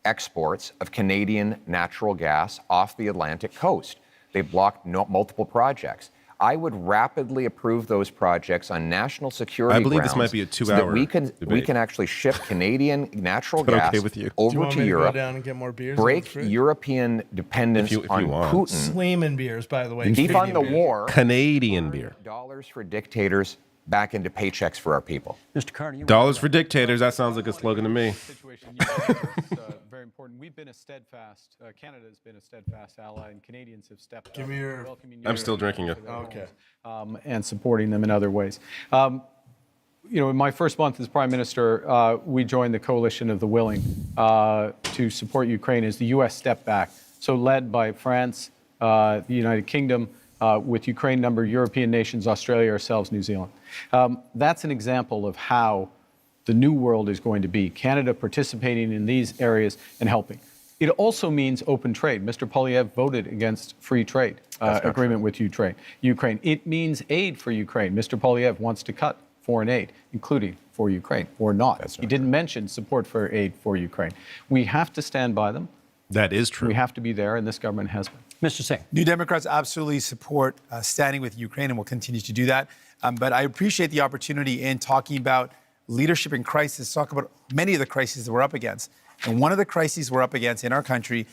K: exports of Canadian natural gas off the Atlantic coast. They blocked multiple projects. I would rapidly approve those projects on national security
B: I believe
K: grounds
B: this might be a
K: so that
B: 2-hour
K: we
B: debate.
K: can actually ship Canadian natural
B: Is that
K: gas
B: okay with you?
C: Do you
K: over
C: want
K: to
C: me to go
K: Europe,
C: down and get more beers? in
K: break
C: the fridge?
K: European dependence
B: If you
K: on
B: want.
K: Putin,
C: Sleeman beers, by the way.
K: defund
C: Canadian
K: the
C: beers.
K: war,
B: Canadian beer.
K: dollars for dictators back into paychecks for our people.
G: Mr. Carney, you
B: Dollars for dictators. That sounds like a slogan to me.
J: Situation you is very important. We've been a steadfast, Canada has been a steadfast ally, and Canadians have stepped
C: Give
J: up,
C: me your-
J: welcoming
B: I'm still drinking it.
J: to their
C: Okay.
J: homes, and supporting them in other ways. You know, in my first month as Prime Minister, we joined the coalition of the willing to support Ukraine as the U.S. stepped back. So led by France, the United Kingdom, with Ukraine number European nations, Australia, ourselves, New Zealand. That's an example of how the new world is going to be. Canada participating in these areas and helping. It also means open trade. Mr. Polyev voted against free trade agreement with Ukraine. It means aid for Ukraine. Mr. Polyev wants to cut foreign aid, including for Ukraine, or not. He didn't mention support for aid for Ukraine. We have to stand by them.
B: That is true.
J: We have to be there, and this government has been.
G: Mr. Singh.
E: New Democrats absolutely support standing with Ukraine and will continue to do that. But I appreciate the opportunity in talking about leadership in crisis, talk about many of the crises that we're up against. And one of the crises we're up against in our country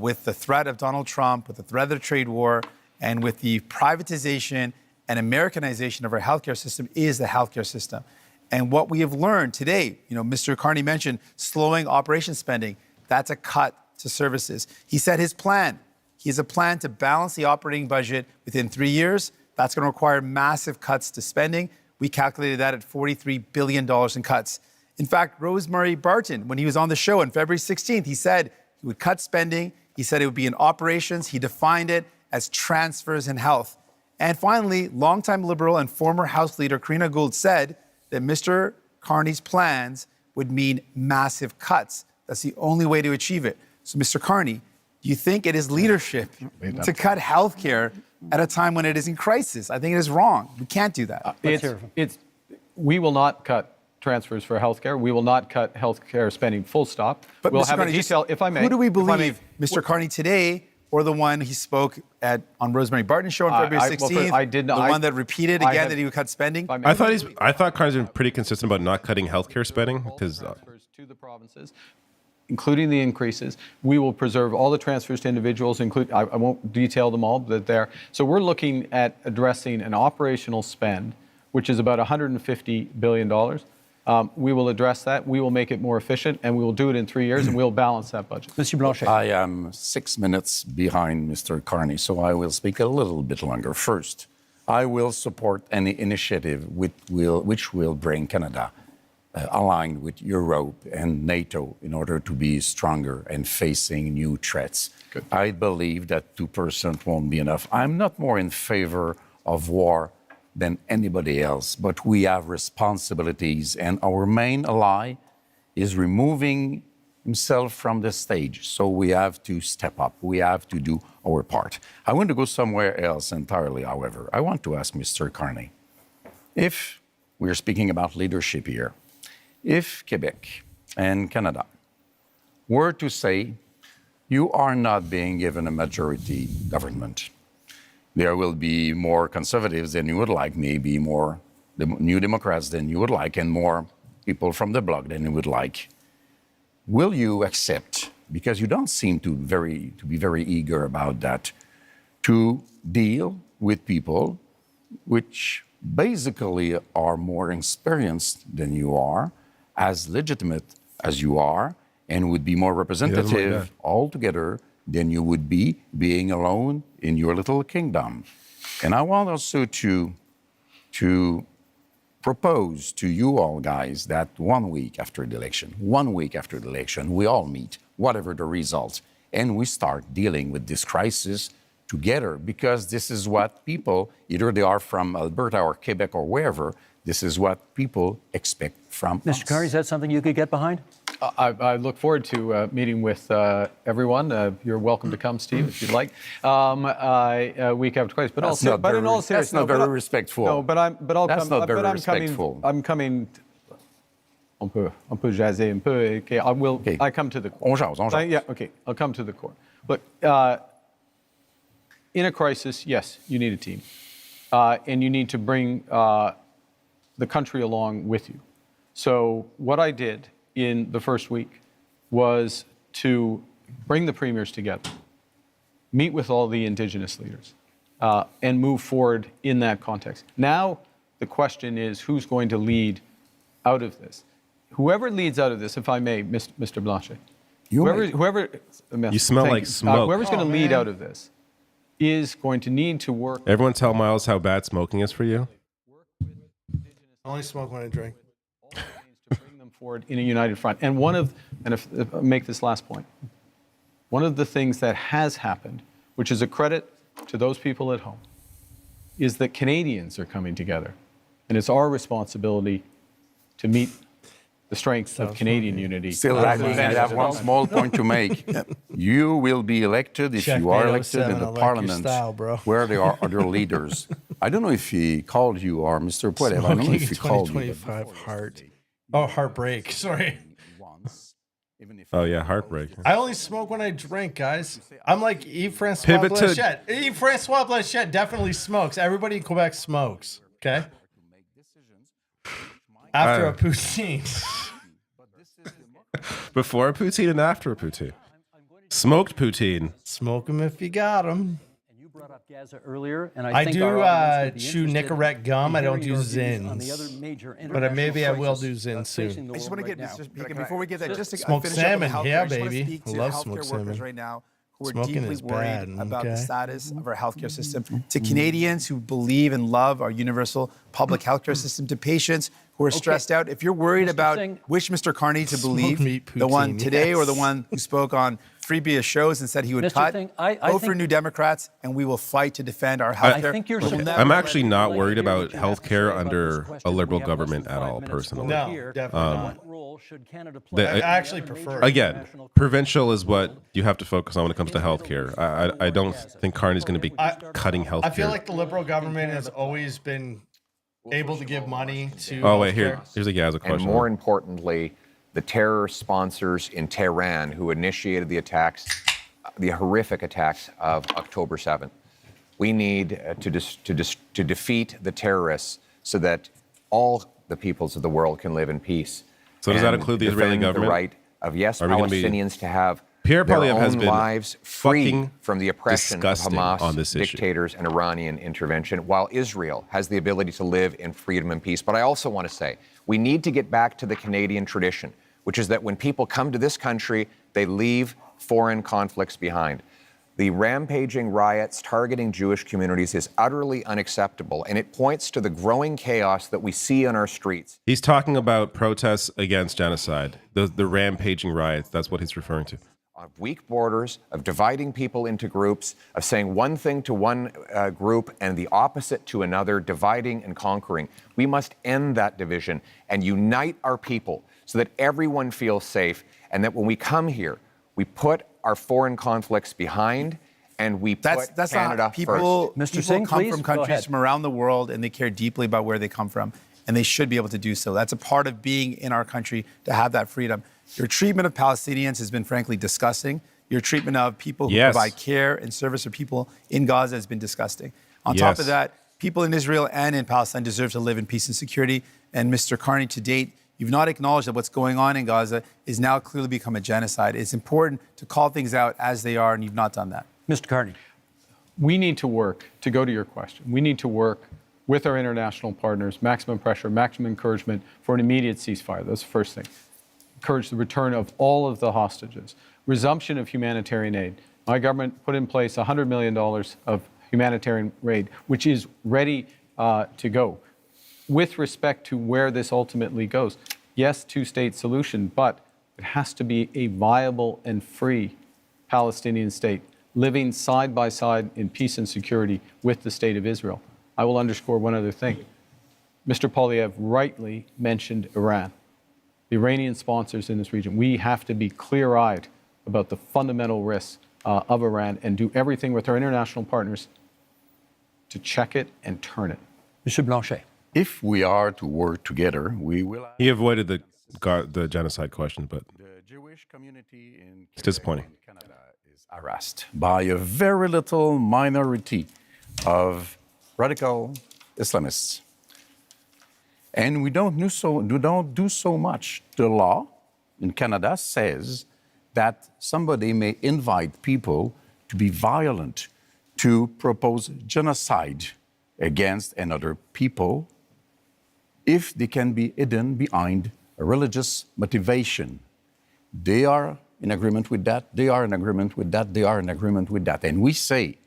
E: with the threat of Donald Trump, with the threat of the trade war, and with the privatization and Americanization of our healthcare system is the healthcare system. And what we have learned today, Mr. Carney mentioned slowing operation spending. That's a cut to services. He said his plan. He has a plan to balance the operating budget within 3 years. That's going to require massive cuts to spending. We calculated that at $43 billion in cuts. In fact, Rosemary Barton, when he was on the show on February 16th, he said he would cut spending. He said it would be in operations. He defined it as transfers in health. And finally, longtime Liberal and former House Leader Karina Gould said that Mr. Carney's plans would mean massive cuts. That's the only way to achieve it. So, Mr. Carney, do you think it is leadership to cut health care at a time when it is in crisis? I think it is wrong. We can't do that.
J: We will not cut transfers for healthcare. We will not cut healthcare spending full stop.
E: But
J: we'll
E: Mr.
J: have
E: Carney,
J: a detail, if I may.
E: Who do we believe, Mr. Carney today or the one he spoke on Rosemary Barton's show on February 16th?
J: I did not.
E: The one that repeated again that he would cut spending?
B: I thought Carney's been pretty consistent about not cutting healthcare spending because
J: to the provinces, including the increases. We will preserve all the transfers to individuals, I won't detail them all, but there. So we're looking at addressing an operational spend, which is about $150 billion. We will address that. We will make it more efficient, and we will do it in 3 years, and we'll balance that budget.
G: Monsieur Blanchet.
L: I am 6 minutes behind Mr. Carney, so I will speak a little bit longer. First, I will support any initiative which will bring Canada aligned with Europe and NATO in order to be stronger and facing new threats. Good. I believe that 2% won't be enough. I'm not more in favor of war than anybody else, but we have responsibilities, and our main ally is removing himself from the stage. So we have to step up. We have to do our part. I want to go somewhere else entirely, however. I want to ask Mr. Carney, if we're speaking about leadership here, if Quebec and Canada were to say, you are not being given a majority government, there will be more conservatives than you would like, maybe more New Democrats than you would like, and more people from the bloc than you would like. Will you accept, because you don't seem to be very eager about that, to deal with people which basically are more experienced than you are, as legitimate as you are, and would be more representative altogether than you would be being alone in your little kingdom? And I want also to propose to you all guys that 1 week after the election, we all meet, whatever the result, and we start dealing with this crisis together, because this is what people, either they are from Alberta or Quebec or wherever, this is what people expect from us.
G: Mr. Carney, is that something you could get behind?
J: I look forward to meeting with everyone. You're welcome to come, Steve, if you'd like. Week after twice, but
L: That's
J: also,
L: not
J: but
L: very,
J: in all seriousness,
L: that's not very respectful.
J: No, but I'll
L: That's
J: come.
L: not very
J: but I'm
L: respectful.
J: I'm coming. On peut jaser un peu. Okay, I will.
L: Okay.
J: I come to the core.
L: On jase.
J: Yeah. Okay. I'll come to the core. Look, in a crisis, yes, you need a team, and you need to bring the country along with you. So what I did in the first week was to bring the premiers together, meet with all the Indigenous leaders, and move forward in that context. Now, the question is, who's going to lead out of this? Whoever leads out of this, if I may, Mr. Blanchet, whoever
B: you smell like smoke.
J: Whoever's going to lead out of this is going to need to work.
B: Everyone tell Miles how bad smoking is for you.
C: I only smoke when I drink.
J: To bring them forward in a united front. And if I'll make this last point, one of the things that has happened, which is a credit to those people at home, is that Canadians are coming together. And it's our responsibility to meet the strength of Canadian unity.
L: Still lacking. I have one small point to make. You will be elected, if you are elected in the parliament, where there are other leaders. I don't know if he called you or Mr. Poilievre. I don't know if he called you.
C: 2025 heart. Oh, heartbreak. Sorry.
B: Oh yeah, heartbreak.
C: I only smoke when I drink, guys. I'm like Yves-Francois Blanchette. Yves-Francois Blanchette definitely smokes. Everybody in Quebec smokes. Okay. After a poutine.
B: Before a poutine and after a poutine. Smoked poutine.
C: Smoke them if you got them.
G: You brought up Gaza earlier, and
C: I
G: think
C: do
G: our audience would be
C: chew
G: interested
C: Nicorette gum.
G: in
C: I don't
G: hearing
C: do
G: your views on the other
C: Zins.
G: major
C: But
G: international
C: maybe I will
G: crisis
C: do Zins
G: facing
C: soon.
G: the
E: I just
G: world
E: want to get
G: right now.
E: before we get that, just to
C: Smoke
E: finish up with
C: salmon.
E: healthcare,
C: Yeah,
E: I just wanna
C: baby.
E: speak to
C: Love
E: healthcare
C: smoked
E: workers
C: salmon.
E: right now who are
C: Smoking
E: deeply
C: is
E: worried
C: bad,
E: about the
C: okay?
E: status of our healthcare system. To Canadians who believe and love our universal public healthcare system. To patients who are stressed out. If you're worried about which Mr. Carney to believe,
C: meat
E: the one
C: poutine,
E: today or the
C: yes.
E: one who spoke on previous shows and said he would
G: Mr.
E: cut,
G: Singh, I
E: vote for
G: think-
E: New Democrats, and we will fight to defend our healthcare.
G: think you're
E: We will
G: surprised.
E: never
B: I'm
E: let
B: actually
E: people
B: not
E: like
B: worried
E: you
B: about
E: what you have to say
B: healthcare
E: about
B: under
E: this
B: a
E: question.
B: liberal
E: We have less
B: government
E: than
B: at
E: 5
B: all,
E: minutes to go
B: personally.
C: No,
E: here.
C: definitely not.
G: What role should Canada play?
B: The-
C: I actually prefer it.
B: Again, provincial is what you have to focus on when it comes to healthcare. I don't think Carney's going to be cutting healthcare.
C: I feel like the Liberal government has always been able to give money to.
B: Oh wait,
C: healthcare.
B: here's a Gaza question.
K: And more importantly, the terror sponsors in Tehran who initiated the attacks, the horrific attacks of October 7th. We need to defeat the terrorists so that all the peoples of the world can live in peace.
B: So does that
K: and
B: include the Israeli
K: defend
B: government?
K: The right of, yes,
B: Are we gonna be-
K: Palestinians to have
B: Pierre
K: their
B: Poilievre has
K: own
B: been
K: lives free
B: fucking
K: from the oppression of
B: disgusting
K: Hamas
B: on this issue.
K: dictators and Iranian intervention, while Israel has the ability to live in freedom and peace. But I also want to say we need to get back to the Canadian tradition, which is that when people come to this country, they leave foreign conflicts behind. The rampaging riots targeting Jewish communities is utterly unacceptable, and it points to the growing chaos that we see on our streets.
B: He's talking about protests against genocide, the rampaging riots. That's what he's referring to.
K: Of weak borders, of dividing people into groups, of saying one thing to one group and the opposite to another, dividing and conquering. We must end that division and unite our people so that everyone feels safe, and that when we come here, we put our foreign conflicts behind and we put
E: That's
K: Canada
E: not people.
K: first.
E: People
G: Singh,
E: come
G: please,
E: from
G: go
E: countries
G: ahead.
E: from around the world, and they care deeply about where they come from, and they should be able to do so. That's a part of being in our country, to have that freedom. Your treatment of Palestinians has been frankly disgusting. Your treatment of people who
B: Yes.
E: provide care and service for people in Gaza has been disgusting. On top
B: Yes.
E: of that, people in Israel and in Palestine deserve to live in peace and security. And Mr. Carney, to date, you've not acknowledged that what's going on in Gaza is now clearly become a genocide. It's important to call things out as they are, and you've not done that.
G: Mr. Carney.
J: We need to work, to go to your question, we need to work with our international partners, maximum pressure, maximum encouragement for an immediate ceasefire. That's the first thing. Encourage the return of all of the hostages. Resumption of humanitarian aid. My government put in place $100 million of humanitarian aid, which is ready to go. With respect to where this ultimately goes, yes, two-state solution, but it has to be a viable and free Palestinian state, living side by side in peace and security with the state of Israel. I will underscore one other thing. Mr. Poilievre rightly mentioned Iran, the Iranian sponsors in this region. We have to be clear-eyed about the fundamental risks of Iran and do everything with our international partners to check it and turn it.
G: Mr. Blanchet.
L: If we are to work together, we will.
B: He avoided the genocide question, but
L: The Jewish community in
B: it's disappointing.
L: Canada is harassed by a very little minority of radical Islamists. And we don't do so much. The law in Canada says that somebody may invite people to be violent, to propose genocide against another people, if they can be hidden behind a religious motivation. They are in agreement with that, they are in agreement with that, they are in agreement with that. And we say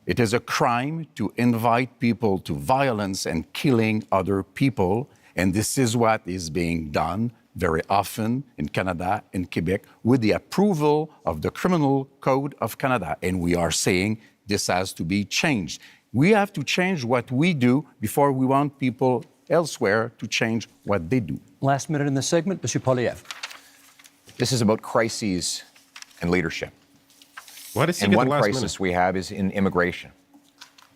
L: it is a crime to invite people to violence and killing other people, and this is what is being done very often in Canada and Quebec with the approval of the Criminal Code of Canada. And we are saying this has to be changed. We have to change what we do before we want people elsewhere to change what they do.
G: Last minute in this segment, Mr. Poilievre.
K: This is about crises and leadership.
B: Why does he
K: And
B: get
K: one
B: the last
K: crisis
B: minute?
K: we have is in immigration.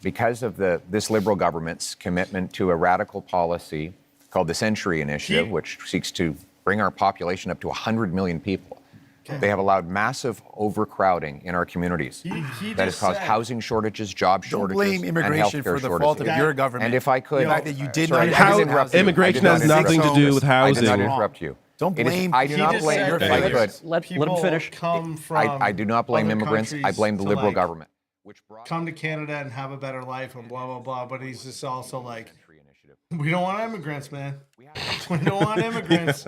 K: Because of this Liberal government's commitment to a radical policy called the Century Initiative, which seeks to bring our population up to 100 million people. They have allowed massive overcrowding in our communities. That has caused housing shortages, job shortages,
E: blame immigration
K: and healthcare
E: for the
K: shortages.
E: fault of your government.
K: And if I could,
E: The fact that you did
K: sorry,
E: not
K: I didn't
E: housing
K: interrupt you.
B: Immigration
K: I did
B: has
K: not
B: nothing
K: interrupt
B: to
K: you.
B: do with
K: I did not
B: housing.
K: interrupt you.
E: Don't blame.
K: I do not blame your fight, but
G: let him finish.
C: Come from
K: I do not blame
C: other
K: immigrants. I
C: countries
K: blame the
C: to,
K: Liberal
C: like,
K: government.
C: come to Canada and have a better life and blah, blah, blah. But he's just also like, we don't want immigrants, man. We don't want immigrants.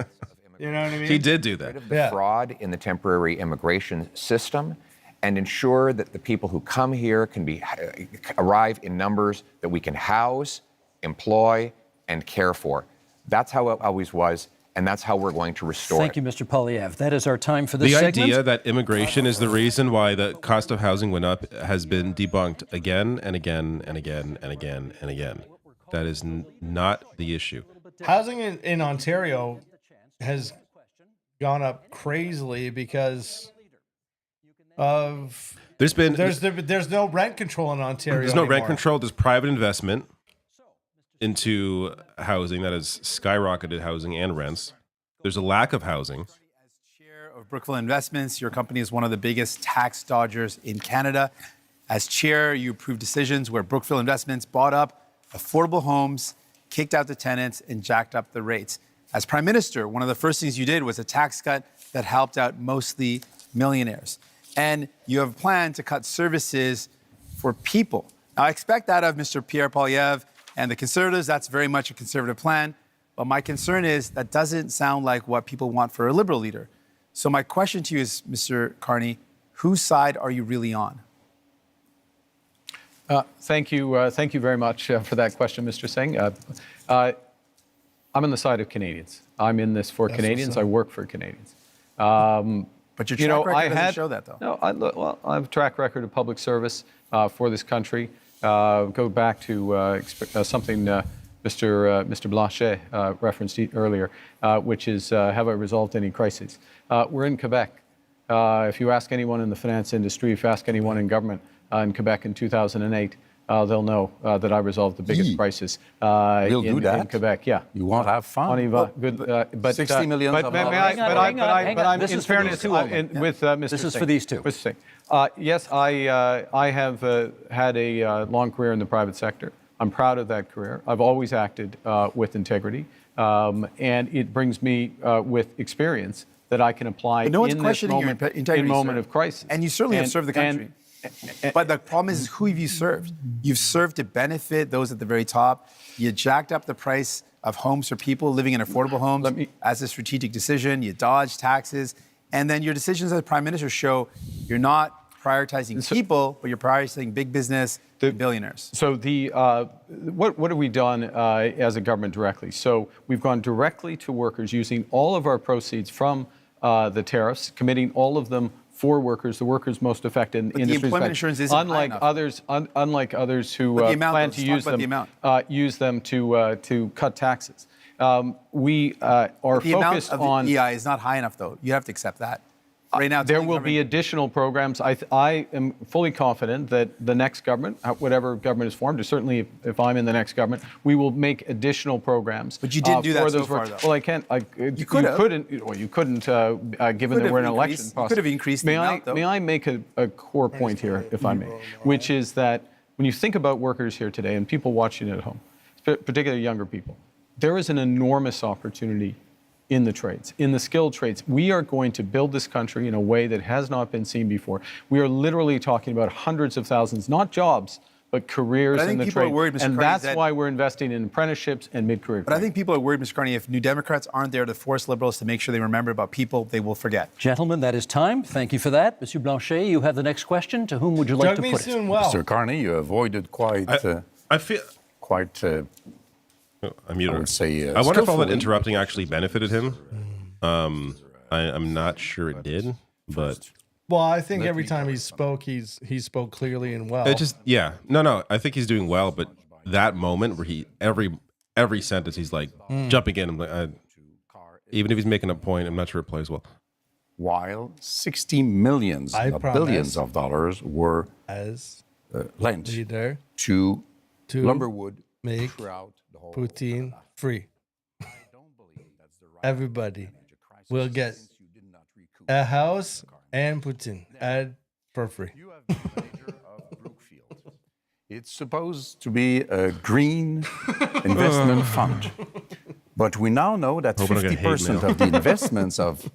C: You know what I mean?
B: He did do that.
K: The fraud in the temporary immigration system and ensure that the people who come here can arrive in numbers that we can house, employ, and care for. That's how it always was, and that's how we're going to restore
G: Thank you, Mr. Polyev. That is our time for this
B: The
G: segment.
B: idea that immigration is the reason why the cost of housing went up has been debunked again and again and again and again and again. That is not the issue.
C: Housing in Ontario has gone up crazily because of
B: there's
C: no rent control in Ontario.
B: There's no rent
C: anymore.
B: control. There's private investment into housing that has skyrocketed housing and rents. There's a lack of housing.
E: Chair of Brookfield Investments, your company is one of the biggest tax dodgers in Canada. As chair, you approved decisions where Brookfield Investments bought up affordable homes, kicked out the tenants, and jacked up the rates. As Prime Minister, one of the first things you did was a tax cut that helped out mostly millionaires. And you have a plan to cut services for people. Now, I expect that of Mr. Pierre Poilievre and the Conservatives. That's very much a Conservative plan. But my concern is that doesn't sound like what people want for a Liberal leader. So my question to you is, Mr. Carney, whose side are you really on?
J: Thank you very much for that question, Mr. Singh. I'm on the side of Canadians. I'm in this for Canadians. I work for Canadians.
E: But your track record doesn't show that, though.
J: No, I have a track record of public service for this country. Go back to something Mr. Blanchet referenced earlier, which is have I resolved any crises? We're in Quebec. If you ask anyone in the finance industry, if you ask anyone in government in Quebec in 2008, they'll know that I resolved the biggest crisis in Quebec. Yeah,
L: you won't have fun.
J: Good, but
L: 60 million.
J: But I'm
G: This
J: in
G: is for
J: fairness
G: these two only.
J: with Mr.
G: This is
J: Singh.
G: for these two.
J: Mr. Singh. Yes, I have had a long career in the private sector. I'm proud of that career. I've always acted with integrity, and it brings me with experience that I can apply
E: But no one's
J: in this
E: questioning your
J: moment,
E: integrity,
J: in moment
E: sir.
J: of crisis.
E: And you certainly have served the country. But the problem is, who have you served? You've served to benefit those at the very top. You jacked up the price of homes for people living in affordable homes as a strategic decision. You dodged taxes. And then your decisions as Prime Minister show you're not prioritizing people, but you're prioritizing big business, billionaires.
J: So what have we done as a government directly? So we've gone directly to workers using all of our proceeds from the tariffs, committing all of them for workers, the workers most affected in industries.
E: The employment insurance isn't high enough.
J: Unlike others who
E: But the amount,
J: plan
E: though,
J: to
E: let's talk
J: use
E: about
J: them,
E: the
J: use them to cut taxes. We are
E: The amount
J: focused
E: of
J: on.
E: the EI is not high enough, though. You have to accept that. Right now, it's
J: there
E: only
J: will
E: covering-
J: be additional programs. I am fully confident that the next government, whatever government is formed, or certainly if I'm in the next government, we will make additional programs.
E: But you didn't do that
J: for
E: so
J: those
E: far,
J: workers.
E: though.
J: Well, I can't.
E: You could have.
J: You couldn't, given that we're in an election process.
E: You could have increased the amount, though.
J: May I make a core point here, if I may, which is that when you think about workers here today and people watching at home, particularly younger people, there is an enormous opportunity in the trades, in the skilled trades. We are going to build this country in a way that has not been seen before. We are literally talking about hundreds of thousands, not jobs, but careers
E: But I
J: in
E: think
J: the
E: people are
J: trade.
E: worried, Mr.
J: And
E: Carney,
J: that's
E: that-
J: why we're investing in apprenticeships and mid-career
E: But I
J: training.
E: think people are worried, Mr. Carney, if New Democrats aren't there to force Liberals to make sure they remember about people they will forget.
G: Gentlemen, that is time. Thank you for that. Monsieur Blanchet, you have the next question. To whom would you like to put it?
L: Mr. Carney, you avoided quite.
B: I feel
L: quite.
B: I'm muted.
L: I would say.
B: I wonder if all that
L: skillfully.
B: interrupting actually benefited him. I'm not sure it did, but
C: Well, I think every time he spoke spoke clearly and well.
B: it just no. I think he's doing well, but that moment where he every sentence he's like jumping in. I'm like, even if he's making a point, I'm not sure it plays well.
L: While 60 millions,
C: I
L: not
C: promise,
L: billions of dollars were
C: as
L: lent
C: leader
L: to
C: to
L: Lumberwood
C: make
L: throughout the whole
C: Putin free. Everybody will get a house and Putin for free.
L: It's supposed to be a green investment fund. But we now know that
B: Hope I don't get hate
L: 50%
B: mail.
L: of the investments of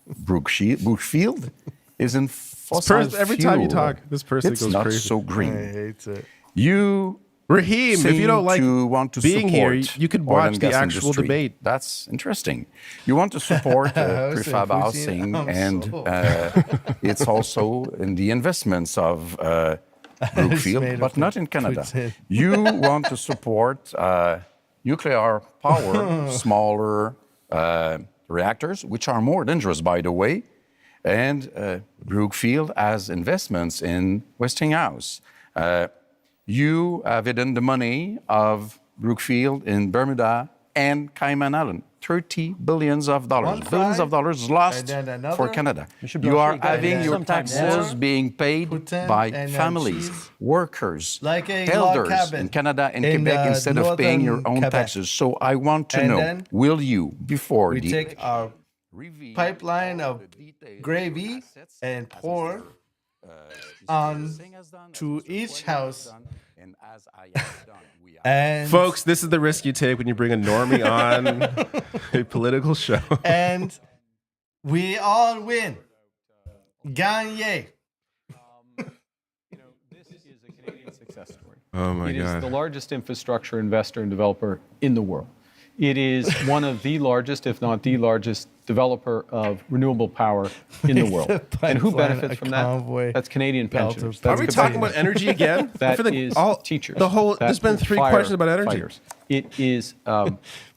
L: Brookfield is in fossil
B: Every time you
L: fuel.
B: talk, this person
L: it's
B: goes
L: not
B: crazy.
L: so green.
C: Hates it.
L: You,
B: Raheem, if you don't like
L: want to
B: being here,
L: support
B: you could
L: oil
B: watch
L: and
B: the
L: gas
B: actual
L: industry.
B: debate.
L: That's interesting. You want to support prefab housing, and it's also in the investments of Brookfield, but not in Canada. You want to support nuclear power, smaller reactors, which are more dangerous, by the way. And Brookfield has investments in Westinghouse. You have hidden the money of Brookfield in Bermuda and Cayman Island. $30 billion billions of dollars lost for Canada. You are having your taxes being paid by families, workers,
C: Like a log
L: elders
C: cabin
L: in Canada and
C: in,
L: Quebec instead of paying your
C: northern
L: own
C: Quebec.
L: taxes. So I want to
C: And
L: know,
C: then
L: will you, before
C: We
L: the
C: take our pipeline of gravy and pour on to each house. And
B: Folks, this is the risk you take when you bring a normie on a political show.
C: and we all win. Gagne.
J: This is a Canadian success story.
B: Oh my
J: It is
B: God.
J: the largest infrastructure investor and developer in the world. It is one of the largest, if not the largest, developer of renewable power in the world. And who benefits from that? That's Canadian pensioners.
B: Are
J: That's
B: we talking about energy again?
J: That
B: I feel like
J: is teachers.
B: There's been three questions about energy.
J: Fighters. It is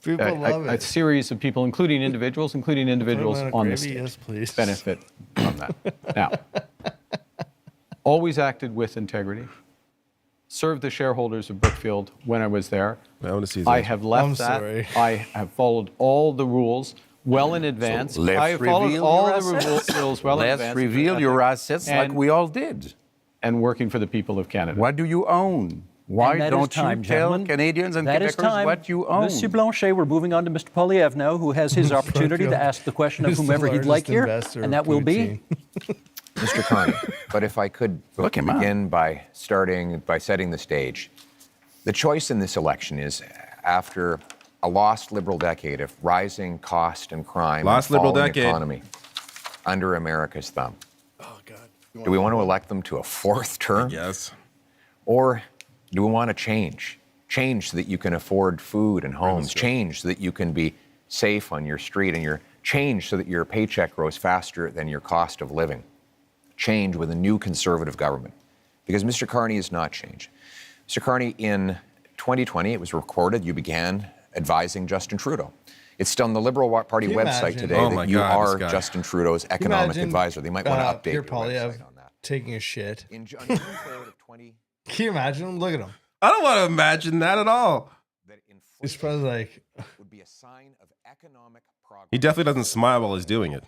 C: People love
J: a
C: it.
J: series of people, including individuals on the stage,
C: Yes, please.
J: benefit from that. Now, always acted with integrity. Served the shareholders of Brookfield when I was there.
B: I want to see
J: I
B: that.
J: have left
C: I'm
J: that.
C: sorry.
J: I have followed all the rules well in advance. I have followed all the rules well in advance.
L: Let's reveal your assets like
J: And-
L: we all did.
J: And working for the people of Canada.
L: What do you own? Why
G: And that is
L: don't
G: time,
L: you tell
G: gentlemen.
L: Canadians and
G: That is
L: Quebecers
G: time.
L: what you own?
G: Monsieur Blanchet, we're moving on to Mr. Polyev now, who has his opportunity to ask the question of
C: Who's the
G: whomever he'd like
C: largest
G: here,
C: investor
G: and
C: of
G: that will be
C: poutine?
K: Mr. Carney, but if I could
L: Look him up.
K: begin by setting the stage. The choice in this election is after a lost Liberal decade of rising cost and crime
B: Lost
K: and
B: Liberal
K: falling
B: decade.
K: economy under America's thumb.
C: Oh, God.
K: Do we want to elect them to a fourth term?
B: Yes.
K: Or do we want to change? Change so that you can afford food and homes. Change so that you can be safe on your street, and your change so that your paycheck grows faster than your cost of living. Change with a new Conservative government. Because Mr. Carney is not change. Mr. Carney, in 2020, it was recorded you began advising Justin Trudeau. It's still on the Liberal Party
C: Can you
K: website
C: imagine?
K: today
B: Oh my
K: that you
B: God,
K: are
B: this guy.
K: Justin Trudeau's economic
C: Imagine,
K: advisor. They might want to update
C: Pierre
K: your
C: Polyev
K: website on that.
C: taking a shit.
K: On June 3rd of 20,
C: Can you imagine him? Look at him.
B: I don't want to imagine that at all.
K: that
C: He's
K: inflation
C: probably like,
K: would be a sign of economic progress.
B: He definitely doesn't smile while he's doing it.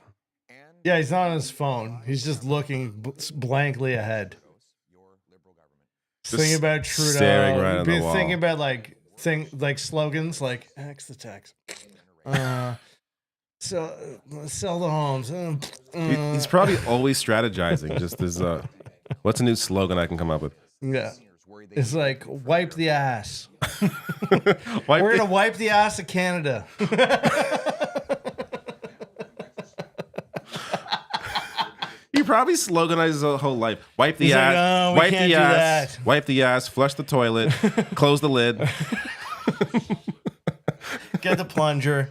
K: And
C: yeah, he's not on his phone. He's just looking blankly ahead.
K: your Liberal government.
B: Just
C: Thinking about Trudeau.
B: staring right on the
C: Been
B: wall.
C: Thinking about like slogans like X the tax. Sell the homes.
B: He's probably always strategizing. Just as what's a new slogan I can come up with?
C: Yeah. It's like wipe the ass.
B: Wipe
C: We're
B: the-
C: gonna wipe the ass of Canada.
B: He probably sloganizes his whole life. Wipe the
C: He's like,
B: ass.
C: "Oh, we
B: wipe
C: can't
B: the
C: do
B: ass.
C: that."
B: Wipe the ass. Flush the toilet. Close the lid.
C: Get the plunger.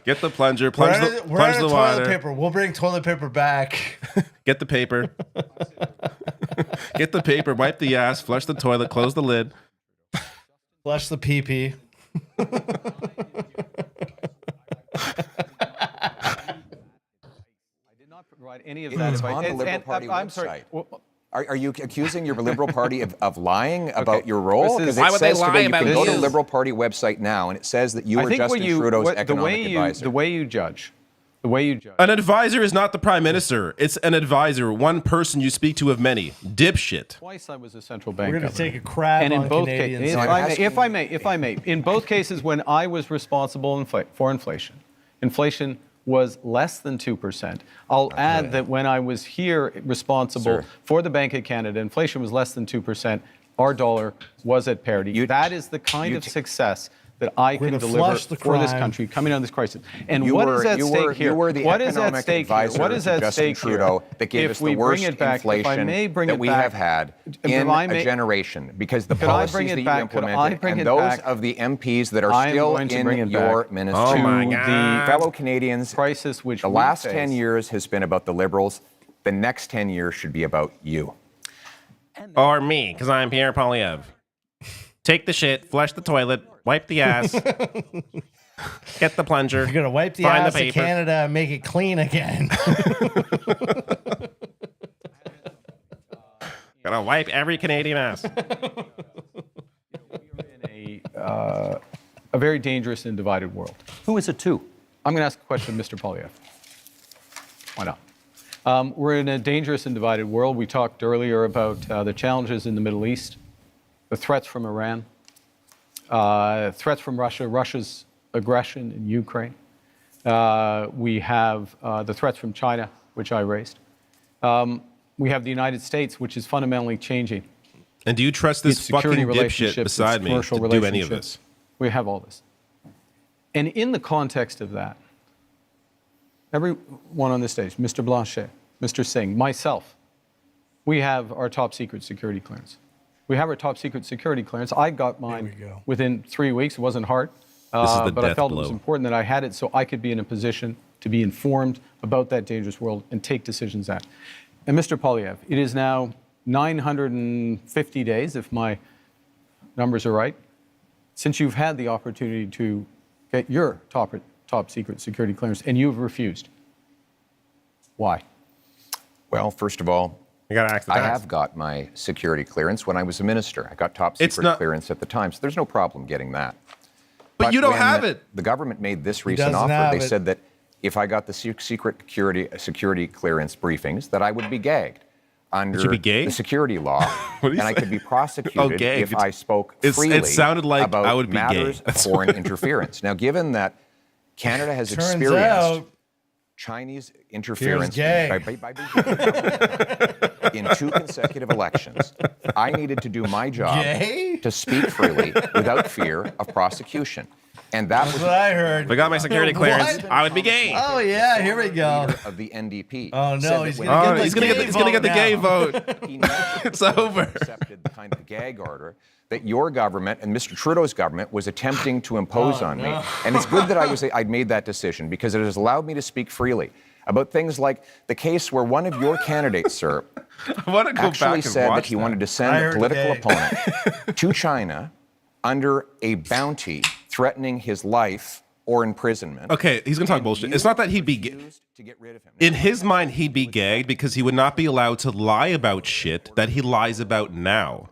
B: Get the plunger. Plunge
C: We're
B: the
C: out of
B: water.
C: toilet paper. We'll bring toilet paper back.
B: Get the paper. Get the paper. Wipe the ass. Flush the toilet. Close the lid.
C: Flush the pee pee.
J: I did not provide any of
K: It's
J: that.
K: on the Liberal Party
J: I'm
K: website.
J: sorry. Well,
K: Are you accusing your Liberal Party of lying about your role?
J: This is-
K: Because
J: Why
K: it
J: would they
K: says
J: lie
K: today you
J: about
K: can go to
J: this?
K: the Liberal Party website now, and it says that you
J: I
K: were
J: think
K: Justin Trudeau's economic advisor.
J: the way you judge,
B: An advisor is not the prime minister. It's an advisor. One person you speak to of many. Dipshit.
J: twice I was a central bank
C: We're gonna
J: governor.
C: take a crab
J: And in
C: on
J: both
C: Canadians.
J: cases,
K: No, I'm asking-
J: if I may, in both cases when I was responsible for inflation, inflation was less than 2%. I'll add that when I was here responsible
K: Sir.
J: for the Bank of Canada, inflation was less than 2%. Our dollar was at parity. That is the kind of success that I can
C: gonna
J: deliver
C: flush the
J: for this
C: crime.
J: country coming out of this crisis. And
K: You
J: what
K: were-
J: is at
K: you
J: stake
K: were-
J: here?
K: you were the
J: What is at
K: economic
J: stake here?
K: advisor
J: What is
K: to
J: at
K: Justin
J: stake
K: Trudeau
J: here?
K: that gave
J: If
K: us
J: we
K: the
J: bring
K: worst
J: it back, if I
K: inflation
J: may bring
K: that
J: it
K: we
J: back,
K: have had
J: if
K: in
J: I
K: a
J: may-
K: generation, because the
J: Could I
K: policies
J: bring it
K: that you
J: back? Could I
K: implemented
J: bring
K: and
J: it
K: those
J: back?
K: of the MPs that are
J: I am
K: still
J: going to
K: in
J: bring it
K: your
J: back
K: ministry.
B: Oh my
J: to
B: God.
K: Fellow Canadians,
J: crisis which
K: the
J: we
K: last
J: face.
K: 10 years has been about the Liberals. The next 10 years should be about you.
B: Or me, because I'm Pierre Poilievre. Take the shit, flush the toilet, wipe the ass, get the plunger.
C: You're gonna wipe the
B: find
C: ass
B: the
C: of
B: paper.
C: Canada and make it clean again.
B: Gonna wipe every Canadian ass.
J: A very dangerous and divided world.
G: Who is it to?
J: I'm going to ask a question of Mr. Poilievre. Why not? We're in a dangerous and divided world. We talked earlier about the challenges in the Middle East, the threats from Iran, threats from Russia, Russia's aggression in Ukraine. We have the threats from China, which I raised. We have the United States, which is fundamentally changing.
B: And do you trust this
J: Its
B: fucking
J: security
B: dipshit
J: relationships,
B: beside
J: its
B: me
J: commercial
B: to do any of
J: relationships.
B: this?
J: We have all this. And in the context of that, everyone on this stage, Mr. Blanchet, Mr. Singh, myself, we have our top secret security clearance. We have our top secret security clearance. I got mine within 3 weeks. It wasn't hard,
B: This is the
J: but I
B: death
J: felt it
B: blow.
J: was important that I had it so I could be in a position to be informed about that dangerous world and take decisions that. And Mr. Poilievre, it is now 950 days, if my numbers are right, since you've had the opportunity to get your top secret security clearance, and you've refused. Why?
K: Well, first of all,
B: You gotta ask the
K: I
B: facts.
K: have got my security clearance when I was a minister. I got top
B: It's
K: secret
B: not-
K: clearance at the time, so there's no problem getting that.
B: But you don't
K: when
B: have it.
K: The government made this recent
C: doesn't
K: offer.
C: have
K: They
C: it.
K: said that if I got the secret security clearance briefings, that I would be gagged under
B: you be gagged?
K: the security law,
B: What do you
K: and I
B: say?
K: could be prosecuted if
B: gagged.
K: I spoke
B: It
K: freely
B: sounded like
K: about
B: I would be gay.
K: matters of
B: That's
K: foreign interference. Now, given that Canada has
C: Turns
K: experienced
C: out,
K: Chinese interference
C: gay.
K: by in 2 consecutive elections, I needed to do my job
C: Gay?
K: to speak freely without fear of prosecution. And that
C: That's
K: was
C: what I heard.
B: If I got my security clearance,
C: What?
B: I would be gay.
C: Oh yeah, here we go.
K: leader of the NDP.
C: Oh, no,
K: said that
C: he's
K: when
C: gonna
B: Oh, he's gonna get the gay vote.
K: he never
B: It's over.
K: accepted the kind of gag order that your government and Mr. Trudeau's government was attempting to impose on me. And it's good that I'd made that decision because it has allowed me to speak freely about things like the case where one of your candidates, sir,
B: I want to go back
K: actually
B: and
K: said that
B: watch
K: he
B: that.
K: wanted to
C: I
K: send a
C: heard
K: political
C: gay.
K: opponent to China under a bounty threatening his life or imprisonment.
B: Okay, he's gonna talk bullshit. It's not that he'd be
K: to get rid of him.
B: in his mind. He'd be gagged because he would not be allowed to lie about shit that he lies about now.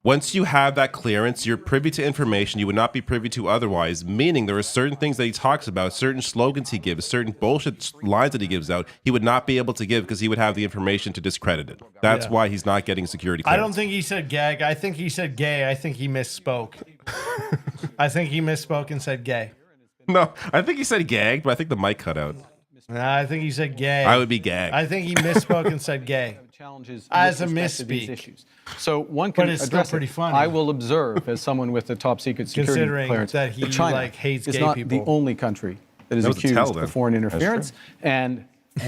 B: Once you have that clearance, you're privy to information you would not be privy to otherwise, meaning there are certain things that he talks about, certain slogans he gives, certain bullshit lines that he gives out, he would not be able to give because he would have the information to discredit it. That's why he's not getting security
C: I
B: clearance.
C: don't think he said gag. I think he said gay. I think he misspoke. I think he misspoke and said gay.
B: No, I think he said gagged, but I think the mic cut out.
C: Nah, I think he said gay.
B: I would be gagged.
C: I think he misspoke and said gay.
J: Challenges
C: As
J: with
C: a
J: respect to these
C: misspeak.
J: issues. So one can
C: But it's still
J: address
C: pretty
J: it.
C: funny.
J: I will observe, as someone with the top secret security
C: Considering
J: clearance,
C: that he,
J: China
C: like, hates
J: is
C: gay
J: not
C: people.
J: the only country that is
B: That was a
J: accused
B: tell, then.
J: of foreign interference. And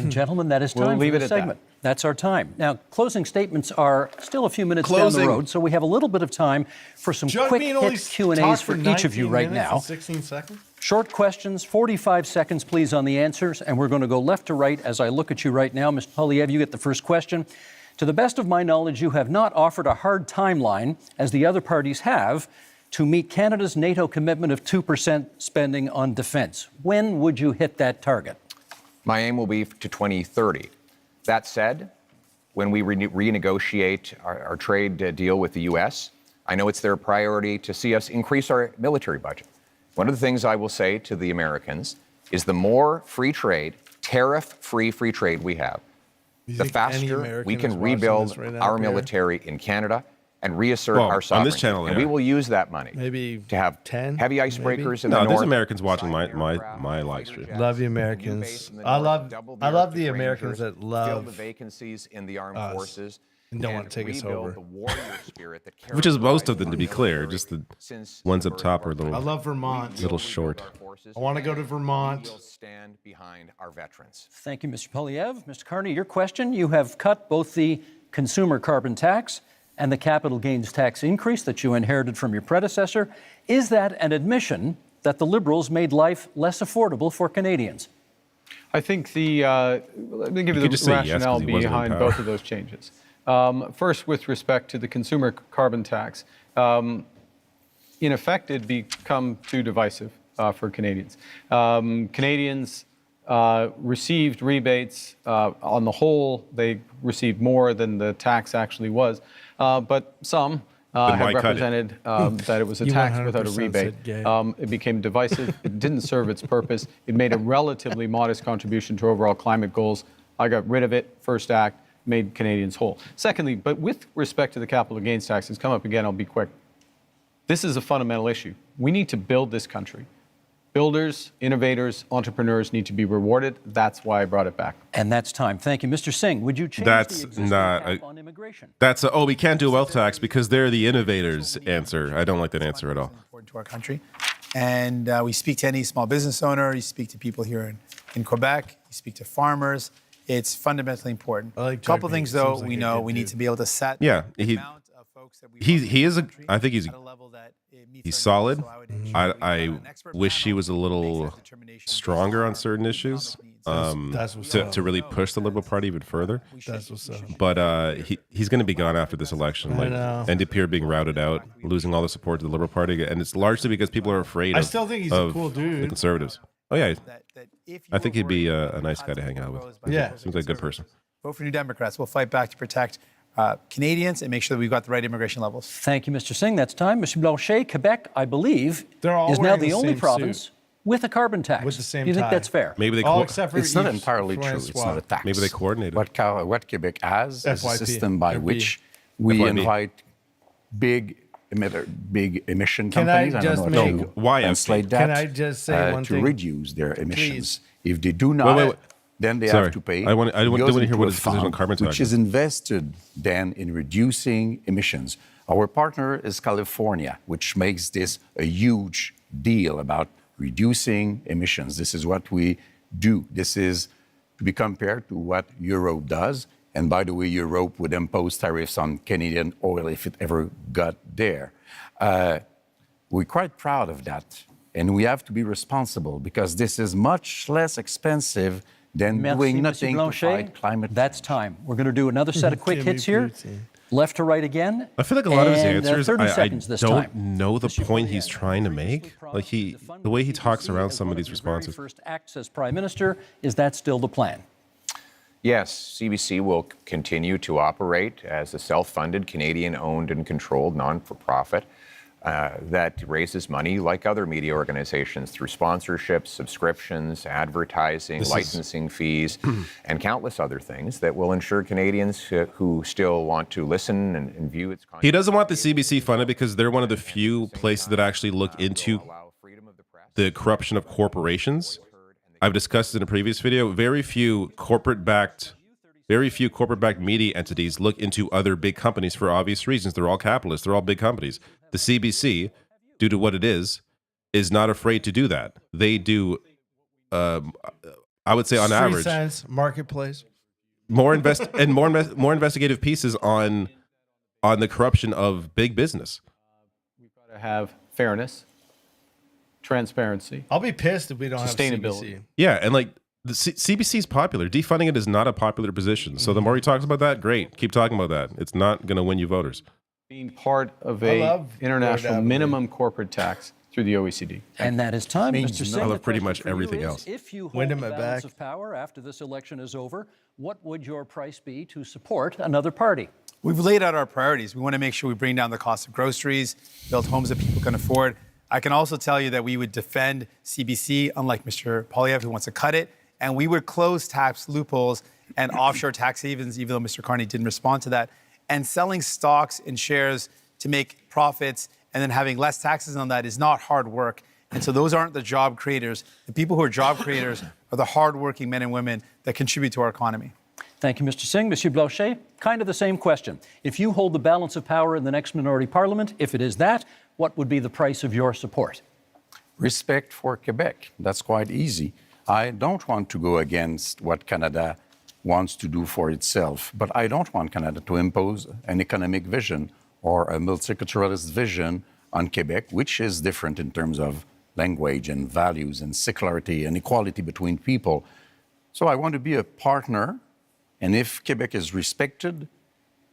G: Gentlemen, that is
J: We'll
G: time
J: leave
G: for
J: it
G: the
J: at that.
G: segment. That's our time. Now, closing statements are still a few minutes down
B: Closing.
G: the road, so we have a little bit of time for some
C: Does
G: quick
C: mean only
G: hit Q&As
C: talk
G: for each of you
C: 19
G: right
C: minutes
G: now.
C: and 16 seconds?
G: Short questions, 45 seconds, please, on the answers, and we're going to go left to right as I look at you right now. Mr. Poilievre, you get the first question. To the best of my knowledge, you have not offered a hard timeline, as the other parties have, to meet Canada's NATO commitment of 2% spending on defense. When would you hit that target?
K: My aim will be to 2030. That said, when we renegotiate our trade deal with the U.S., I know it's their priority to see us increase our military budget. One of the things I will say to the Americans is the more free trade, tariff-free free trade we have,
C: You
K: the
C: think any
K: faster
C: American
K: we
C: is
K: can
C: watching
K: rebuild
C: this right now,
K: our
C: Pierre?
K: military in Canada and reassert
B: Well,
K: our
B: on this
K: sovereignty.
B: channel,
K: and
B: yeah.
K: we will use that money
C: Maybe
K: to have
C: 10,
K: heavy icebreakers in the
B: No,
K: north.
B: there's Americans watching my live stream.
C: Love you, Americans. I love the Americans that
K: fill
C: love
K: the vacancies in the armed forces.
C: And don't
K: and
C: want to take us
K: rebuild
C: over.
K: the warrior spirit that
B: Which is most of
K: characterized
B: them, to be
K: the
B: clear.
K: military
B: Just the
K: since
B: ones
K: the
B: up
K: birth
B: top
K: of
B: are
K: our
B: a little,
C: I love Vermont.
B: little short.
C: I want to go to Vermont.
K: We'll stand behind our veterans.
G: Thank you, Mr. Polyev. Mr. Carney, your question. You have cut both the consumer carbon tax and the capital gains tax increase that you inherited from your predecessor. Is that an admission that the Liberals made life less affordable for Canadians?
J: I think let me give you
B: could
J: the
B: just say yes, 'cause
J: rationale
B: he wasn't in
J: behind
B: power.
J: both of those changes. First, with respect to the consumer carbon tax, in effect, it'd become too divisive for Canadians. Canadians received rebates. On the whole, they received more than the tax actually was, but some
B: Then
J: have
B: why cut it?
J: represented that it was a
C: You
J: tax without a
C: 100%
J: rebate.
C: said gay.
J: It became divisive. It didn't serve its purpose. It made a relatively modest contribution to overall climate goals. I got rid of it. First act made Canadians whole. Secondly, but with respect to the capital gains tax, it's come up again. I'll be quick. This is a fundamental issue. We need to build this country. Builders, innovators, entrepreneurs need to be rewarded. That's why I brought it back.
G: And that's time. Thank you. Mr. Singh, would you change
B: That's
G: the existing
B: not
G: cap
B: a-
G: on immigration?
B: That's a, oh, we can't do a wealth tax because they're the innovators answer. I don't like that answer at all.
E: Important to our country. And we speak to any small business owner, you speak to people here in Quebec, you speak to farmers. It's fundamentally important.
C: I like
E: a couple
C: Jagmeet.
E: things, though,
C: Seems like
E: we
C: a
E: know
C: good
E: we need
C: dude.
E: to be able to set
B: Yeah,
E: the
B: he-
E: amount of folks that we
B: He
E: want
B: he
E: in
B: is
E: the
B: a.
E: country
B: I think he's
E: at a level that it meets
B: he's
E: our
B: solid.
E: needs. So I would ensure that we
B: I
E: have an expert
B: wish he
E: panel
B: was a
E: that makes
B: little
E: that determination
B: stronger on
E: based
B: certain
E: the
B: issues.
E: economic needs.
C: That's what's
B: To
C: up.
B: really push the Liberal Party even further.
C: That's what's up.
B: But he's going to be gone after this election.
C: I
B: Like
C: know.
B: NDP are being routed out, losing all the support to the Liberal Party, and it's largely because people are afraid.
C: I
B: of,
C: still think he's a
B: of
C: cool dude.
B: The Conservatives. Oh yeah,
E: That if you
B: I think
E: were
B: he'd be
E: worried about
B: a nice guy to
E: content
B: hang out with.
E: proposed by
C: Yeah.
E: the
B: Seems like a good person.
E: Vote for New Democrats. We'll fight back to protect Canadians and make sure that we've got the right immigration levels.
G: Thank you, Mr. Singh. That's time. Mr. Blanchet, Quebec, I believe,
C: They're all
G: is now
C: wearing
G: the
C: the
G: only
C: same
G: province
C: suit.
G: with a carbon tax.
C: With the same
G: Do you think
C: tie.
G: that's fair?
B: Maybe they
C: All
B: co-
C: except for
L: It's not
C: Yves
L: entirely true. It's
C: Francois.
L: not a tax.
B: maybe they coordinated.
L: What Quebec has is a
C: FYP,
L: system by
C: or B.
L: which we
B: FYP.
L: invite big emission
C: Can I
L: companies.
C: just
L: don't know how
C: make-
L: to
B: YFP.
L: translate that.
C: Can I just say one
L: to
C: thing?
L: reduce their emissions. If they do not,
B: wait.
L: then they
B: Sorry.
L: have to pay.
B: I want to
L: goes
B: hear
L: into
B: what
L: a
B: his position on
L: fund
B: carbon tax
L: which is invested then in reducing emissions. Our partner is California, which makes this a huge deal about reducing emissions. This is what we do. This is to be compared to what Europe does. And by the way, Europe would impose tariffs on Canadian oil if it ever got there. We're quite proud of that. And we have to be responsible because this is much less expensive than
G: Merci,
L: doing
G: Mr.
L: nothing to
G: Blanchet.
L: fight climate
G: That's time. We're going to do another set of quick
C: Give me
G: hits here.
C: Putin.
G: Left to right again.
B: I feel like a lot of his
G: And,
B: answers,
G: 30
B: I
G: seconds this
B: don't
G: time.
B: know the
G: Mr.
B: point he's
G: Polyev,
B: trying to
G: previously
B: make.
G: promised
B: Like
G: to fund
B: the way he
G: CBC
B: talks around
G: as
B: some
G: one
B: of these
G: his very
B: responses.
G: first acts as Prime Minister. Is that still the plan?
K: Yes, CBC will continue to operate as a self-funded, Canadian-owned and controlled non-for-profit that raises money like other media organizations through sponsorships, subscriptions, advertising, licensing fees, and countless other things that will ensure Canadians who still want to listen and view its content.
B: He doesn't want the CBC funded because they're one of the few places that actually look into the corruption of corporations. I've discussed it in a previous video. Very few corporate-backed media entities look into other big companies for obvious reasons. They're all capitalists. They're all big companies. The CBC, due to what it is not afraid to do that. They do, I would say on
C: Street
B: average,
C: Sense, Marketplace.
B: more investigative pieces on the corruption of big business.
J: We've got to have fairness, transparency.
C: I'll be pissed if we don't have
J: Sustainability.
C: CBC.
B: Yeah, and like the CBC is popular. Defunding it is not a popular position. So the more he talks about that, great. Keep talking about that. It's not going to win you voters.
J: Being part of
C: I
J: a
C: love
J: international
C: Rhode Avenue.
J: minimum corporate tax through the OECD.
G: And that is time, Mr. Singh.
B: I love
G: the
B: pretty
G: question
B: much
G: for you
B: everything
G: is,
B: else.
G: If you hold
C: Wind
G: the
C: in my
G: balance
C: back.
G: of power after this election is over, what would your price be to support another party?
E: We've laid out our priorities. We want to make sure we bring down the cost of groceries, build homes that people can afford. I can also tell you that we would defend CBC, unlike Mr. Polyev, who wants to cut it, and we would close tax loopholes and offshore tax havens, even though Mr. Carney didn't respond to that, and selling stocks and shares to make profits and then having less taxes on that is not hard work. And so those aren't the job creators. The people who are job creators are the hardworking men and women that contribute to our economy.
G: Thank you, Mr. Singh. Monsieur Blanchet, kind of the same question. If you hold the balance of power in the next minority parliament, if it is that, what would be the price of your support?
L: Respect for Quebec. That's quite easy. I don't want to go against what Canada wants to do for itself, but I don't want Canada to impose an economic vision or a multiculturalist vision on Quebec, which is different in terms of language and values and secularity and equality between people. So I want to be a partner, and if Quebec is respected,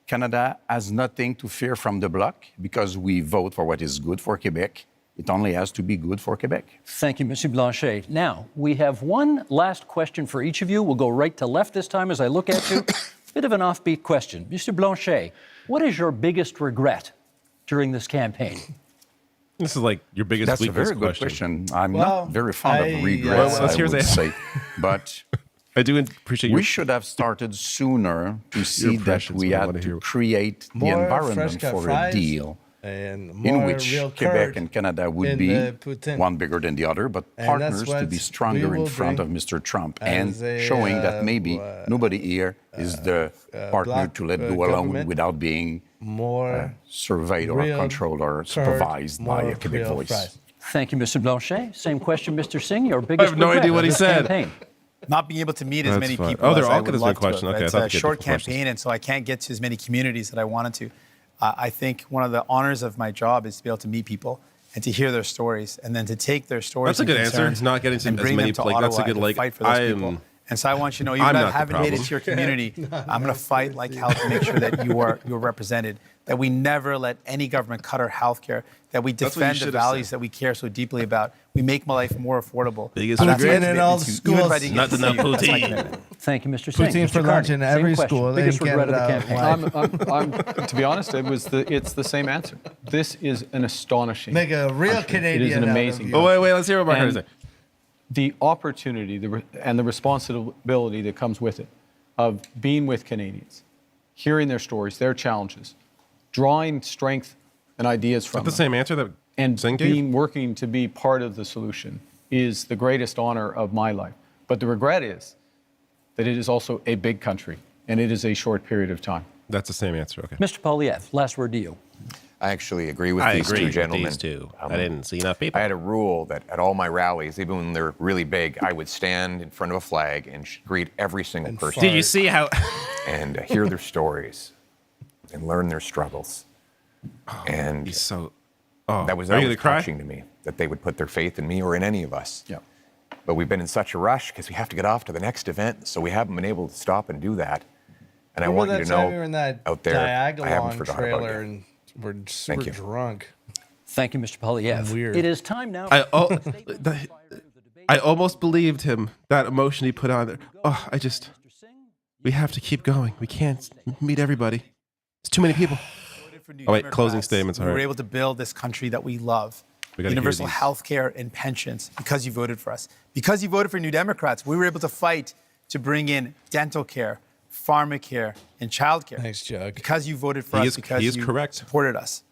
L: Canada has nothing to fear from the bloc because we vote for what is good for Quebec. It only has to be good for Quebec.
G: Thank you, Monsieur Blanchet. Now, we have one last question for each of you. We'll go right to left this time as I look at you. Bit of an offbeat question. Monsieur Blanchet, what is your biggest regret during this campaign?
B: This is like your biggest
L: That's a
B: weakness
L: very good question. I'm
C: Well,
L: not very fond of regrets,
B: Well, let's
L: I
B: hear
L: would
B: the-
L: say. But
B: I do appreciate
L: we
B: your
L: should have started sooner to see that
B: impressions,
L: we
B: I
L: had
B: wanna
L: to
B: hear.
L: create the
C: More
L: environment
C: fresh-cut
L: for a
C: fries
L: deal
C: and
L: in
C: more
L: which
C: real
L: Quebec
C: curd
L: and Canada would
C: in
L: be
C: the poutine.
L: one bigger than the other, but
C: And
L: partners
C: that's
L: to
C: what
L: be
C: we
L: stronger in
C: will
L: front of
C: bring
L: Mr. Trump and
C: as a,
L: showing that maybe nobody here is the partner
C: black,
L: to let go alone
C: government.
L: without being
C: More
L: surveyed or
C: real
L: controlled or
C: curd,
L: supervised by
C: more
L: a Quebec
C: real
L: voice.
C: fries.
G: Thank you, Mr. Blanchet. Same question, Mr. Singh. Your biggest
B: have no
G: regret
B: idea what
G: of
B: he
G: this
B: said.
G: campaign?
E: Not being able to meet as
B: That's
E: many
B: fine.
E: people
B: Oh, they're
E: as
B: all
E: I would
B: considered
E: love
B: question.
E: to.
B: Okay, I
E: It's
B: thought
E: a
B: they get
E: short
B: different questions.
E: campaign, and so I can't get to as many communities that I wanted to. I think one of the honors of my job is to be able to meet people and to hear their stories, and then to take their stories.
B: That's a
E: and
B: good answer.
E: concerns
B: It's not getting to
E: and
B: as
E: bring
B: many,
E: them to
B: like, that's a
E: Ottawa
B: good,
E: and
B: like,
E: fight for those
B: I am-
E: people. And so I want you to know, even
B: I'm
E: if I
B: not the
E: haven't made it
B: problem.
E: to your community, I'm going to fight like hell to make sure that you're represented, that we never let any government cut our health care, that we
B: That's what you
E: defend the
B: should have
E: values
B: said.
E: that we care so deeply about. We make my life more affordable.
B: Biggest
E: And that's my
B: regret?
C: Poutine in all
E: commitment
C: the
E: to you, even if I
C: schools.
E: didn't
B: Not
E: get to
B: enough
E: see you. That's my
B: poutine.
E: commitment.
G: Thank you, Mr. Singh.
C: Poutine
G: Mr.
C: for lunch
G: Carney,
C: in
G: same
C: every
G: question.
C: school in
G: Biggest regret of the
C: Canada.
G: campaign.
J: To be honest, it's the same answer. This is an astonishing.
C: Make a real
J: country.
C: Canadian
J: It is an
C: out of
J: amazing.
C: you.
B: Oh, wait, let's hear what Mark has to
J: And
B: say.
J: the opportunity and the responsibility that comes with it of being with Canadians, hearing their stories, their challenges, drawing strength and ideas from
B: The
J: them,
B: same answer that
J: and
B: Singh gave?
J: working to be part of the solution is the greatest honor of my life. But the regret is that it is also a big country, and it is a short period of time.
B: That's the same answer. Okay.
G: Mr. Polyev, last word to you.
K: I actually agree with
B: I
K: these
B: agree
K: two
B: with
K: gentlemen.
B: these two. I didn't see enough people.
K: I had a rule that at all my rallies, even when they're really big, I would stand in front of a flag and greet every single person.
B: Did you see how?
K: And hear their stories and learn their struggles. And
B: He's so. Oh,
K: that was
B: are you
K: always
B: gonna cry?
K: touching to me, that they would put their faith in me or in any of us.
J: Yeah.
K: But we've been in such a rush because we have to get off to the next event, so we haven't been able to stop and do that. And I
C: Remember
K: want you
C: that
K: to
C: time
K: know
C: we were in that
K: out there, I haven't
C: Diagolon
K: forgotten about
C: trailer
K: you.
C: and we're super
K: you.
C: drunk.
G: Thank you, Mr. Polyev.
C: Weird.
G: It is time now.
B: I almost believed him. That emotion he put on there. Oh, we have to keep going. We can't meet everybody. It's too many people. Oh wait, closing statements. All
E: We were
B: right.
E: able to build this country that we love.
B: We gotta hear
E: Universal
B: these.
E: health care and pensions because you voted for us. Because you voted for New Democrats, we were able to fight to bring in dental care, pharmacare, and childcare.
C: Thanks, Jug.
E: Because you voted for
B: He
E: us,
B: is-
E: because
B: he is
E: you
B: correct.
E: supported us.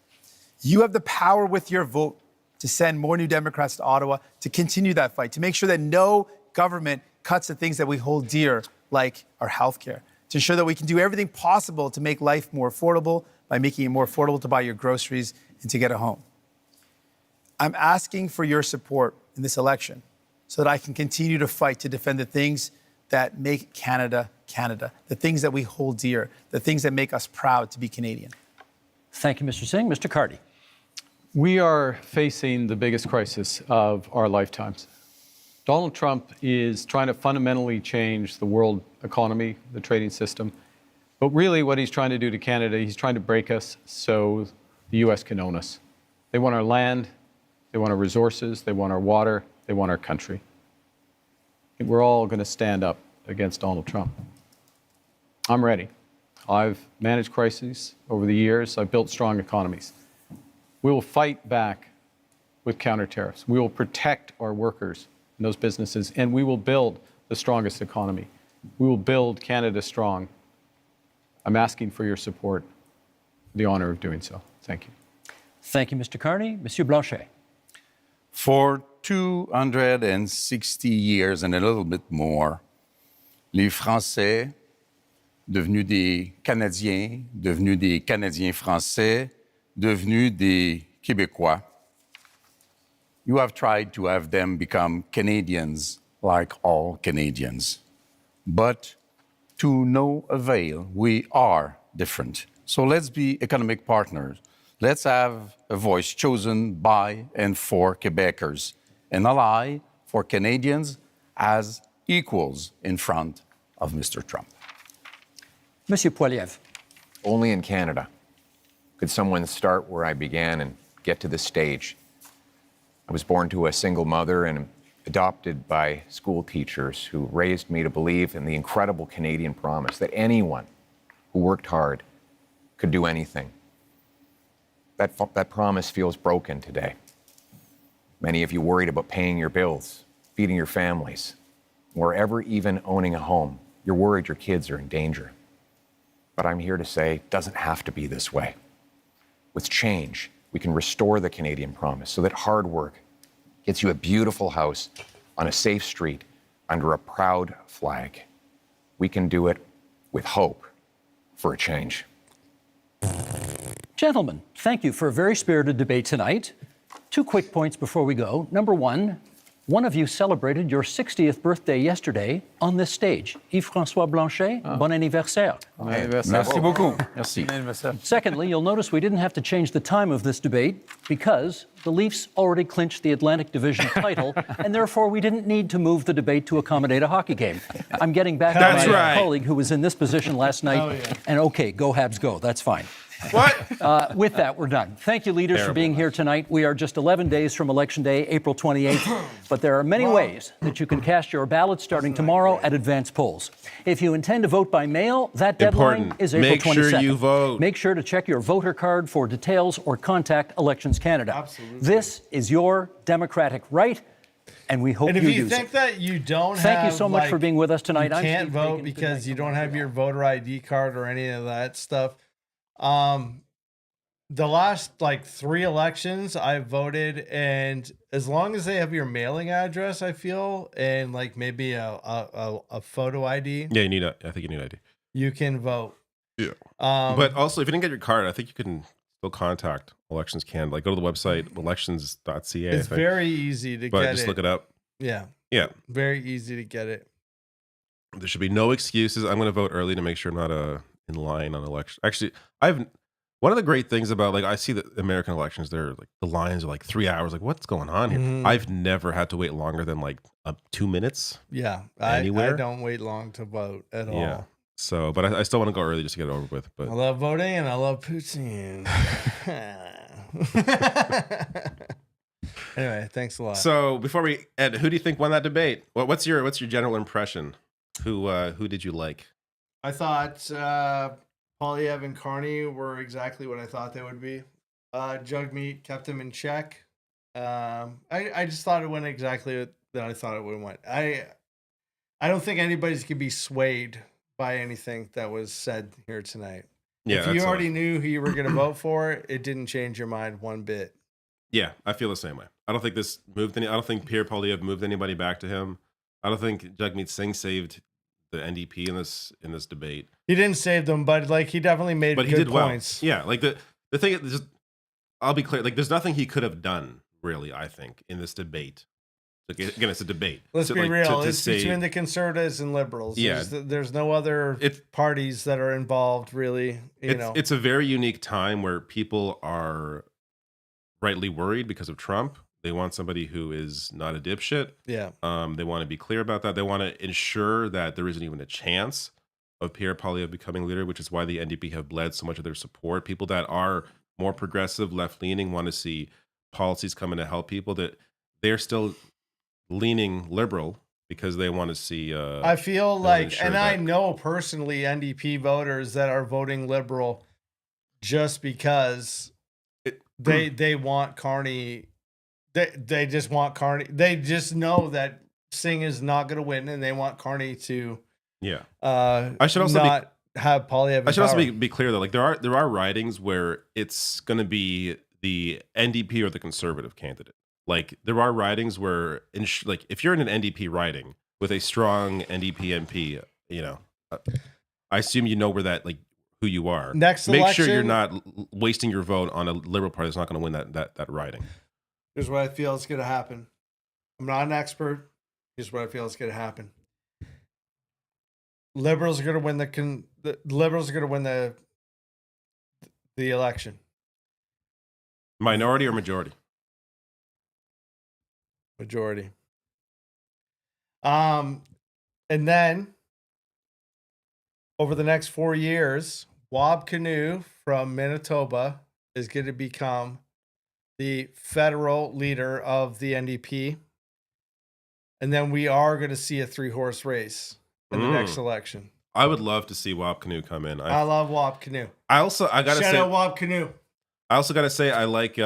E: You have the power with your vote to send more New Democrats to Ottawa to continue that fight, to make sure that no government cuts the things that we hold dear, like our health care, to ensure that we can do everything possible to make life more affordable by making it more affordable to buy your groceries and to get a home. I'm asking for your support in this election so that I can continue to fight to defend the things that make Canada, Canada, the things that we hold dear, the things that make us proud to be Canadian.
G: Thank you, Mr. Singh. Mr. Carty.
J: We are facing the biggest crisis of our lifetimes. Donald Trump is trying to fundamentally change the world economy, the trading system. But really what he's trying to do to Canada, he's trying to break us so the US can own us. They want our land, they want our resources, they want our water, they want our country. And we're all going to stand up against Donald Trump. I'm ready. I've managed crises over the years. I've built strong economies. We will fight back with counter tariffs. We will protect our workers and those businesses, and we will build the strongest economy. We will build Canada strong. I'm asking for your support, the honor of doing so. Thank you.
G: Thank you, Mr. Carney. Monsieur Blanchet.
L: For 260 years and a little bit more, les Français devenus des Canadiens, devenus des Canadiens français, devenus des Québécois. You have tried to have them become Canadians like all Canadians. But to no avail, we are different. So let's be economic partners. Let's have a voice chosen by and for Quebecers, an ally for Canadians as equals in front of Mr. Trump.
G: Monsieur Poiliev.
K: Only in Canada could someone start where I began and get to this stage. I was born to a single mother and adopted by school teachers who raised me to believe in the incredible Canadian promise that anyone who worked hard could do anything. That promise feels broken today. Many of you worried about paying your bills, feeding your families, or ever even owning a home. You're worried your kids are in danger. But I'm here to say it doesn't have to be this way. With change, we can restore the Canadian promise so that hard work gets you a beautiful house on a safe street under a proud flag. We can do it with hope for a change.
G: Gentlemen, thank you for a very spirited debate tonight. 2 quick points before we go. Number one of you celebrated your 60th birthday yesterday on this stage. Yves-François Blanchet, bon anniversaire.
L: Merci beaucoup. Merci.
G: Secondly, you'll notice we didn't have to change the time of this debate because the Leafs already clinched the Atlantic Division title, and therefore we didn't need to move the debate to accommodate a hockey game. I'm getting back to my colleague who was in this position last night, and okay, go Habs go, that's fine.
B: What?
G: With that, we're done. Thank you, leaders, for being here tonight. We are just 11 days from Election Day, April 28th, but there are many ways that you can cast your ballot starting tomorrow at advance polls. If you intend to vote by mail, that deadline is April 22nd.
B: Make sure you vote.
G: Make sure to check your voter card for details or contact Elections Canada.
C: Absolutely.
G: This is your democratic right, and we hope
C: And if
G: you
C: you
G: use
C: think
G: it.
C: that you don't
G: Thank
C: have,
G: you so much for being with us tonight.
C: You
G: I'm
C: can't
G: Steve
C: vote
G: Bacon.
C: because you don't have your voter ID card or any of that stuff. The last 3 elections I voted, and as long as they have your mailing address, I feel, and maybe a photo ID.
B: Yeah, I think you need ID.
C: You can vote.
B: Yeah. But also, if you didn't get your card, I think you can still contact Elections Canada. Go to the website, elections.ca.
C: It's very easy to get it.
B: But just look it up.
C: Yeah.
B: Yeah.
C: Very easy to get it.
B: There should be no excuses. I'm going to vote early to make sure I'm not in line on election. Actually, one of the great things about I see the American elections, they're the lines are 3 hours. What's going on here?
C: Mhm.
B: I've never had to wait longer than 2 minutes.
C: Yeah.
B: Anywhere.
C: I don't wait long to vote at all.
B: Yeah. So, but I still want to go early just to get it over with. But
C: I love voting and I love Putin. Anyway, thanks a lot.
B: So before we end, who do you think won that debate? What's your general impression? Who did you like?
C: I thought Poilievre and Carney were exactly what I thought they would be. Jugmeat kept them in check. I just thought it went exactly that I thought it would went. I don't think anybody's could be swayed by anything that was said here tonight.
B: Yeah,
C: if you already knew who you were going to vote for, it didn't change your mind one bit.
B: Yeah, I feel the same way. I don't think this moved I don't think Pierre Poilievre moved anybody back to him. I don't think Jagmeet Singh saved the NDP in this debate.
C: He didn't save them, but he definitely made
B: But
C: good
B: he did
C: points.
B: well. Yeah, the thing is, just, I'll be clear. There's nothing he could have done really. I think in this debate. Again, it's a debate.
C: Let's be real. It's between the conservatives and liberals.
B: Yeah.
C: There's no other parties that are involved, really.
B: It's a very unique time where people are rightly worried because of Trump. They want somebody who is not a dipshit.
C: Yeah.
B: They want to be clear about that. They want to ensure that there isn't even a chance of Pierre Poilievre becoming leader, which is why the NDP have bled so much of their support. People that are more progressive, left-leaning, want to see policies coming to help people. That they're still leaning liberal because they want to see.
C: I feel I know personally NDP voters that are voting liberal just because they want Carney. They just want Carney. They just know that Singh is not going to win, and they want Carney to.
B: Yeah.
C: I should also not have Poilievre.
B: I should also be clear though. There are ridings where it's going to be the NDP or the conservative candidate. There are ridings where, if you're in an NDP riding with a strong NDP MP, I assume you know where that who you are.
C: Next
B: Make
C: election,
B: sure you're not wasting your vote on a Liberal Party that's not going to win that riding.
C: Here's what I feel is going to happen. I'm not an expert. Here's what I feel is going to happen. Liberals are going to win the Liberals are going to win the election.
B: Minority or majority?
C: Majority. And then over the next 4 years, Wab Kinew from Manitoba is going to become the federal leader of the NDP. And then we are going to see a 3-horse race in the next election.
B: I would love to see Wab Kinew come in.
C: I love Wab Kinew.
B: I gotta
C: Shout
B: say,
C: out Wab Kinew.
B: I also gotta say I like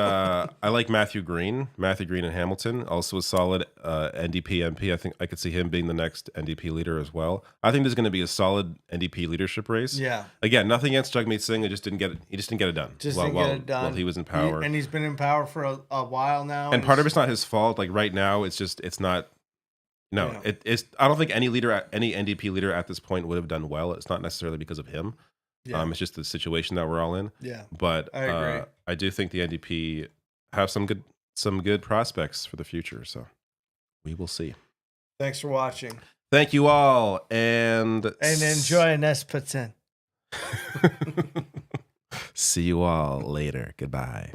B: Matthew Green in Hamilton. Also a solid NDP MP. I think I could see him being the next NDP leader as well. I think there's going to be a solid NDP leadership race.
C: Yeah.
B: Again, nothing against Jagmeet Singh. He just didn't get it done. While he was in power.
C: And he's been in power for a while now.
B: And part of it's not his fault. Like right now, it's not. No, it's. I don't think any NDP leader at this point would have done well. It's not necessarily because of him. Yeah. It's just the situation that we're all in.
C: Yeah.
B: But
C: I agree.
B: I do think the NDP have some good prospects for the future. So we will see.
C: Thanks for watching.
B: Thank you all, and
C: enjoy Nespatin.
B: See you all later. Goodbye.